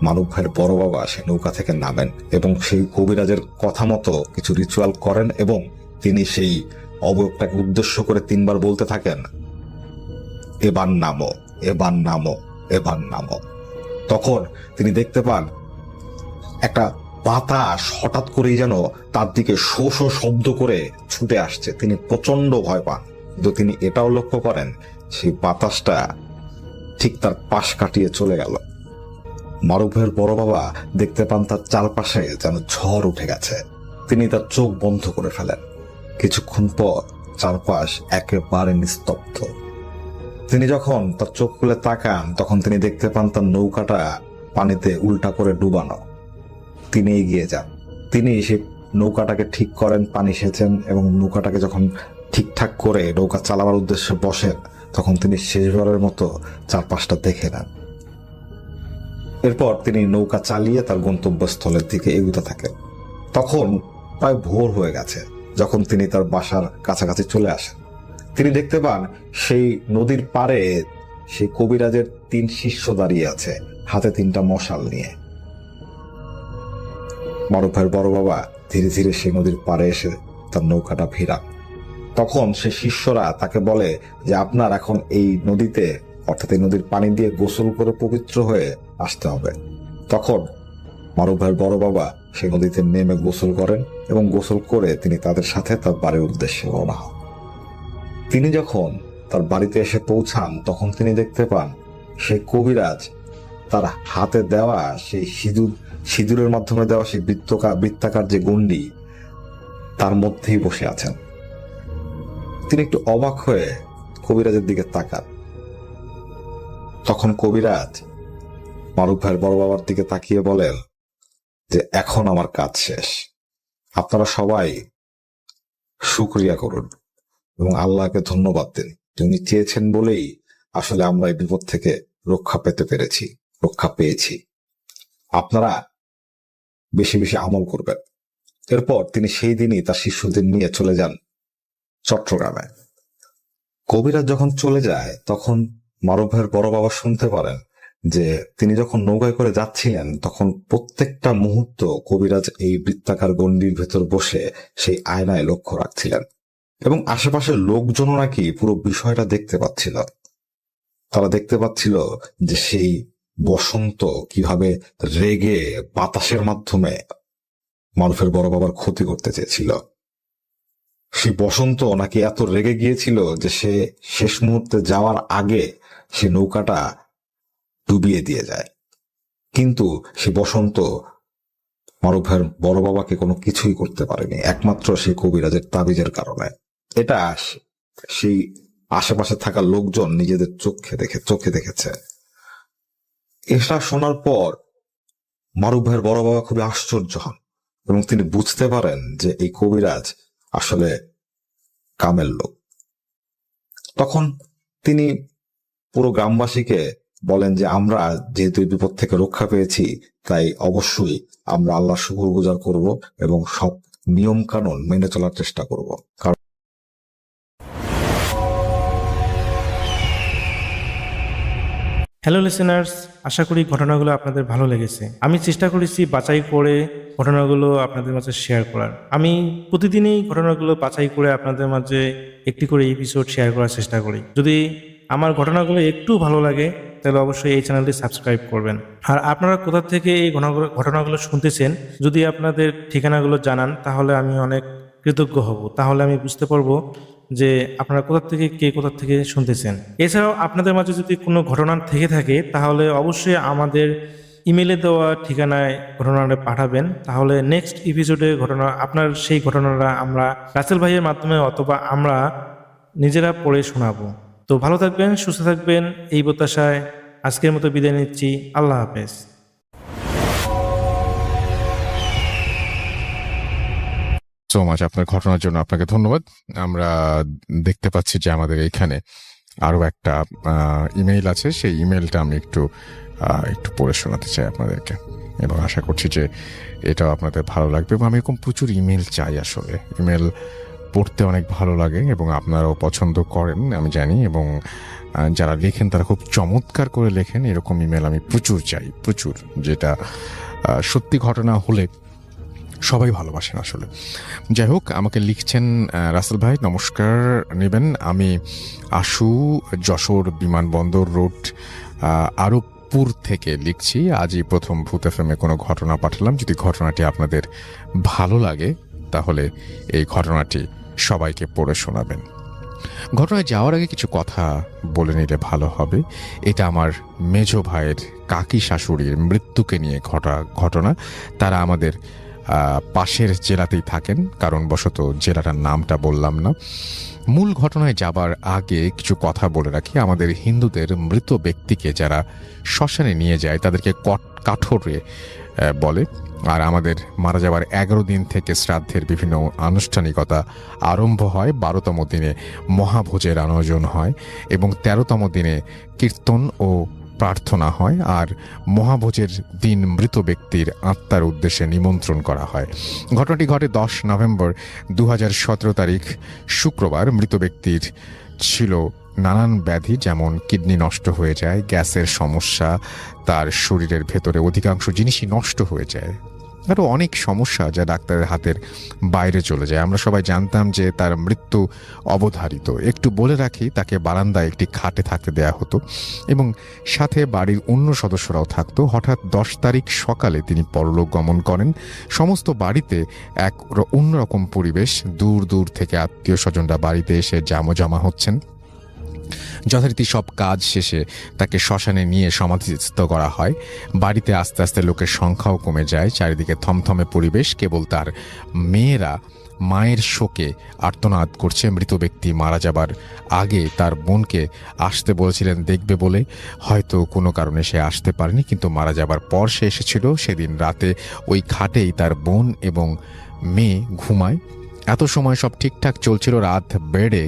মারুফ ভাইয়ের বড় বাবা সে নৌকা থেকে নামেন এবং সেই কবিরাজের কথা মতো কিছু রিচুয়াল করেন এবং তিনি সেই অবয়বটাকে উদ্দেশ্য করে 3 বার বলতে থাকেন, এবার নামো, এবার নামো, এবার নামো। তখন তিনি দেখতে পান একটা বাতাস হঠাৎ করেই যেন তার দিকে শো শো শব্দ করে ছুটে আসছে। তিনি প্রচন্ড ভয় পান, কিন্তু তিনি এটাও লক্ষ্য করেন সেই বাতাসটা ঠিক তার পাশ কাটিয়ে চলে গেল। মারুফ ভাইয়ের বড় বাবা দেখতে পান তার চারপাশে যেন ঝড় উঠে গেছে। তিনি তার চোখ বন্ধ করে ফেলেন। কিছুক্ষণ পর চারপাশ একেবারে নিস্তব্ধ। তিনি যখন তার চোখ খুলে তাকান তখন তিনি দেখতে পান তার নৌকাটা পানিতে উল্টা করে ডুবানো। তিনি এগিয়ে যান, তিনি সেই নৌকাটাকে ঠিক করেন, পানি সেচেন এবং নৌকাটাকে যখন ঠিকঠাক করে নৌকা চালাবার উদ্দেশ্যে বসেন তখন তিনি শেষবারের মতো চারপাশটা দেখে নেন। এরপর তিনি নৌকা চালিয়ে তার গন্তব্যস্থলের দিকে এগোতে থাকেন। তখন প্রায় ভোর হয়ে গেছে। যখন তিনি তার বাসার কাছাকাছি চলে আসেন তিনি দেখতে পান সেই নদীর পাড়ে সেই কবিরাজের 3 শিষ্য দাঁড়িয়ে আছে, হাতে 3টা মশাল নিয়ে। মারুফ ভাইয়ের বড় বাবা ধীরে ধীরে সেই নদীর পাড়ে এসে তার নৌকাটা ভিড়ান। তখন সে শিষ্যরা তাকে বলে যে আপনার এখন এই নদীতে অর্থাৎ এই নদীর পানি দিয়ে গোসল করে পবিত্র হয়ে আসতে হবে। তখন মারুফ ভাইয়ের বড় বাবা সেই নদীতে নেমে গোসল করেন এবং গোসল করে তিনি তাদের সাথে তার বাড়ির উদ্দেশ্যে রওনা হন। তিনি যখন তার বাড়িতে এসে পৌঁছান তখন তিনি দেখতে পান সেই কবিরাজ তার হাতে দেওয়া সেই সিঁদুরের মাধ্যমে দেওয়া সেই বৃত্তাকার যে গণ্ডি তার মধ্যেই বসে আছেন। তিনি একটু অবাক হয়ে কবিরাজের দিকে তাকান। তখন কবিরাজ মারুফ ভাইয়ের বড় বাবার দিকে তাকিয়ে বলেন যে এখন আমার কাজ শেষ, আপনারা সবাই শুকরিয়া করুন এবং আল্লাহকে ধন্যবাদ দিন। তিনি চেয়েছেন বলেই আসলে আমরা এই বিপদ থেকে রক্ষা পেয়েছি। আপনারা বেশি বেশি আমল করবেন। এরপর তিনি সেই দিনই তার শিষ্যদের নিয়ে চলে যান চট্টগ্রামে। কবিরাজ যখন চলে যায় তখন মারুফ ভাইয়ের বড় বাবা শুনতে পারেন যে তিনি যখন নৌকায় করে যাচ্ছিলেন তখন প্রত্যেকটা মুহূর্ত কবিরাজ এই বৃত্তাকার গণ্ডির ভেতর বসে সেই আয়নায় লক্ষ্য রাখছিলেন এবং আশেপাশের লোকজনও নাকি পুরো বিষয়টা দেখতে পাচ্ছিল। তারা দেখতে পাচ্ছিল যে সেই বসন্ত কিভাবে রেগে বাতাসের মাধ্যমে মারুফের বড় বাবার ক্ষতি করতে চেয়েছিল। সেই বসন্ত নাকি এত রেগে গিয়েছিল যে সে শেষ মুহূর্তে যাওয়ার আগে সে নৌকাটা ডুবিয়ে দিয়ে যায়। কিন্তু সে বসন্ত মারুফের বড় বাবাকে কোনো কিছুই করতে পারেনি, একমাত্র সেই কবিরাজের তাবিজের কারণে। এটা সেই আশেপাশে থাকা লোকজন নিজেদের চোখে দেখেছে। এটা শোনার পর মারুফ ভাইয়ের বড় বাবা খুবই আশ্চর্য হন এবং তিনি বুঝতে পারেন যে এই কবিরাজ আসলে কামের লোক। তখন তিনি পুরো গ্রামবাসীকে বলেন যে আমরা যেহেতু এই বিপদ থেকে রক্ষা পেয়েছি, তাই অবশ্যই আমরা আল্লাহ শুকরগুজার করব এবং সব নিয়ম কানুন মেনে চলার চেষ্টা করব। কারণ হ্যালো লিসেনার্স, আশা করি ঘটনাগুলো আপনাদের ভালো লেগেছে। আমি চেষ্টা করেছি বাছাই করে ঘটনাগুলো আপনাদের মাঝে শেয়ার করার। আমি প্রতিদিনই ঘটনাগুলো বাছাই করে আপনাদের মাঝে একটি করে এপিসোড শেয়ার করার চেষ্টা করি। যদি আমার ঘটনাগুলো একটু ভালো লাগে তাহলে অবশ্যই এই চ্যানেলটি সাবস্ক্রাইব করবেন। আর আপনারা কোথা থেকে এই ঘটনাগুলো শুনতেছেন যদি আপনাদের ঠিকানাগুলো জানান তাহলে আমি অনেক কৃতজ্ঞ হব। তাহলে আমি বুঝতে পারবো যে আপনারা কোথা থেকে শুনতেছেন। এছাড়াও আপনাদের মাঝে যদি কোনো ঘটনা থেকে থাকে তাহলে অবশ্যই আমাদের ইমেলে দেওয়া ঠিকানায় ঘটনাটা পাঠাবেন। তাহলে নেক্সট এপিসোডে আপনার সেই ঘটনাটা আমরা রাসেল ভাইয়ের মাধ্যমে অথবা আমরা নিজেরা পড়ে শোনাবো। তো ভালো থাকবেন, সুস্থ থাকবেন, এই প্রত্যাশায় আজকের মতো বিদায় নিচ্ছি। আল্লাহ হাফেজ। সো মাচ আপনার ঘটনার জন্য আপনাকে ধন্যবাদ। আমরা দেখতে পাচ্ছি যে আমাদের এইখানে আরো একটা ইমেইল আছে, সেই ইমেইলটা আমি একটু পড়ে শোনাতে চাই আপনাদেরকে এবং আশা করছি যে এটাও আপনাদের ভালো লাগবে। এবং আমি এরকম প্রচুর ইমেল চাই, আসলে ইমেল পড়তে অনেক ভালো লাগে এবং আপনারাও পছন্দ করেন আমি জানি, এবং যারা লেখেন তারা খুব চমৎকার করে লেখেন। এরকম ইমেল আমি প্রচুর চাই, প্রচুর, যেটা সত্যি ঘটনা হলে সবাই ভালোবাসেন আসলে। যাই হোক, আমাকে লিখছেন রাসেল ভাই নমস্কার নেবেন, আমি আশু যশোর বিমানবন্দর রোড আরবপুর থেকে লিখছি। আজই প্রথম ভূত এফএমে কোনো ঘটনা পাঠালাম। যদি ঘটনাটি আপনাদের ভালো লাগে তাহলে এই ঘটনাটি সবাইকে পড়ে শোনাবেন। ঘটনায় যাওয়ার আগে কিছু কথা বলে নিলে ভালো হবে। এটা আমার মেজ ভাইয়ের কাকি শাশুড়ির মৃত্যুকে নিয়ে ঘটনা। তারা আমাদের পাশের জেলাতেই থাকেন, কারণবশত জেলাটার নামটা বললাম না। মূল ঘটনায় যাবার আগে কিছু কথা বলে রাখি। আমাদের হিন্দুদের মৃত ব্যক্তিকে যারা শ্মশানে নিয়ে যায় তাদেরকে কাঠোরে বলে। আর আমাদের মারা যাবার 11 দিন থেকে শ্রাদ্ধের বিভিন্ন আনুষ্ঠানিকতা আরম্ভ হয়। 12তম দিনে মহাভোজের আয়োজন হয় এবং 13তম দিনে কীর্তন ও প্রার্থনা হয়। আর মহাভোজের দিন মৃত ব্যক্তির আত্মার উদ্দেশ্যে নিমন্ত্রণ করা হয়। ঘটনাটি ঘটে 10 নভেম্বর 2017 তারিখ শুক্রবার। মৃত ব্যক্তির ছিল নানান ব্যাধি, যেমন কিডনি নষ্ট হয়ে যায়, গ্যাসের সমস্যা, তার শরীরের ভেতরে অধিকাংশ জিনিসই নষ্ট হয়ে যায়, আরও অনেক সমস্যা যা ডাক্তারের হাতের বাইরে চলে যায়। আমরা সবাই জানতাম যে তার মৃত্যু অবধারিত। একটু বলে রাখি, তাকে বারান্দায় একটি খাটে থাকতে দেয়া হতো এবং সাথে বাড়ির অন্য সদস্যরাও থাকতো। হঠাৎ 10 তারিখ সকালে তিনি পরলোক গমন করেন। সমস্ত বাড়িতে এক অন্যরকম পরিবেশ। দূর দূর থেকে আত্মীয় স্বজনরা বাড়িতে এসে জমা হচ্ছেন। যথারীতি সব কাজ শেষে তাকে শ্মশানে নিয়ে সমাধিস্থ করা হয়। বাড়িতে আস্তে আস্তে লোকের সংখ্যাও কমে যায়। চারিদিকে থমথমে পরিবেশ। কেবল তার মেয়েরা মায়ের শোকে আর্তনাদ করছে। মৃত ব্যক্তি মারা যাবার আগে তার বোনকে আসতে বলেছিলেন দেখবে বলে, হয়তো কোনো কারণে সে আসতে পারেনি, কিন্তু মারা যাবার পর সে এসেছিল। সেদিন রাতে ওই খাটেই তার বোন এবং মেয়ে ঘুমায়। এত সময় সব ঠিকঠাক চলছিল। রাত বেড়ে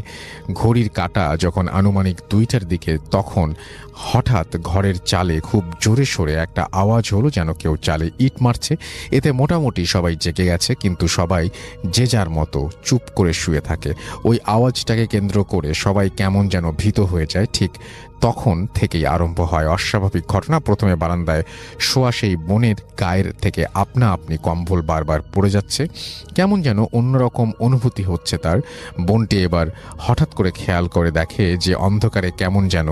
ঘড়ির কাঁটা যখন আনুমানিক 2টার দিকে, তখন হঠাৎ ঘরের চালে খুব জোরে সোরে একটা আওয়াজ হলো, যেন কেউ চালে ইট মারছে। এতে মোটামুটি সবাই জেগে গেছে, কিন্তু সবাই যে যার মতো চুপ করে শুয়ে থাকে। ওই আওয়াজটাকে কেন্দ্র করে সবাই কেমন যেন ভীত হয়ে যায়। ঠিক তখন থেকেই আরম্ভ হয় অস্বাভাবিক ঘটনা। প্রথমে বারান্দায় শোয়া সেই বোনের গায়ের থেকে আপনা আপনি কম্বল বারবার পড়ে যাচ্ছে, কেমন যেন অন্যরকম অনুভূতি হচ্ছে তার। বোনটি এবার হঠাৎ করে খেয়াল করে দেখে যে অন্ধকারে কেমন যেন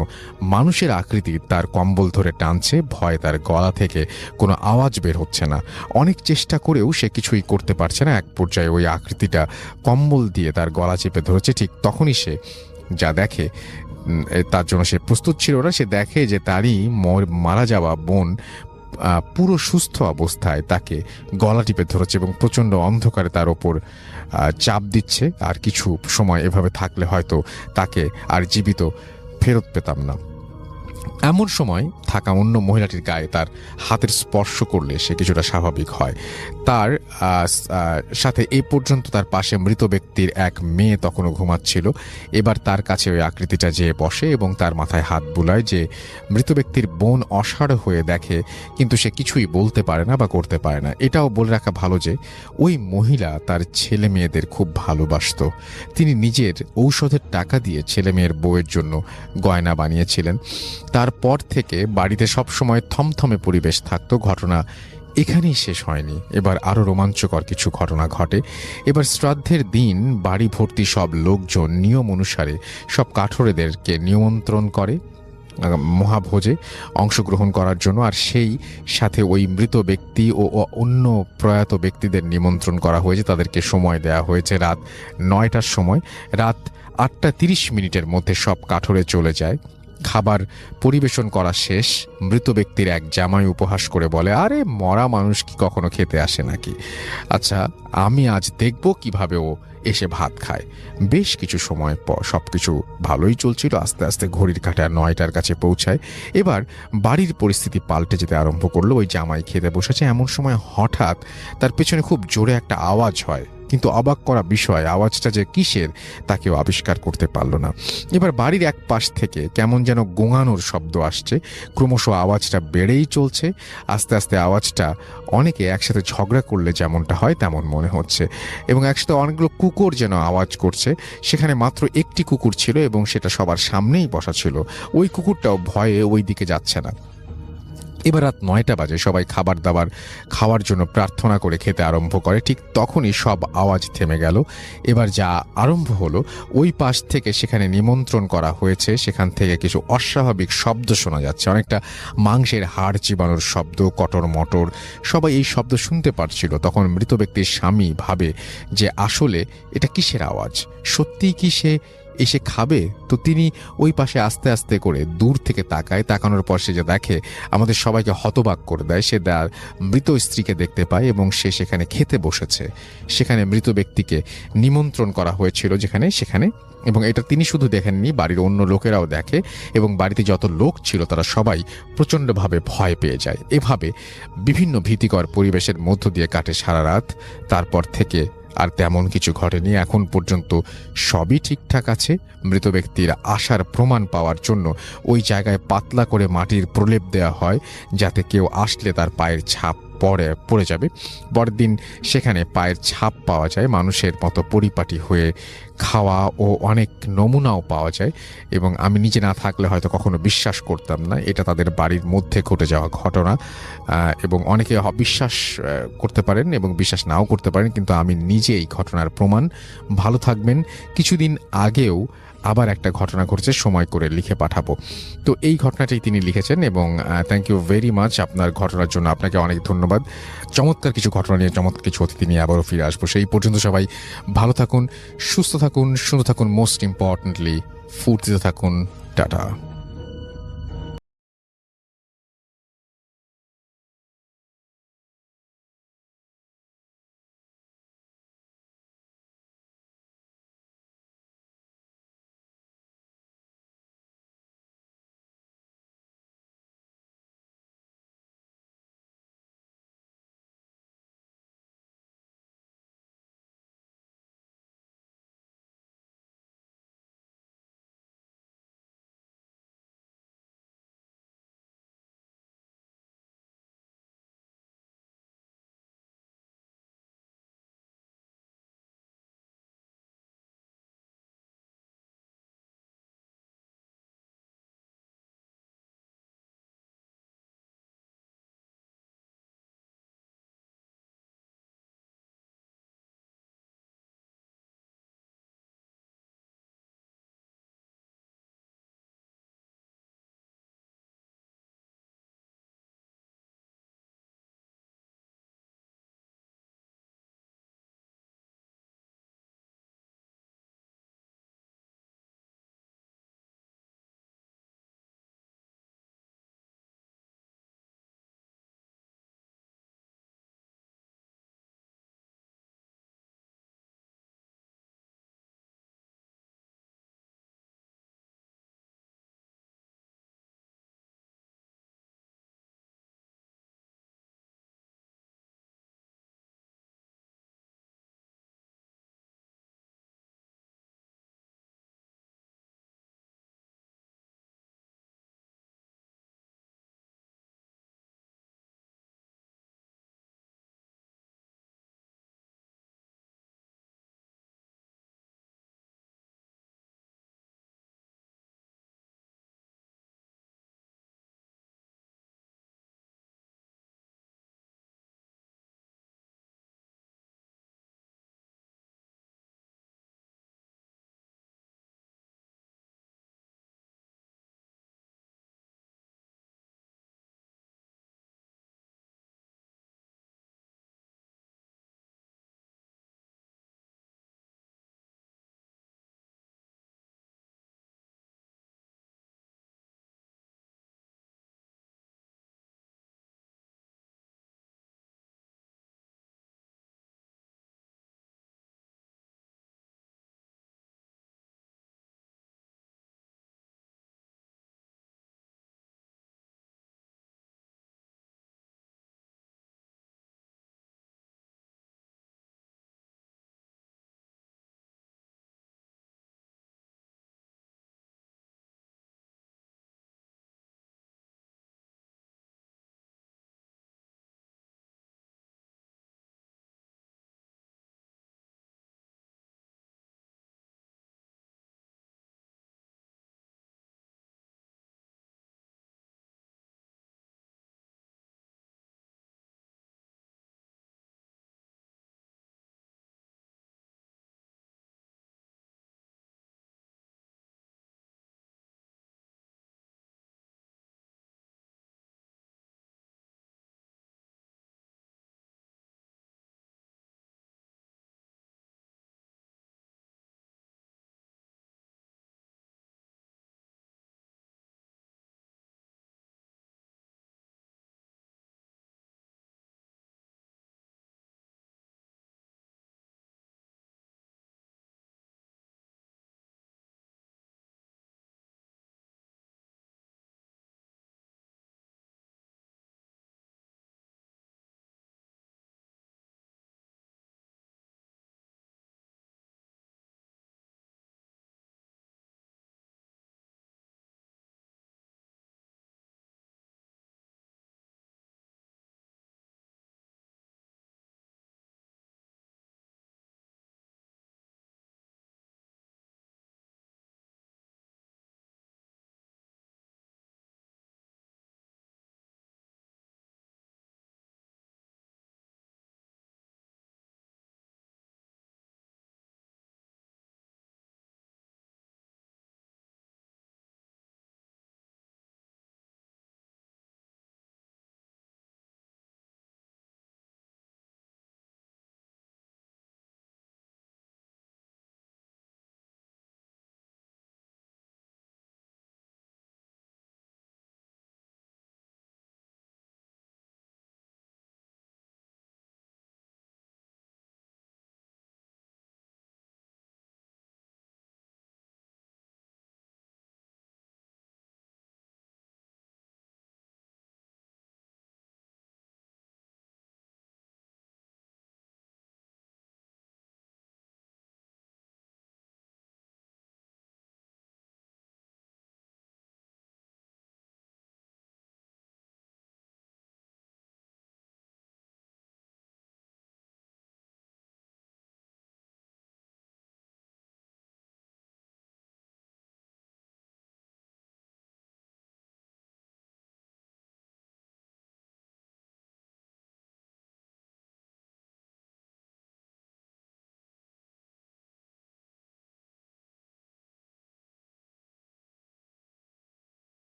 মানুষের আকৃতি তার কম্বল ধরে টানছে। ভয় তার গলা থেকে কোনো আওয়াজ বের হচ্ছে না। অনেক চেষ্টা করেও সে কিছুই করতে পারছে না। এক পর্যায়ে ওই আকৃতিটা কম্বল দিয়ে তার গলা চেপে ধরেছে। ঠিক তখনই সে যা দেখে, তার জন্য সে প্রস্তুত ছিল না। সে দেখে যে তারই মারা যাওয়া বোন পুরো সুস্থ অবস্থায় তাকে গলা টিপে ধরেছে এবং প্রচণ্ড অন্ধকারে তার ওপর চাপ দিচ্ছে। আর কিছু সময় এভাবে থাকলে হয়তো তাকে আর জীবিত ফেরত পেতাম না। এমন সময় থাকা অন্য মহিলাটির গায়ে তার হাতের স্পর্শ করলে সে কিছুটা স্বাভাবিক হয়। তার সাথে এই পর্যন্ত তার পাশে মৃত ব্যক্তির এক মেয়ে তখনও ঘুমাচ্ছিল। এবার তার কাছে ওই আকৃতিটা যেয়ে বসে এবং তার মাথায় হাত বুলায়। যে মৃত ব্যক্তির বোন অসাড় হয়ে দেখে, কিন্তু সে কিছুই বলতে পারে না বা করতে পারে না। এটাও বলে রাখা ভালো যে ওই মহিলা তার ছেলে মেয়েদের খুব ভালোবাসত। তিনি নিজের ঔষধের টাকা দিয়ে ছেলে মেয়ের বউয়ের জন্য গয়না বানিয়েছিলেন। তারপর থেকে বাড়িতে সবসময় থমথমে পরিবেশ থাকতো। ঘটনা এখানেই শেষ হয়নি, এবার আরও রোমাঞ্চকর কিছু ঘটনা ঘটে। এবার শ্রাদ্ধের দিন বাড়ি ভর্তি সব লোকজন নিয়ম অনুসারে সব কাঠুরেদেরকে নিমন্ত্রণ করে মহাভোজে অংশগ্রহণ করার জন্য। আর সেই সাথে ওই মৃত ব্যক্তি ও অন্য প্রয়াত ব্যক্তিদের নিমন্ত্রণ করা হয়েছে। তাদেরকে সময় দেওয়া হয়েছে রাত 9টার সময়। রাত 8:30 মধ্যে সব কাঠুরে চলে যায়। খাবার পরিবেশন করা শেষ। মৃত ব্যক্তির এক জামাই উপহাস করে বলে, আরে মরা মানুষ কি কখনো খেতে আসে নাকি? আচ্ছা, আমি আজ দেখব কিভাবে ও এসে ভাত খায়। বেশ কিছু সময় পর সবকিছু ভালোই চলছিল। আস্তে আস্তে ঘড়ির কাঁটা 9টার কাছে পৌঁছায়। এবার বাড়ির পরিস্থিতি পাল্টে যেতে আরম্ভ করলো। ওই জামাই খেতে বসেছে, এমন সময় হঠাৎ তার পেছনে খুব জোরে একটা আওয়াজ হয়। কিন্তু অবাক করা বিষয়, আওয়াজটা যে কিসের তা কেউ আবিষ্কার করতে পারল না। এবার বাড়ির এক পাশ থেকে কেমন যেন গোঙানোর শব্দ আসছে। ক্রমশ আওয়াজটা বেড়েই চলছে। আস্তে আস্তে আওয়াজটা অনেকে একসাথে ঝগড়া করলে যেমনটা হয় তেমন মনে হচ্ছে, এবং একসাথে অনেকগুলো কুকুর যেন আওয়াজ করছে। সেখানে মাত্র একটি কুকুর ছিল এবং সেটা সবার সামনেই বসা ছিল। ওই কুকুরটাও ভয়ে ওই দিকে যাচ্ছে না। এবার রাত 9টা বাজে। সবাই খাবার দাবার খাওয়ার জন্য প্রার্থনা করে খেতে আরম্ভ করে। ঠিক তখনই সব আওয়াজ থেমে গেল। এবার যা আরম্ভ হলো, ওই পাশ থেকে সেখানে নিমন্ত্রণ করা হয়েছে সেখান থেকে কিছু অস্বাভাবিক শব্দ শোনা যাচ্ছে। অনেকটা মাংসের হাড় চিবানোর শব্দ, কটর মটর। সবাই এই শব্দ শুনতে পারছিল। তখন মৃত ব্যক্তির স্বামী ভাবে যে আসলে এটা কিসের আওয়াজ, সত্যিই কি সে এসে খাবে? তো তিনি ওই পাশে আস্তে আস্তে করে দূর থেকে তাকায়। তাকানোর পর সে যে দেখে, আমাদের সবাইকে হতবাক করে দেয়। সে তার মৃত স্ত্রীকে দেখতে পায় এবং সে সেখানে খেতে বসেছে। সেখানে মৃত ব্যক্তিকে নিমন্ত্রণ করা হয়েছিল সেখানে, এবং এটা তিনি শুধু দেখেননি, বাড়ির অন্য লোকেরাও দেখে এবং বাড়িতে যত লোক ছিল তারা সবাই প্রচণ্ডভাবে ভয় পেয়ে যায়। এভাবে বিভিন্ন ভীতিকর পরিবেশের মধ্য দিয়ে কাটে সারা রাত। তারপর থেকে আর তেমন কিছু ঘটেনি। এখন পর্যন্ত সবই ঠিকঠাক আছে। মৃত ব্যক্তির আসার প্রমাণ পাওয়ার জন্য ওই জায়গায় পাতলা করে মাটির প্রলেপ দেওয়া হয়, যাতে কেউ আসলে তার পায়ের ছাপ পড়ে যাবে। পরের দিন সেখানে পায়ের ছাপ পাওয়া যায়, মানুষের মতো পরিপাটি হয়ে খাওয়া ও অনেক নমুনাও পাওয়া যায়। এবং আমি নিজে না থাকলে হয়তো কখনো বিশ্বাস করতাম না এটা তাদের বাড়ির মধ্যে ঘটে যাওয়া ঘটনা। এবং অনেকে বিশ্বাস করতে পারেন এবং বিশ্বাস নাও করতে পারেন, কিন্তু আমি নিজে এই ঘটনার প্রমাণ। ভালো থাকবেন। কিছুদিন আগেও আবার একটা ঘটনা ঘটেছে, সময় করে লিখে পাঠাবো। তো এই ঘটনাটাই তিনি লিখেছেন এবং থ্যাংক ইউ ভেরি মাচ আপনার ঘটনার জন্য। আপনাকে অনেক ধন্যবাদ। চমৎকার কিছু ঘটনা নিয়ে, চমৎকার কিছু অতিথি নিয়ে আবারও ফিরে আসবো। সেই পর্যন্ত সবাই ভালো থাকুন, সুস্থ থাকুন, সুন্দর থাকুন। মোস্ট ইম্পর্টেন্টলি ফুর্তিতে থাকুন। টাটা।